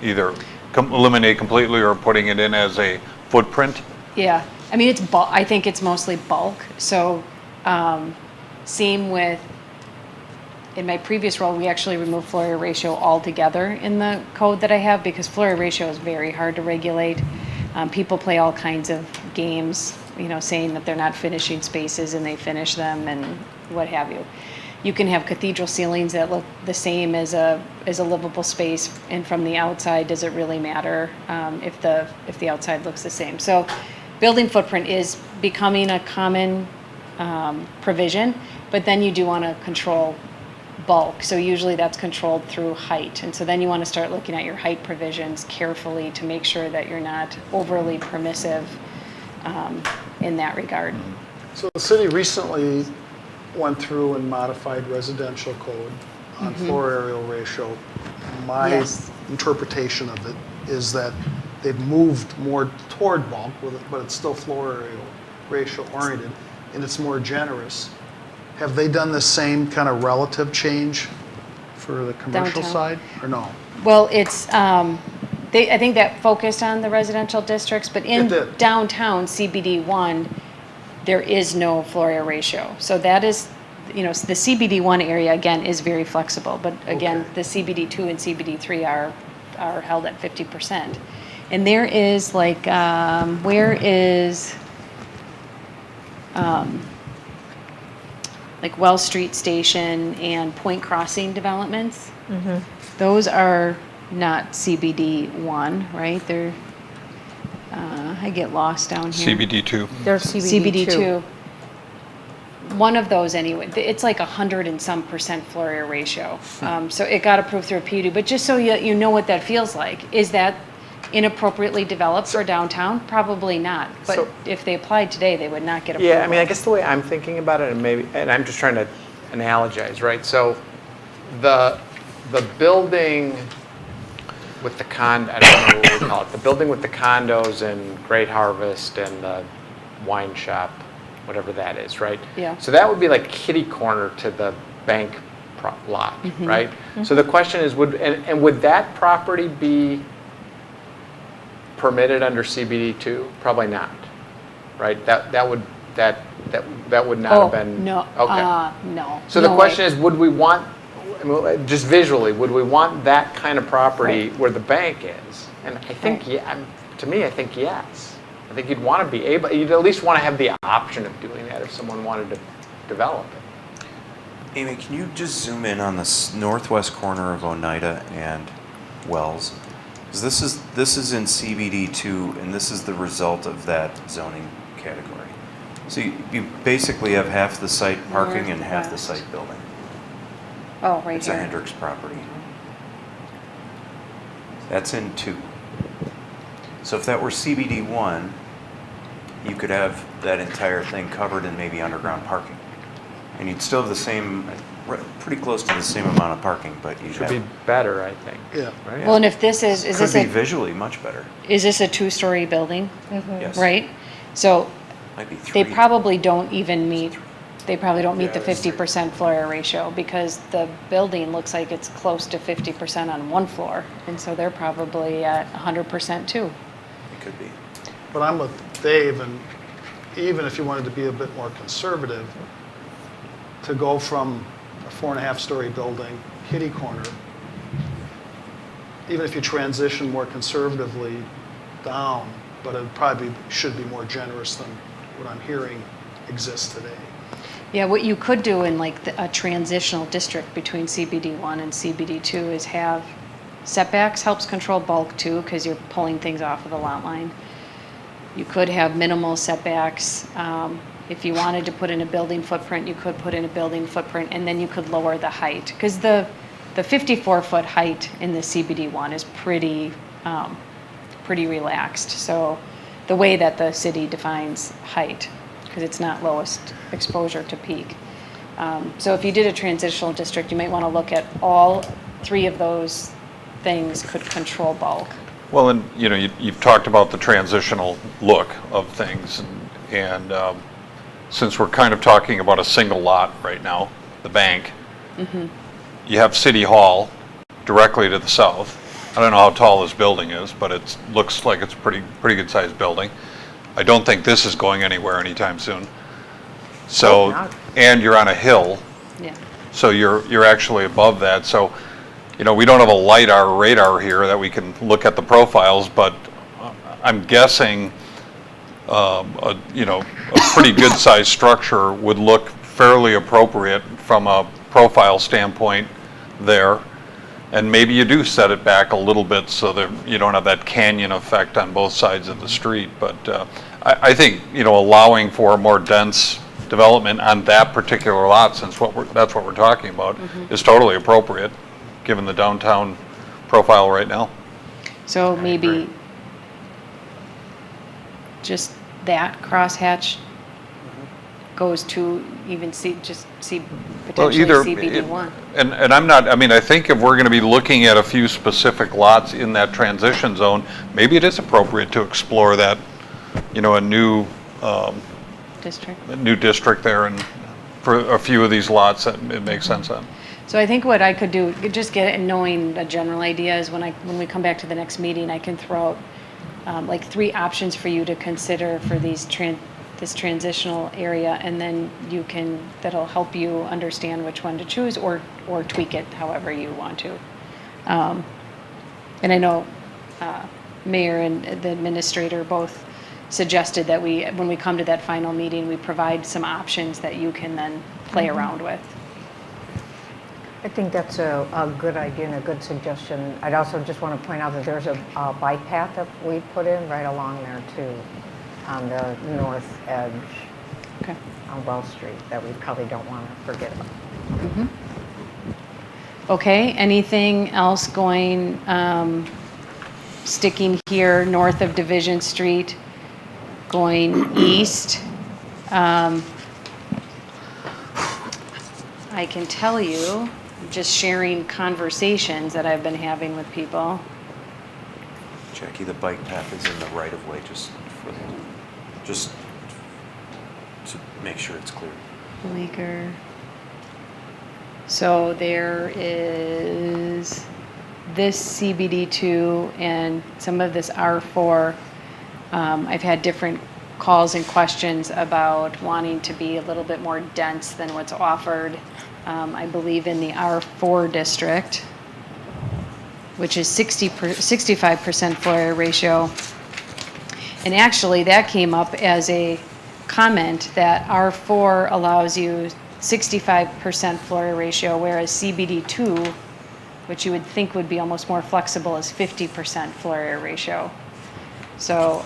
either eliminate completely or putting it in as a footprint? Yeah, I mean, I think it's mostly bulk. So, same with, in my previous role, we actually removed floor area ratio altogether in the code that I have because floor area ratio is very hard to regulate. People play all kinds of games, saying that they're not finishing spaces and they finish them and what have you. You can have cathedral ceilings that look the same as a livable space, and from the outside, does it really matter if the outside looks the same? So, building footprint is becoming a common provision, but then you do want to control bulk. So usually that's controlled through height, and so then you want to start looking at your height provisions carefully to make sure that you're not overly permissive in that regard. So the city recently went through and modified residential code on floor area ratio. My Yes. interpretation of it is that they've moved more toward bulk with it, but it's still floor area ratio oriented, and it's more generous. Have they done the same kind of relative change for the commercial Downtown. side, or no? Well, it's I think that focused on the residential districts, but in It did. downtown CBD1, there is no floor area ratio. So that is, the CBD1 area again is very flexible, but again, the CBD2 and CBD3 are held at 50%. And there is like, where is like Wells Street Station and Point Crossing developments. Those are not CBD 1, right? They're, I get lost down here. CBD2. They're CBD 2. One of those anyway. It's like 100 and some % floor area ratio. So it got approved through a PUD. But just so you know what that feels like, is that inappropriately developed for downtown? Probably not. But So- if they applied today, they would not get approval. Yeah, I mean, I guess the way I'm thinking about it, and I'm just trying to analogize, right? So the building with the I don't know what we call it, the building with the condos and Great Harvest and the wine shop, whatever that is, right? Yeah. So that would be like kitty corner to the bank lot, right? So the question is, would that property be permitted under CBD2? Probably not, right? That would not have been. No. Okay. No. So the No question way. is, would we want, I mean, just visually, would we want that kind of property where the bank is? And I think, to me, I think yes. I think you'd want to be able, you'd at least want to have the option of doing that if someone wanted to develop it. Amy, can you just zoom in on the northwest corner of Oneida and Wells? 'Cause this is in CBD2, and this is the result of that zoning category. So you basically have half the site parking and half the site building. Oh, right It's a here. Hendricks property. That's in 2. So if that were CBD1, you could have that entire thing covered in maybe underground parking. And you'd still have the same, pretty close to the same amount of parking, but you'd Should have... be better, I think. Yeah. Right? Well, and if this is Could this be a, visually much better. is this a 2-story building? Yes. Right? So Might be 3. they probably don't even meet, the 50% floor area ratio, because the building looks like it's close to 50% on one floor. And so they're probably at 100% too. It could be. But I'm with Dave, and even if you wanted to be a bit more conservative, to go from a 4.5-story building, kitty corner, even if you transition more conservatively down, but it probably should be more generous than what I'm hearing exists today. Yeah, what you could do in like a transitional district between CBD1 and CBD2 is have setbacks, helps control bulk too, because you're pulling things off of the lot line. You could have minimal setbacks. If you wanted to put in a building footprint, you could put in a building footprint, and then you could lower the height. Because the 54-foot height in the CBD1 is pretty relaxed. So the way that the city defines height, because it's not lowest exposure to peak. So if you did a transitional district, you might want to look at all 3 of those things could control bulk. Well, and you've talked about the transitional look of things, and since we're kind of talking about a single lot right now, the bank, you have City Hall directly to the south. I don't know how tall this building is, but it looks like it's a pretty good sized building. I don't think this is going anywhere anytime soon. So, and you're on a hill, Yeah. so you're actually above that. So, we don't have a LiDAR radar here that we can look at the profiles, but I'm guessing a pretty good sized structure would look fairly appropriate from a profile standpoint there. And maybe you do set it back a little bit so that you don't have that canyon effect on both sides of the street. But I think, allowing for a more dense development on that particular lot, since that's what we're talking about, is totally appropriate, given the downtown profile right now. So maybe just that crosshatch goes to even potentially CBD1. And I think if we're going to be looking at a few specific lots in that transition zone, maybe it is appropriate to explore that, a new district there, and for a few of these lots that it makes sense on. So I think what I could do, just get it, knowing a general idea, is when we come back to the next meeting, I can throw out like 3 options for you to consider for this transitional area, and then that'll help you understand which one to choose or tweak it however you want to. And I know Mayor and the administrator both suggested that when we come to that final meeting, we provide some options that you can then play around with. I think that's a good idea and a good suggestion. I'd also just want to point out that there's a bike path that we put in right along there too, on the north edge on Wells Street that we probably don't want to forget about. Mm-hmm. Okay, anything else going, sticking here north of Division Street, going east? I can tell you, just sharing conversations that I've been having with people. Jackie, the bike path is in the right of way, just to make sure it's clear. Bleecker. So there is this CBD2 and some of this R4. I've had different calls and questions about wanting to be a little bit more dense than what's offered. I believe in the R4 district, which is 65% floor area ratio. And actually that came up as a comment that R4 allows you 65% floor area ratio, whereas CBD2, which you would think would be almost more flexible, is 50% floor area ratio. So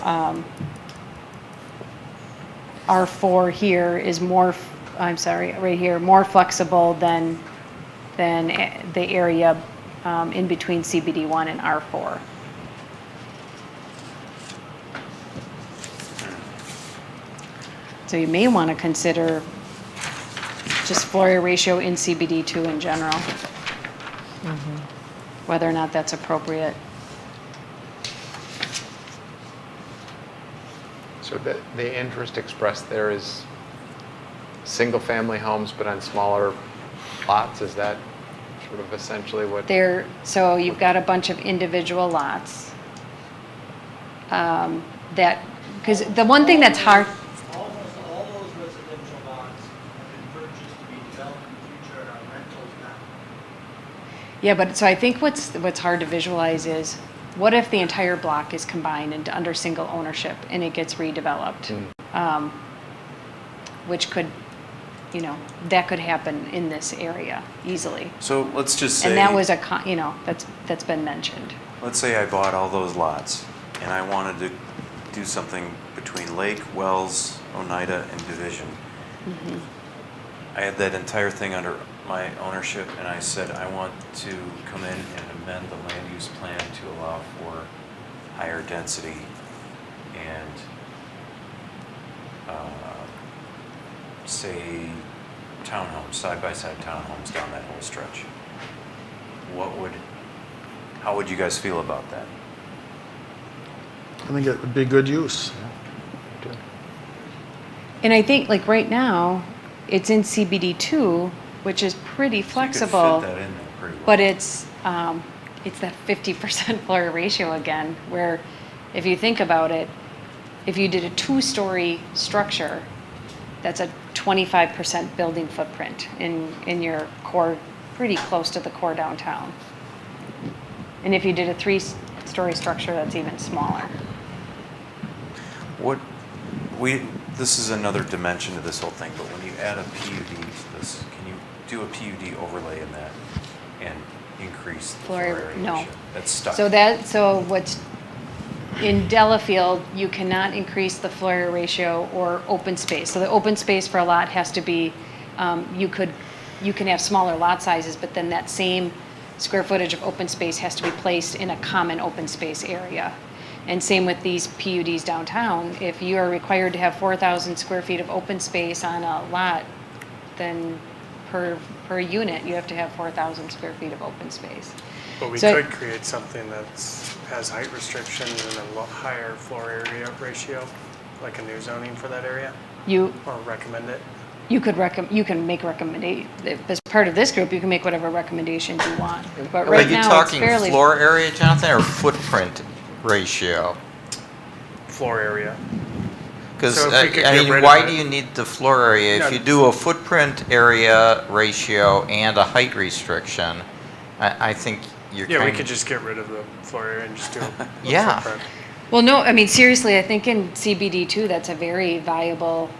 R4 here is more, right here, more flexible than the area in between CBD1 and R4. So you may want to consider just floor area ratio in CBD2 in general, whether or not that's appropriate. So the interest expressed there is single-family homes, but on smaller lots. Is that sort of essentially what? So you've got a bunch of individual lots. Because the one thing that's hard. Almost all those residential lots have been purchased to be developed in the future and are rentals now. Yeah, but so I think what's hard to visualize is, what if the entire block is combined into under single ownership and it gets redeveloped? Which could, that could happen in this area easily. So let's just say. And that was that's been mentioned. Let's say I bought all those lots and I wanted to do something between Lake, Wells, Oneida, and Division. I had that entire thing under my ownership, and I said I want to come in and amend the land use plan to allow for higher density and say townhomes, side-by-side townhomes down that whole stretch. How would you guys feel about that? I think it would be good use. And I think like right now, it's in CBD2, which is pretty flexible. So you could fit that in there pretty well. But it's that 50% floor area ratio again, where if you think about it, if you did a 2-story structure, that's a 25% building footprint in your core, pretty close to the core downtown. And if you did a 3-story structure, that's even smaller. This is another dimension to this whole thing, but when you add a PUD to this, can you do a PUD overlay in that and increase the floor area ratio? No. That's stuck. So what's in Delafield, you cannot increase the floor area ratio or open space. So the open space for a lot has to be, you can have smaller lot sizes, but then that same square footage of open space has to be placed in a common open space area. And same with these PUDs downtown. If you are required to have 4,000 square feet of open space on a lot, then per unit, you have to have 4,000 square feet of open space. But we So- could create something that has height restrictions and a higher floor area ratio, like a new zoning for that area, or recommend it. You can make recommendation, as part of this group, you can make whatever recommendations you want. But right Are you now, it's talking fairly. floor area, Jonathan, or footprint ratio? Floor area. Because, So if we could I get mean, rid why of do it- you need the floor area? If Yeah. you do a footprint area ratio and a height restriction, I think you're Yeah, we kind could of, just get rid of the floor area and just do a Yeah. footprint. Well, no, I mean, seriously, I think in CBD2, that's a very viable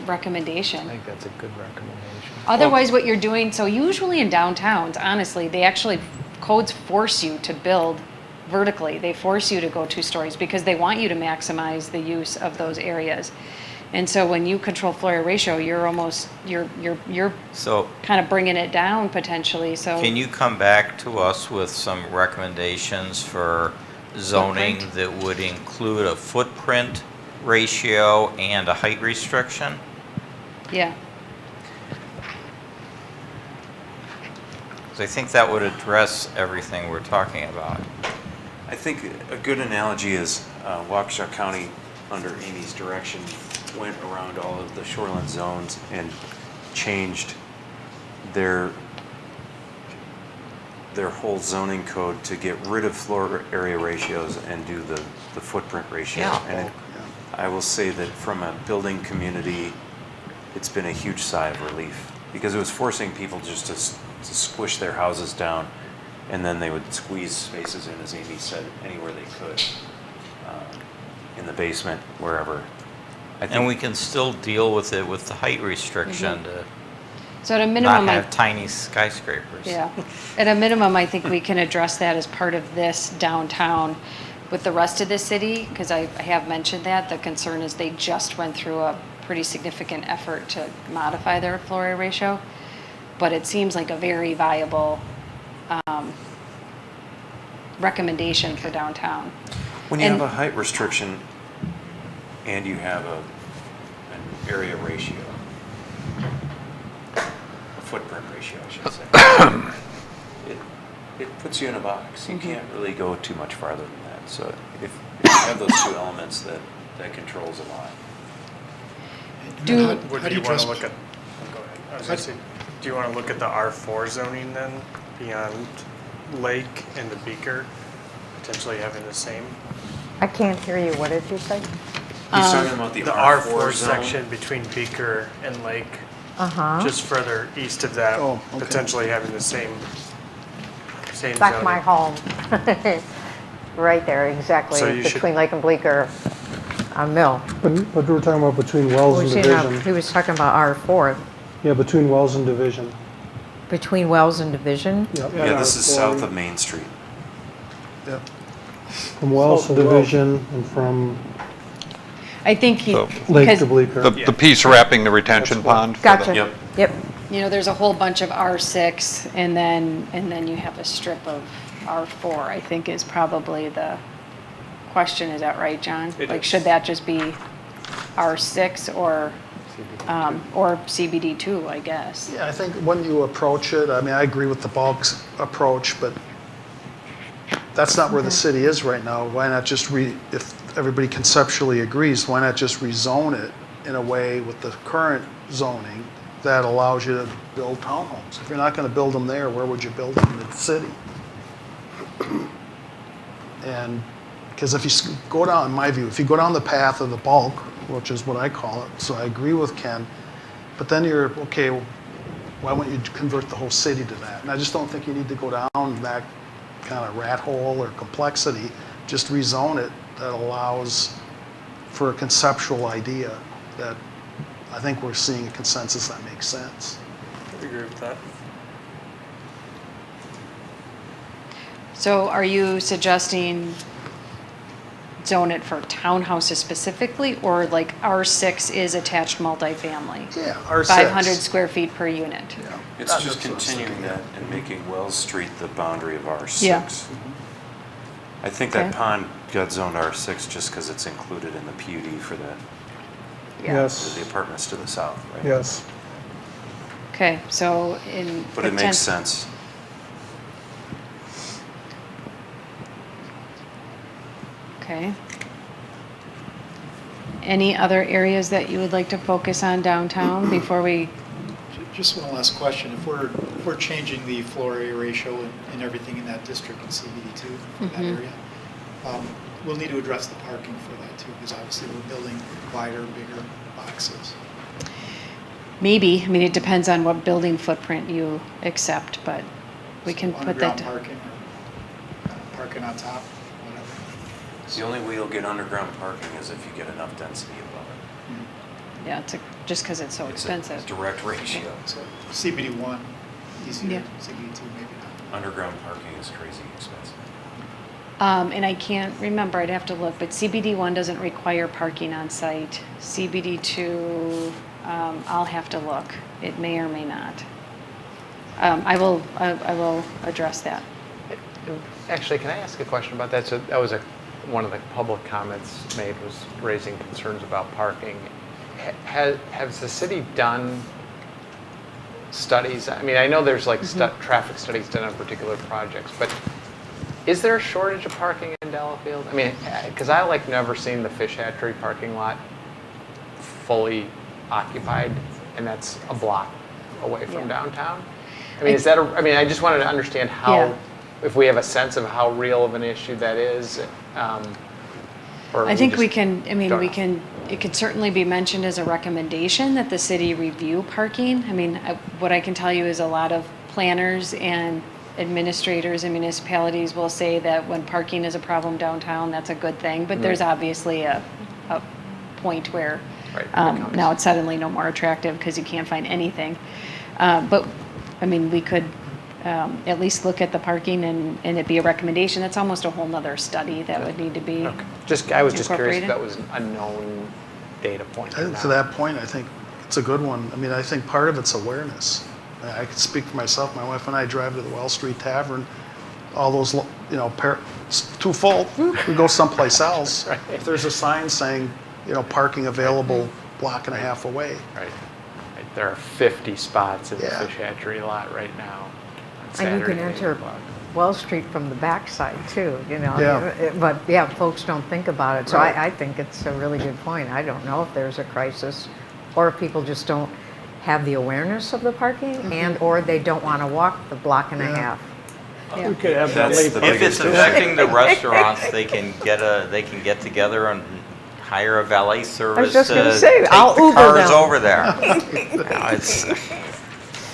recommendation. I think that's a good recommendation. Otherwise, what you're doing, so usually in downtowns, honestly, they actually, codes force you to build vertically. They force you to go 2 stories because they want you to maximize the use of those areas. And so when you control floor area ratio, you're almost, you're So kind of bringing it down potentially, so. can you come back to us with some recommendations for zoning Footprint? that would include a footprint ratio and a height restriction? Yeah. 'Cause I think that would address everything we're talking about. I think a good analogy is Waukesha County, under Amy's direction, went around all of the shoreline zones and changed their whole zoning code to get rid of floor area ratios and do the footprint ratio. Yeah. And I will say that from a building community, it's been a huge sigh of relief because it was forcing people just to squish their houses down, and then they would squeeze spaces in, as Amy said, anywhere they could, in the basement, wherever. And we can still deal with it with the height restriction to So at a not minimum, have tiny skyscrapers. yeah, at a minimum, I think we can address that as part of this downtown with the rest of the city, because I have mentioned that. The concern is they just went through a pretty significant effort to modify their floor area ratio, but it seems like a very viable recommendation for downtown. When you And- have a height restriction and you have an area ratio, a footprint ratio, I should say, it puts you in a box. You can't really go too much farther than that. So if you have those 2 elements, that controls a lot. Do- Would how you do you want to address- look at, oh, go ahead. I was gonna say, do you want to look at the R4 zoning then, beyond Lake and the Beaker, potentially having the same? I can't hear you. What did you say? He's talking about the R4 zone. section between Beaker and Lake, Uh-huh. just further east of that, Oh, okay. potentially having the same That's zoning. my home. Right there, exactly, So you should- between Lake and Bleecker Mill. But we were talking about between Wells and Division. He was talking about R4, Yeah, between Wells and Division. between Wells and Division. Yep. Yeah, this is south of Main Street. Yep. From Wells to South of Wells. Division and from I think he, So, Lake because, to Bleecker. The piece wrapping the retention pond. for the- Gotcha. Yep. Yep. you know, there's a whole bunch of R6 and then you have a strip of R4, I think is probably the question. Is that right, John? It Like, is. should that just be R6 or CBD2, I guess? Yeah, I think when you approach it, I mean, I agree with the bulk approach, but that's not where the city is right now. Why not just if everybody conceptually agrees, why not just rezone it in a way with the current zoning that allows you to build townhomes? If you're not going to build them there, where would you build them in the city? And because if you go down, in my view, if you go down the path of the bulk, which is what I call it, so I agree with Ken, but then you're, okay, why wouldn't you convert the whole city to that? And I just don't think you need to go down that kind of rat hole or complexity. Just rezone it that allows for a conceptual idea that I think we're seeing a consensus that makes sense. I agree with that. So are you suggesting zone it for townhouses specifically, or like R6 is attached multifamily? Yeah, R6. 500 square feet per unit? It's just continuing that and making Wells Street the boundary of R6. Yeah. I think that Okay. pond got zoned R6 just because it's included in the PUD for the Yes, the apartments to the south, right? yes. Okay, so in. But it makes sense. Okay. Any other areas that you would like to focus on downtown before we? Just one last question. If we're changing the floor area ratio and everything in that district in CBD2 for that area, we'll need to address the parking for that too, because obviously we're building wider, bigger boxes. Maybe, I mean, it depends on what building footprint you accept, but we can put that. Underground parking or parking on top, whatever. The only way you'll get underground parking is if you get enough density above it. Yeah, just because it's so It's expensive. a direct ratio. So CBD one, easier, Yeah. CBD two, maybe not. Underground parking is crazy expensive. And I can't remember, I'd have to look, but CBD one doesn't require parking on site. CBD two, I'll have to look. It may or may not. I will address that. Actually, can I ask a question about that? So that was one of the public comments made was raising concerns about parking. Has the city done studies? I mean, I know there's like traffic studies done on particular projects, but is there a shortage of parking in Delafield? I mean, because I like never seen the fish hatchery parking lot fully occupied, and that's a block away from downtown. I mean, I mean, I just wanted to understand how, if we have a sense of how real of an issue that is. I think we can, it could certainly be mentioned as a recommendation that the city review parking. I mean, what I can tell you is a lot of planners and administrators and municipalities will say that when parking is a problem downtown, that's a good thing. But there's obviously a point where now it's suddenly no more attractive because you can't find anything. But I mean, we could at least look at the parking and it be a recommendation. That's almost a whole nother study that would need to be I was just curious if that was a known data point. To that point, I think it's a good one. I mean, I think part of it's awareness. I can speak for myself. My wife and I drive to the Well Street Tavern. All those, it's too full. We go someplace else. Right. If there's a sign saying, parking available block and a half away. Right. There are 50 spots in the fish hatchery lot right now. And you can enter Well Street from the backside too, Yeah. But yeah, folks don't think about it. So I think it's a really good point. I don't know if there's a crisis or if people just don't have the awareness of the parking and or they don't want to walk the block and a half. We could have that late. If it's affecting the restaurants, they can get together and hire a valet service. I was just going to to say, take I'll the Uber cars them. over there.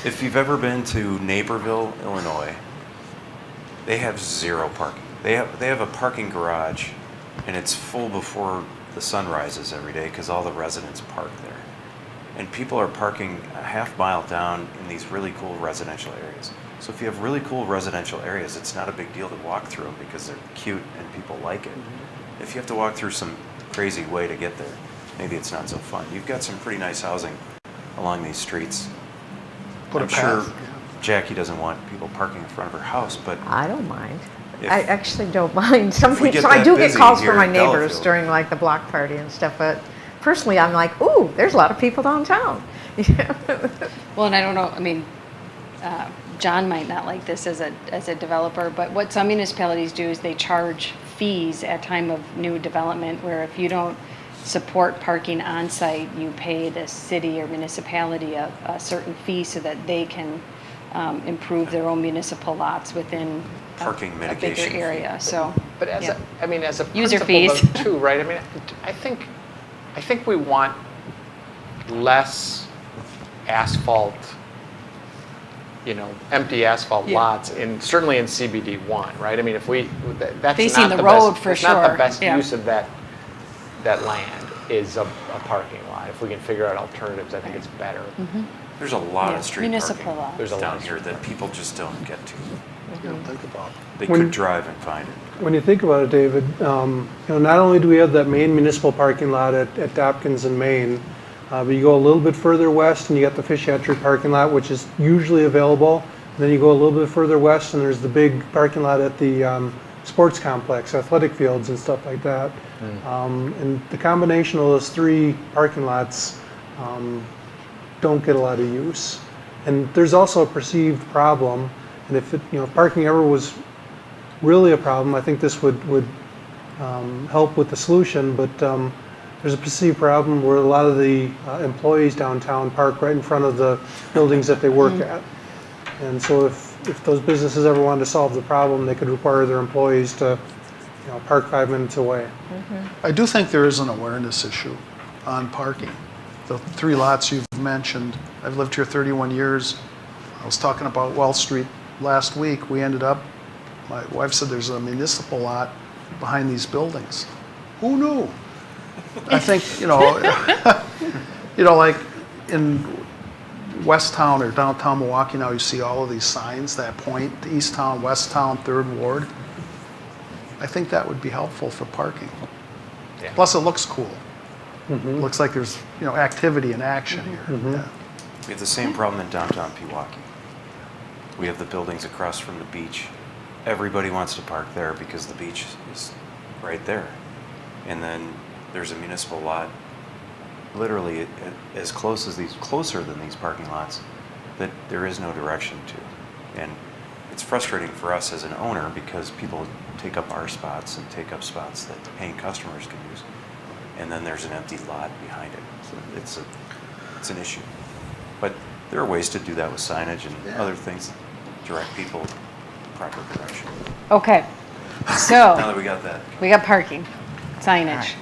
If you've ever been to Naperville, Illinois, they have zero parking. They have a parking garage, and it's full before the sun rises every day because all the residents park there. And people are parking a half mile down in these really cool residential areas. So if you have really cool residential areas, it's not a big deal to walk through them because they're cute and people like it. If you have to walk through some crazy way to get there, maybe it's not so fun. You've got some pretty nice housing along these streets. I'm sure Jackie doesn't want people parking in front of her house, but I don't mind. I actually don't mind. So get I that do get busy calls here from my in neighbors Delafield. during like the block party and stuff, but personally I'm like, ooh, there's a lot of people downtown. Well, and I don't know, I mean, John might not like this as a developer, but what some municipalities do is they charge fees at time of new development, where if you don't support parking on site, you pay the city or municipality a certain fee so that they can improve their own municipal lots within parking a mitigation bigger area. So, But as a user principle, fees though, too, right? I mean, I think we want less asphalt, empty asphalt lots certainly in CBD1, right? I mean, that's facing not the the road best, for it's not the sure, best yeah. use of that land is a parking lot. If we can figure out alternatives, I think it's better. there's a lot of street municipal parking lots. There's a lot down of here that people just don't get to. You don't think about. They could drive and find it. When you think about it, David, not only do we have that main municipal parking lot at Dopkins and Main, but you go a little bit further west and you got the fish hatchery parking lot, which is usually available. And then you go a little bit further west and there's the big parking lot at the sports complex, athletic fields and stuff like that. And the combination of those three parking lots don't get a lot of use. And there's also a perceived problem. And if parking ever was really a problem, I think this would help with the solution. But there's a perceived problem where a lot of the employees downtown park right in front of the buildings that they work at. And so if those businesses ever wanted to solve the problem, they could require their employees to park 5 minutes away. I do think there is an awareness issue on parking. The three lots you've mentioned, I've lived here 31 years. I was talking about Well Street last week. We ended up, my wife said there's a municipal lot behind these buildings. Who knew? I think, You know, like in West Town or downtown Milwaukee now, you see all of these signs that point to East Town, West Town, Third Ward. I think that would be helpful for parking. Yeah. Plus, it looks cool. It looks like there's, you know, activity and action here. Yeah. We have the same problem in downtown Pewaukee. We have the buildings across from the beach. Everybody wants to park there because the beach is right there. And then there's a municipal lot literally as closer than these parking lots that there is no direction to. And it's frustrating for us as an owner because people take up our spots and take up spots that paying customers can use. And then there's an empty lot behind it. So it's an issue. But there are ways to do that with signage and other things, direct people proper direction. Okay, so. Now that we got that. We got parking, signage.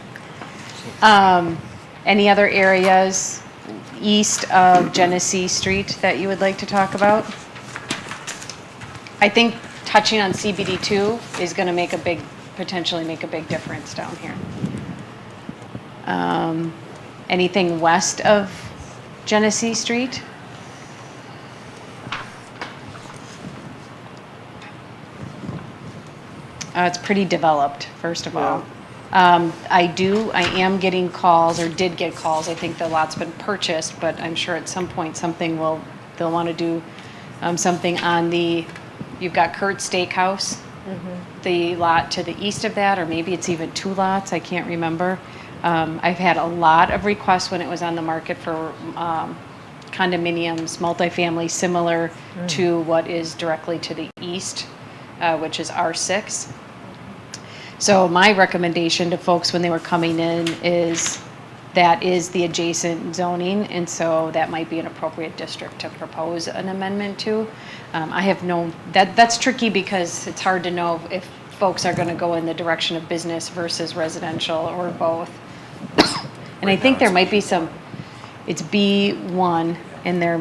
Any other areas east of Genesee Street that you would like to talk about? I think touching on CBD2 is going to potentially make a big difference down here. Anything west of Genesee Street? It's pretty developed, first of all. I am getting calls, or did get calls. I think the lot's been purchased, but I'm sure at some point they'll want to do something on you've got Kurt's Steakhouse, the lot to the east of that, or maybe it's even 2 lots, I can't remember. I've had a lot of requests when it was on the market for condominiums, multifamily, similar to what is directly to the east, which is R6. So my recommendation to folks when they were coming in is that is the adjacent zoning, and so that might be an appropriate district to propose an amendment to. I have that's tricky because it's hard to know if folks are going to go in the direction of business versus residential or both. And I think there might be it's B1, and there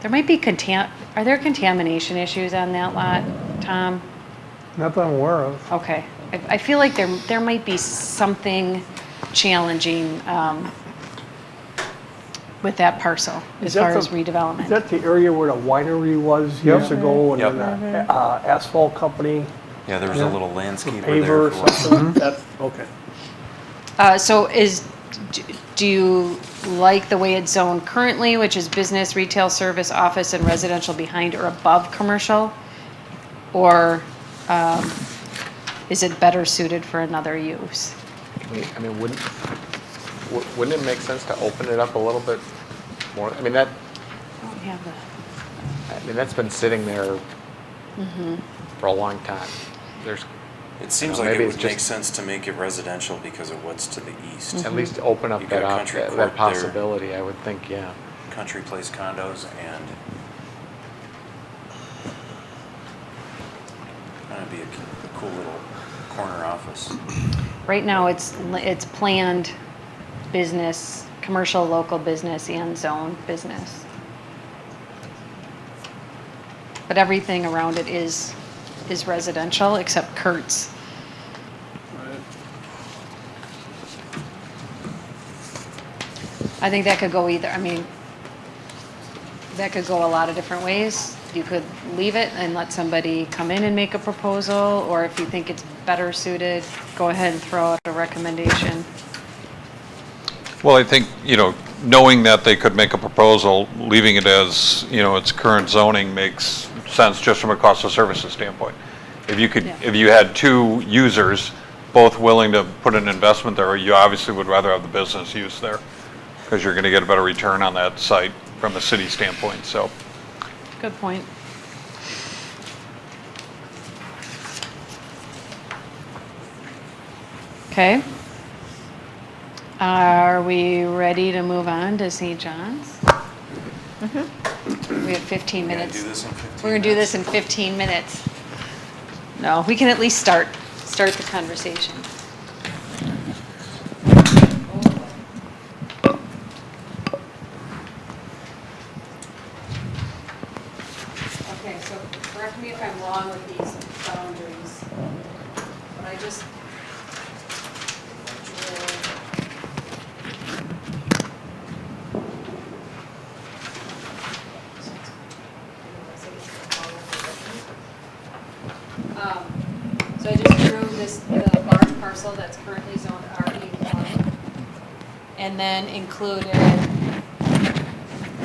might be are there contamination issues on that lot, Tom? Not that I'm aware of. Okay. I feel like there might be something challenging with that parcel as far as redevelopment. Is that the area where the winery was years ago, and then the asphalt company? Yeah, there was a little landscaper paver there. Or something? That's, okay. So do you like the way it's zoned currently, which is business, retail, service, office, and residential behind or above commercial? Or is it better suited for another use? I mean, wouldn't it make sense to open it up a little bit more? I mean, that's been sitting there for a long time. It seems like it would make sense to make it residential because of what's to the east. At least open up that possibility, I would think, yeah. Country Place condos and that'd be a cool little corner office. Right now, it's planned business, commercial, local business, and zone business. But everything around it is residential except Kurt's. I think that could go either. I mean, that could go a lot of different ways. You could leave it and let somebody come in and make a proposal, or if you think it's better suited, go ahead and throw out a recommendation. Well, I think, knowing that they could make a proposal, leaving it as, its current zoning makes sense just from a cost of services standpoint. If you had 2 users, both willing to put an investment there, you obviously would rather have the business use there because you're going to get a better return on that site from a city standpoint, so. Good point. Okay. Are we ready to move on to St. John's? We have 15 minutes. We're going to do this in 15 minutes. No, we can at least start the conversation. Okay, so correct me if I'm wrong with these boundaries, but I just So I just drew the large parcel that's currently zoned RE1, and then included,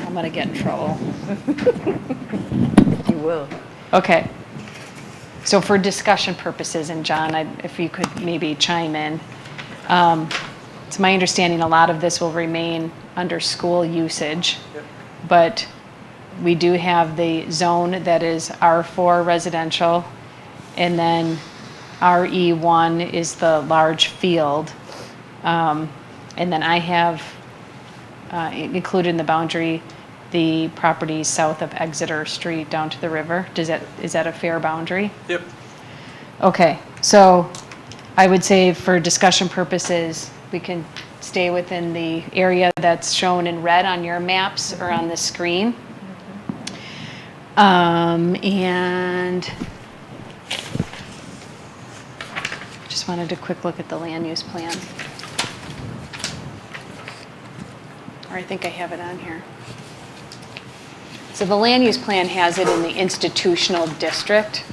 I'm gonna get in trouble. You will. Okay. So for discussion purposes, and John, if you could maybe chime in. It's my understanding a lot of this will remain under school usage, but we do have the zone that is R4 residential, and then RE1 is the large field. And then I have included in the boundary the property south of Exeter Street down to the river. Is that a fair boundary? Yep. Okay, so I would say for discussion purposes, we can stay within the area that's shown in red on your maps or on the screen. And just wanted a quick look at the land use plan. Or I think I have it on here. So the land use plan has it in the institutional district,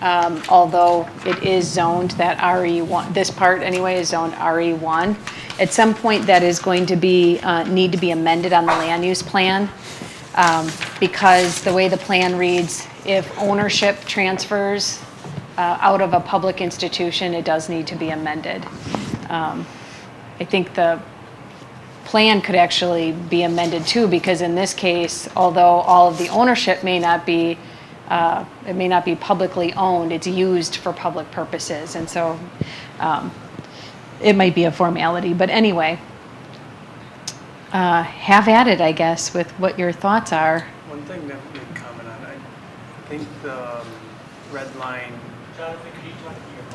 although it is zoned that RE1, this part anyway is zoned RE1. At some point that is going to be, need to be amended on the land use plan because the way the plan reads, if ownership transfers out of a public institution, it does need to be amended. I think the plan could actually be amended too, because in this case, although all of the ownership may not be, it may not be publicly owned, it's used for public purposes. And so it might be a formality, but anyway, have at it, I guess, with what your thoughts are. One thing that we can comment on, I think the red line, Jonathan, could you talk to your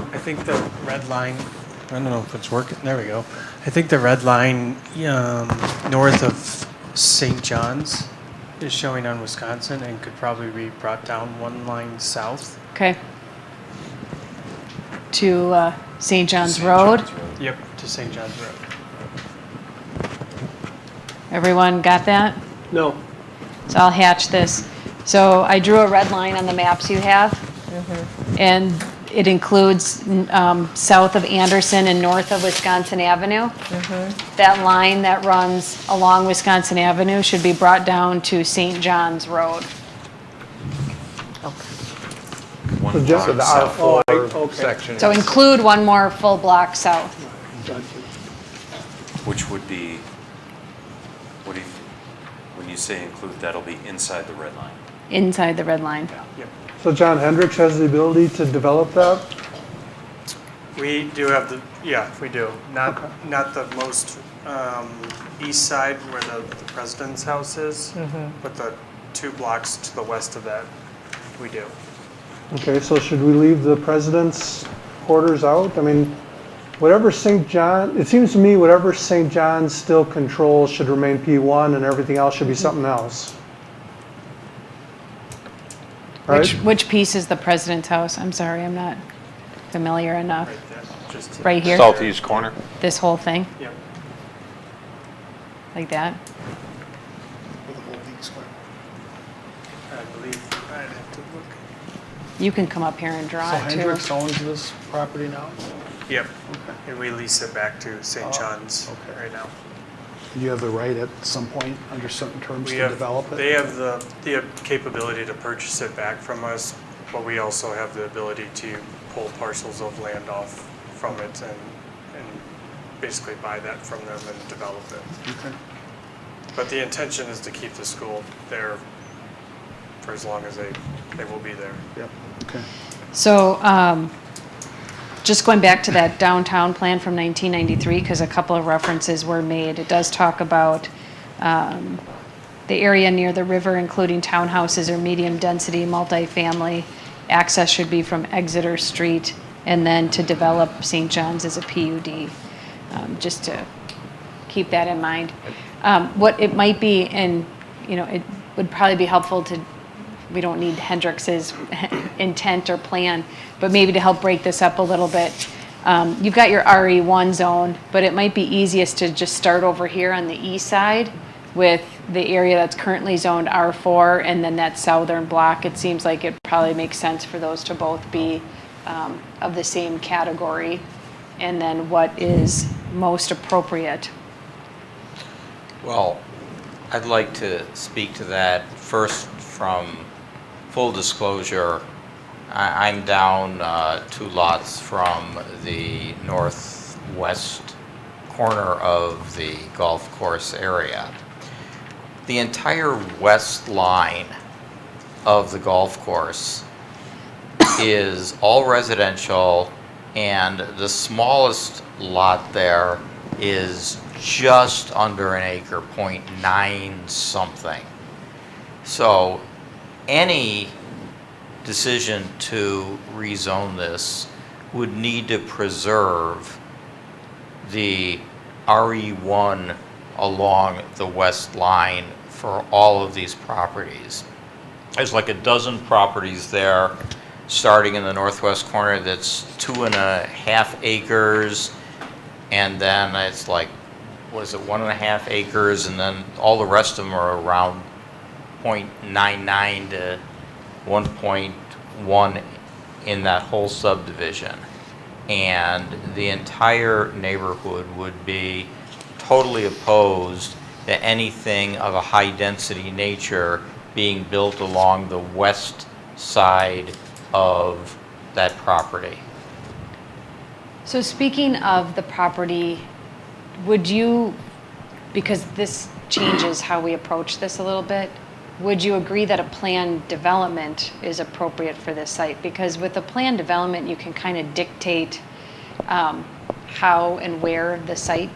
mic? I think the red line, I don't know if it's working, there we go. I think the red line north of St. John's is showing on Wisconsin and could probably be brought down one line south. Okay. To St. John's Road. Yep, to St. John's Road. Everyone got that? No. So I'll hatch this. So I drew a red line on the maps you have. And it includes south of Anderson and north of Wisconsin Avenue. That line that runs along Wisconsin Avenue should be brought down to St. John's Road. One So just block the south. R4 section. So include one more full block south. Which would be, what do you, when you say include, that'll be inside the red line. Inside the red line. Yep. So John Hendricks has the ability to develop that? We do have the, yeah, we do. Not the most east side where the president's house is, but the 2 blocks to the west of that, we do. Okay, so should we leave the president's quarters out? I mean, whatever St. John, it seems to me whatever St. John still controls should remain P1 and everything else should be something else. Right? Which piece is the president's house? I'm sorry, I'm not familiar enough. Right there, just Right here? Southeast corner. This whole thing? Yep. Like that? With the whole thing square. I believe I'd have to look. You can come up here and So draw it too. Hendricks owns this property now? Yep. And we lease it back to St. Oh, John's okay. right now. You have the right at some point, under certain terms, We to have, develop it? they have the capability to purchase it back from us, but we also have the ability to pull parcels of land off from it and basically buy that from them and develop it. Okay. But the intention is to keep the school there for as long as they will be there. Yep, okay. So just going back to that downtown plan from 1993, because a couple of references were made, it does talk about the area near the river, including townhouses or medium-density multifamily. Access should be from Exeter Street, and then to develop St. John's as a PUD, just to keep that in mind. What it might be, and it would probably be helpful to, we don't need Hendricks's intent or plan, but maybe to help break this up a little bit. You've got your RE1 zone, but it might be easiest to just start over here on the east side with the area that's currently zoned R4 and then that southern block, it seems like it probably makes sense for those to both be of the same category. And then what is most appropriate? Well, I'd like to speak to that first from full disclosure. I'm down 2 lots from the northwest corner of the golf course area. The entire west line of the golf course is all residential, and the smallest lot there is just under an acre, 0.9 something. So any decision to rezone this would need to preserve the RE1 along the west line for all of these properties. There's like a dozen properties there, starting in the northwest corner, that's 2.5 acres, and then it's like, what is it, 1.5 acres, and then all the rest of them are around 0.99 to 1.1 in that whole subdivision. And the entire neighborhood would be totally opposed to anything of a high-density nature being built along the west side of that property. So speaking of the property, would you, because this changes how we approach this a little bit, would you agree that a planned development is appropriate for this site? Because with a planned development, you can kind of dictate how and where the site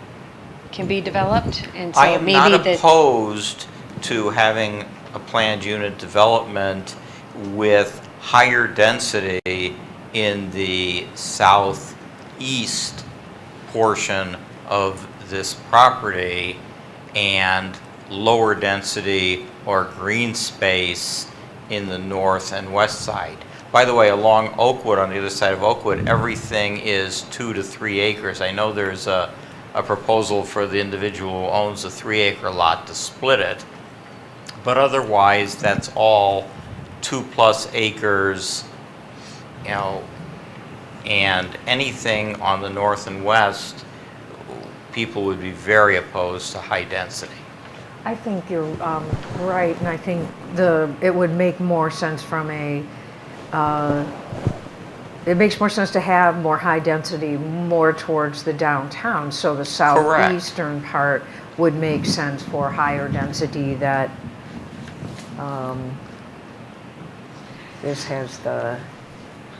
can be developed. And so I am maybe not opposed to having a planned unit development with higher density in the southeast portion of this property and lower density or green space in the north and west side. By the way, along Oakwood, on the other side of Oakwood, everything is 2 to 3 acres. I know there's a proposal for the individual who owns a 3-acre lot to split it, but otherwise that's all 2+ acres, you know, and anything on the north and west, people would be very opposed to high density. I think you're right, and I think it would make more sense from a, it makes more sense to have more high density more towards the downtown, so the southeastern part would make sense for higher density that, this has the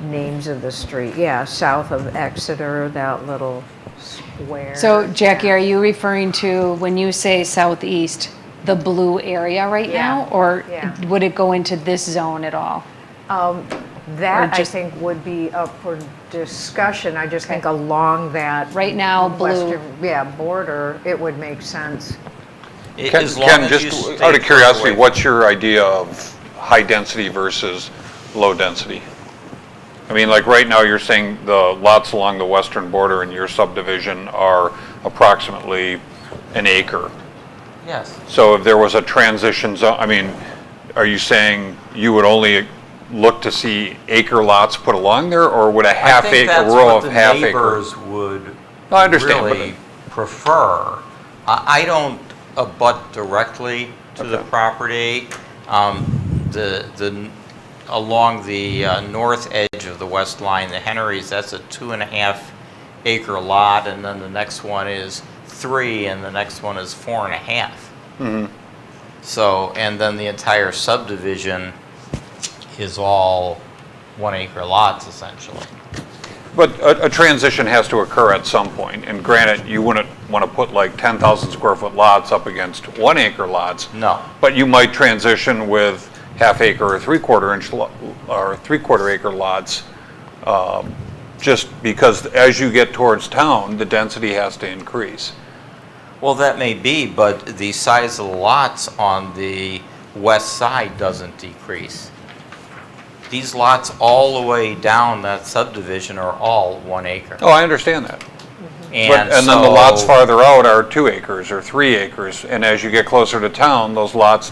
names of the street, yeah, south of Exeter, that little square. So Jackie, are you referring to, when you say southeast, the blue area right now? Or would it go into this zone at all? That I think would be up for discussion. I just think along that right now blue border, it would make sense. Ken, just out of curiosity, what's your idea of high density versus low density? I mean, like right now you're saying the lots along the western border in your subdivision are approximately an acre. Yes. So if there was a transition zone, I mean, are you saying you would only look to see acre lots put along there, or would a half acre row of half acre? Neighbors would really prefer. I don't abut directly to the property. Along the north edge of the west line, the Henrys, that's a 2.5 acre lot, and then the next one is 3, and the next one is 4.5. Mm-hmm. So, and then the entire subdivision is all 1 acre lots essentially. But a transition has to occur at some point, and granted, you wouldn't want to put like 10,000 square foot lots up against 1 acre lots. No. But you might transition with half acre or 3/4 acre lots, just because as you get towards town, the density has to increase. Well, that may be, but the size of the lots on the west side doesn't decrease. These lots all the way down that subdivision are all 1 acre. Oh, I understand that. And then the lots farther out are 2 acres or 3 acres, and as you get closer to town, those lots,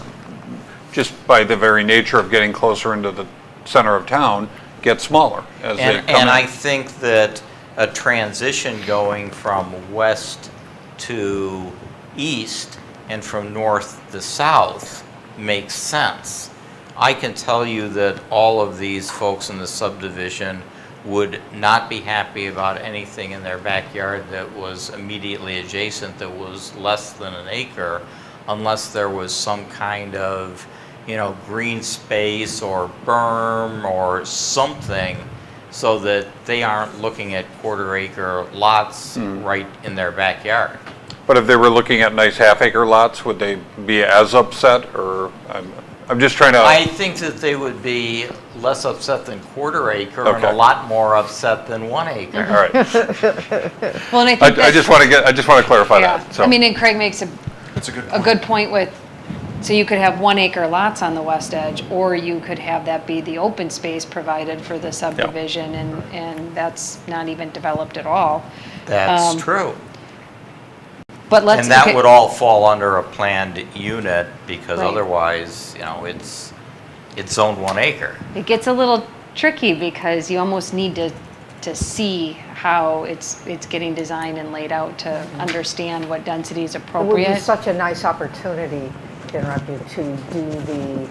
just by the very nature of getting closer into the center of town, get smaller as they come in. And I think that a transition going from west to east and from north to south makes sense. I can tell you that all of these folks in the subdivision would not be happy about anything in their backyard that was immediately adjacent that was less than an acre, unless there was some kind of, green space or berm or something, so that they aren't looking at quarter-acre lots right in their backyard. But if they were looking at nice half-acre lots, would they be as upset, or, I'm just trying to... I think that they would be less upset than quarter acre and Okay. a lot more upset than 1 acre. All right. Well, and I think I just want to clarify that. So. I mean, and Craig makes That's a good a point. good point with, so you could have 1 acre lots on the west edge, or you could have that be the open space provided for the subdivision, and that's not even developed at all. That's true. But let's. And that okay. would all fall under a planned unit, because Right. otherwise, it's zoned 1 acre. It gets a little tricky because you almost need to see how it's getting designed and laid out to understand what density is It would be appropriate. such a nice opportunity, to interrupt you, to do the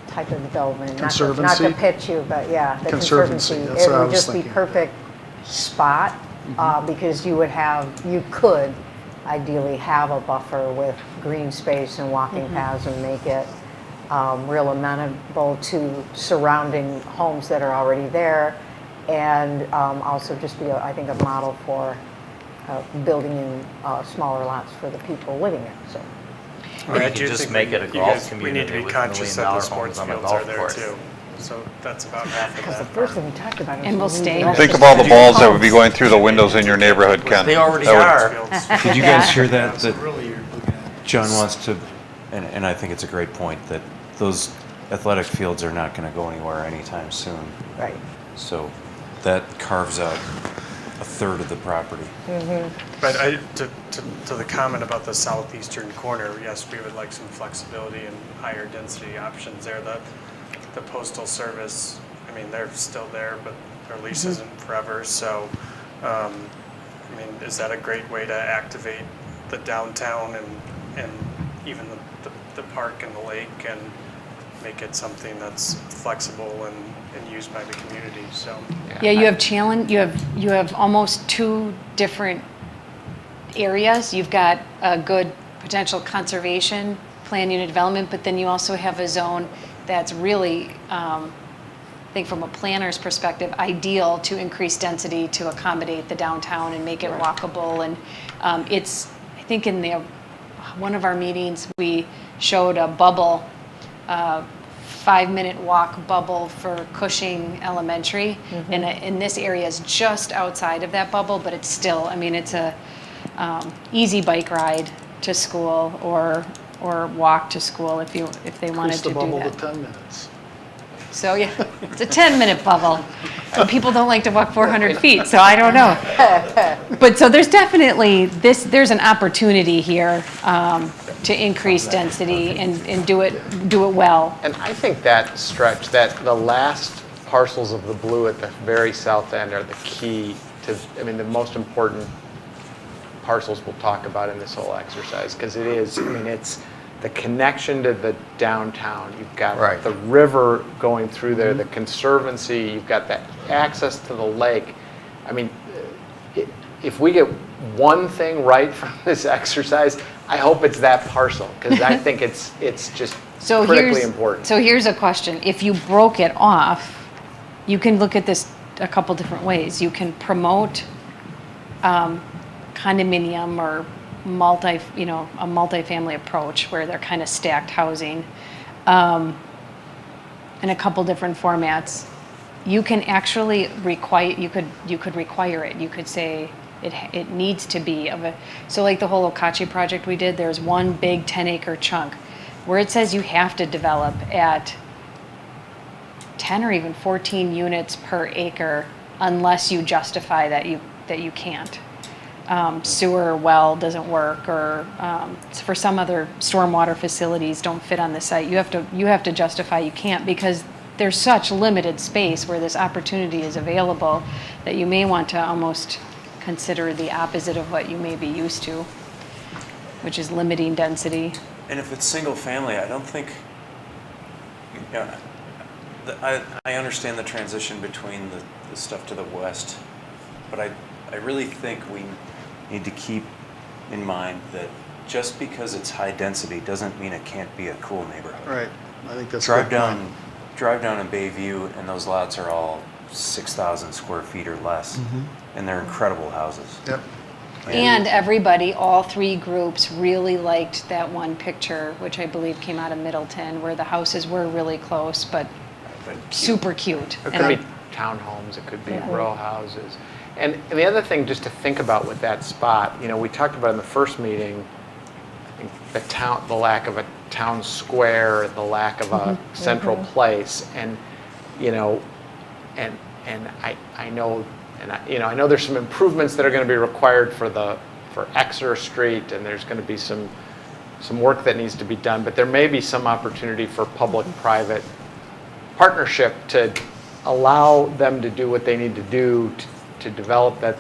type of development. Not to Conservancy? pitch you, but yeah, the Conservancy, conservancy. that's what I It would was just be thinking. perfect spot, because you could ideally have a buffer with green space and walking paths and make it real amenable to surrounding homes that are already there, and also just be, I think, a model for building in smaller lots for the people living there. So. Or you could just make it a golf We need to community be with conscious that the $1 million sports homes on a fields are golf there course. too. So that's about half of Because the that. first thing we talked about is. And we'll stay. Think of all the balls that would be going through the windows in your neighborhood, Ken. They already That would- are. Did you guys hear that? So That really, you're looking at. John wants to, and I think it's a great point, that those athletic fields are not going to go anywhere anytime soon. Right. So that carves out a third of the property. But to the comment about the southeastern corner, yes, we would like some flexibility and higher density options there. The postal service, I mean, they're still there, but their lease isn't forever. So, I mean, is that a great way to activate the downtown and even the park and the lake, and make it something that's flexible and used by the community? So. Yeah, you have challenge. You have almost 2 different areas. You've got a good potential conservation plan unit development, but then you also have a zone that's really, I think from a planner's perspective, ideal to increase density to accommodate the downtown and make it walkable. And it's, I think in one of our meetings, we showed a bubble, 5-minute walk bubble for Cushing Elementary. And this area is just outside of that bubble, but it's still, I mean, it's a easy bike ride to school or walk to school if they wanted Increase to the do bubble that. to 10 minutes. So yeah, it's a 10-minute bubble. And people don't like to walk 400 feet, so I don't know. But so there's definitely there's an opportunity here to increase density and do it well. And I think that stretch, that the last parcels of the blue at the very south end are the key to, I mean, the most important parcels we'll talk about in this whole exercise, because it is, I mean, it's the connection to the downtown. You've got the river going through there, the conservancy, you've got that access to the lake. I mean, if we get one thing right from this exercise, I hope it's that parcel, because I think it's just critically important. So here's a question. If you broke it off, you can look at this a couple different ways. You can promote condominium or a multifamily approach where they're kind of stacked housing in a couple different formats. You can actually require, you could require it. You could say it needs to be so like the whole Okachi project we did, there's one big 10-acre chunk where it says you have to develop at 10 or even 14 units per acre unless you justify that you can't. sewer well doesn't work, or for some other stormwater facilities don't fit on the site. You have to justify you can't, because there's such limited space where this opportunity is available that you may want to almost consider the opposite of what you may be used to, which is limiting density. And if it's single family, I don't think, I understand the transition between the stuff to the west, but I really think we need to keep in mind that just because it's high density doesn't mean it can't be a cool neighborhood. Right. I think that's Drive a good point. down, drive down in Bayview, and those lots are all 6,000 square feet or less, and they're incredible houses. Yep. And everybody, all three groups really liked that one picture, which I believe came out of Middleton, where the houses were really close, but super cute. It could be townhomes, it could be row houses. And the other thing just to think about with that spot, we talked about in the first meeting, I think the lack of a town square, the lack of a central place, and I know, I know there's some improvements that are going to be required for Exeter Street, and there's going to be some work that needs to be done, but there may be some opportunity for public-private partnership to allow them to do what they need to do to develop that,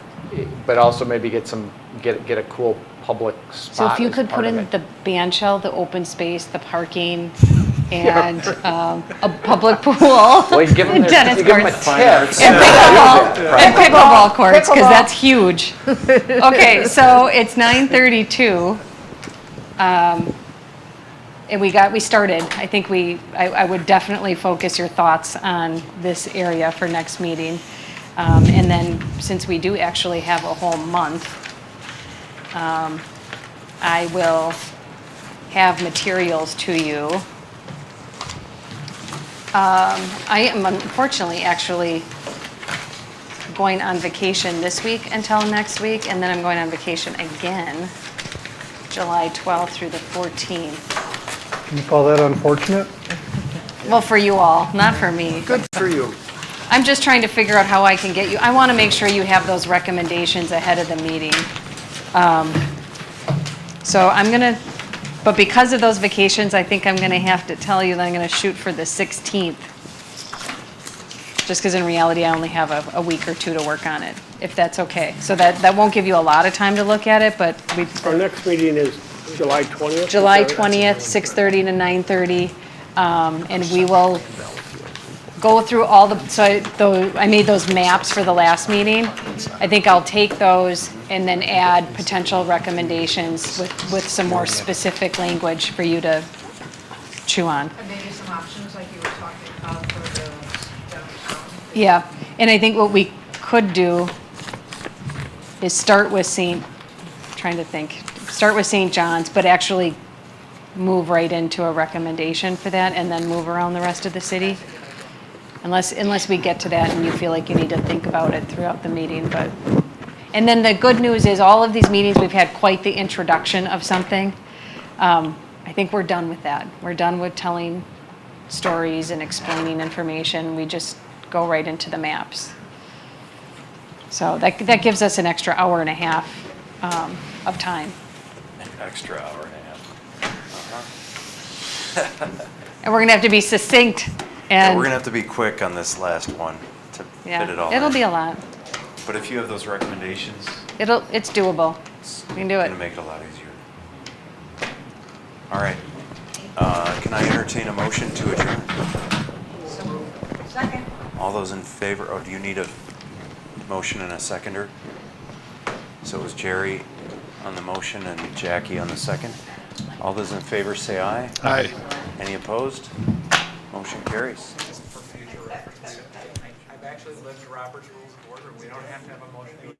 but also maybe get a cool public spot. So if you as could part put of in it. the band shell, the open space, the parking, and a public pool, Well, you give them tennis you give them a courts, tip. and pickleball courts, because that's huge. Okay, so it's 9:32. And we started. I think I would definitely focus your thoughts on this area for next meeting. And then, since we do actually have a whole month, I will have materials to you. I am unfortunately actually going on vacation this week until next week, and then I'm going on vacation again, July 12th through the 14th. Can you call that unfortunate? Well, for you all, not for me. Good for you. I'm just trying to figure out how I can get you, I want to make sure you have those recommendations ahead of the meeting. So but because of those vacations, I think I'm going to have to tell you that I'm going to shoot for the 16th. Just because in reality, I only have a week or two to work on it, if that's okay. So that won't give you a lot of time to look at it, but Our next meeting is July 20th? July 20th, 6:30 to 9:30, and we will go through all I made those maps for the last meeting. I think I'll take those and then add potential recommendations with some more specific language for you to chew on. And maybe some options like you were talking about for the downtown. Yeah, and I think what we could do is start with St. John's, but actually move right into a recommendation for that and then move around the rest of the city. Unless we get to that and you feel like you need to think about it throughout the meeting, but. And then the good news is all of these meetings, we've had quite the introduction of something. I think we're done with that. We're done with telling stories and explaining information. We just go right into the maps. So that gives us an extra hour and a half of time. An extra hour and a half. And we're gonna have to be succinct Yeah, and. we're gonna have to be quick on this last one to fit it all in. It'll be a lot. But if you have those recommendations, It's doable. We can do it's it. gonna make it a lot easier. All right. Can I entertain a motion to adjourn? Second. All those in favor, do you need a motion and a seconder? So it was Jerry on the motion and Jackie on the second. All those in favor say aye. Aye. Any opposed? Motion carries. I've actually lived to Robert's Rules of Order. We don't have to have a motion.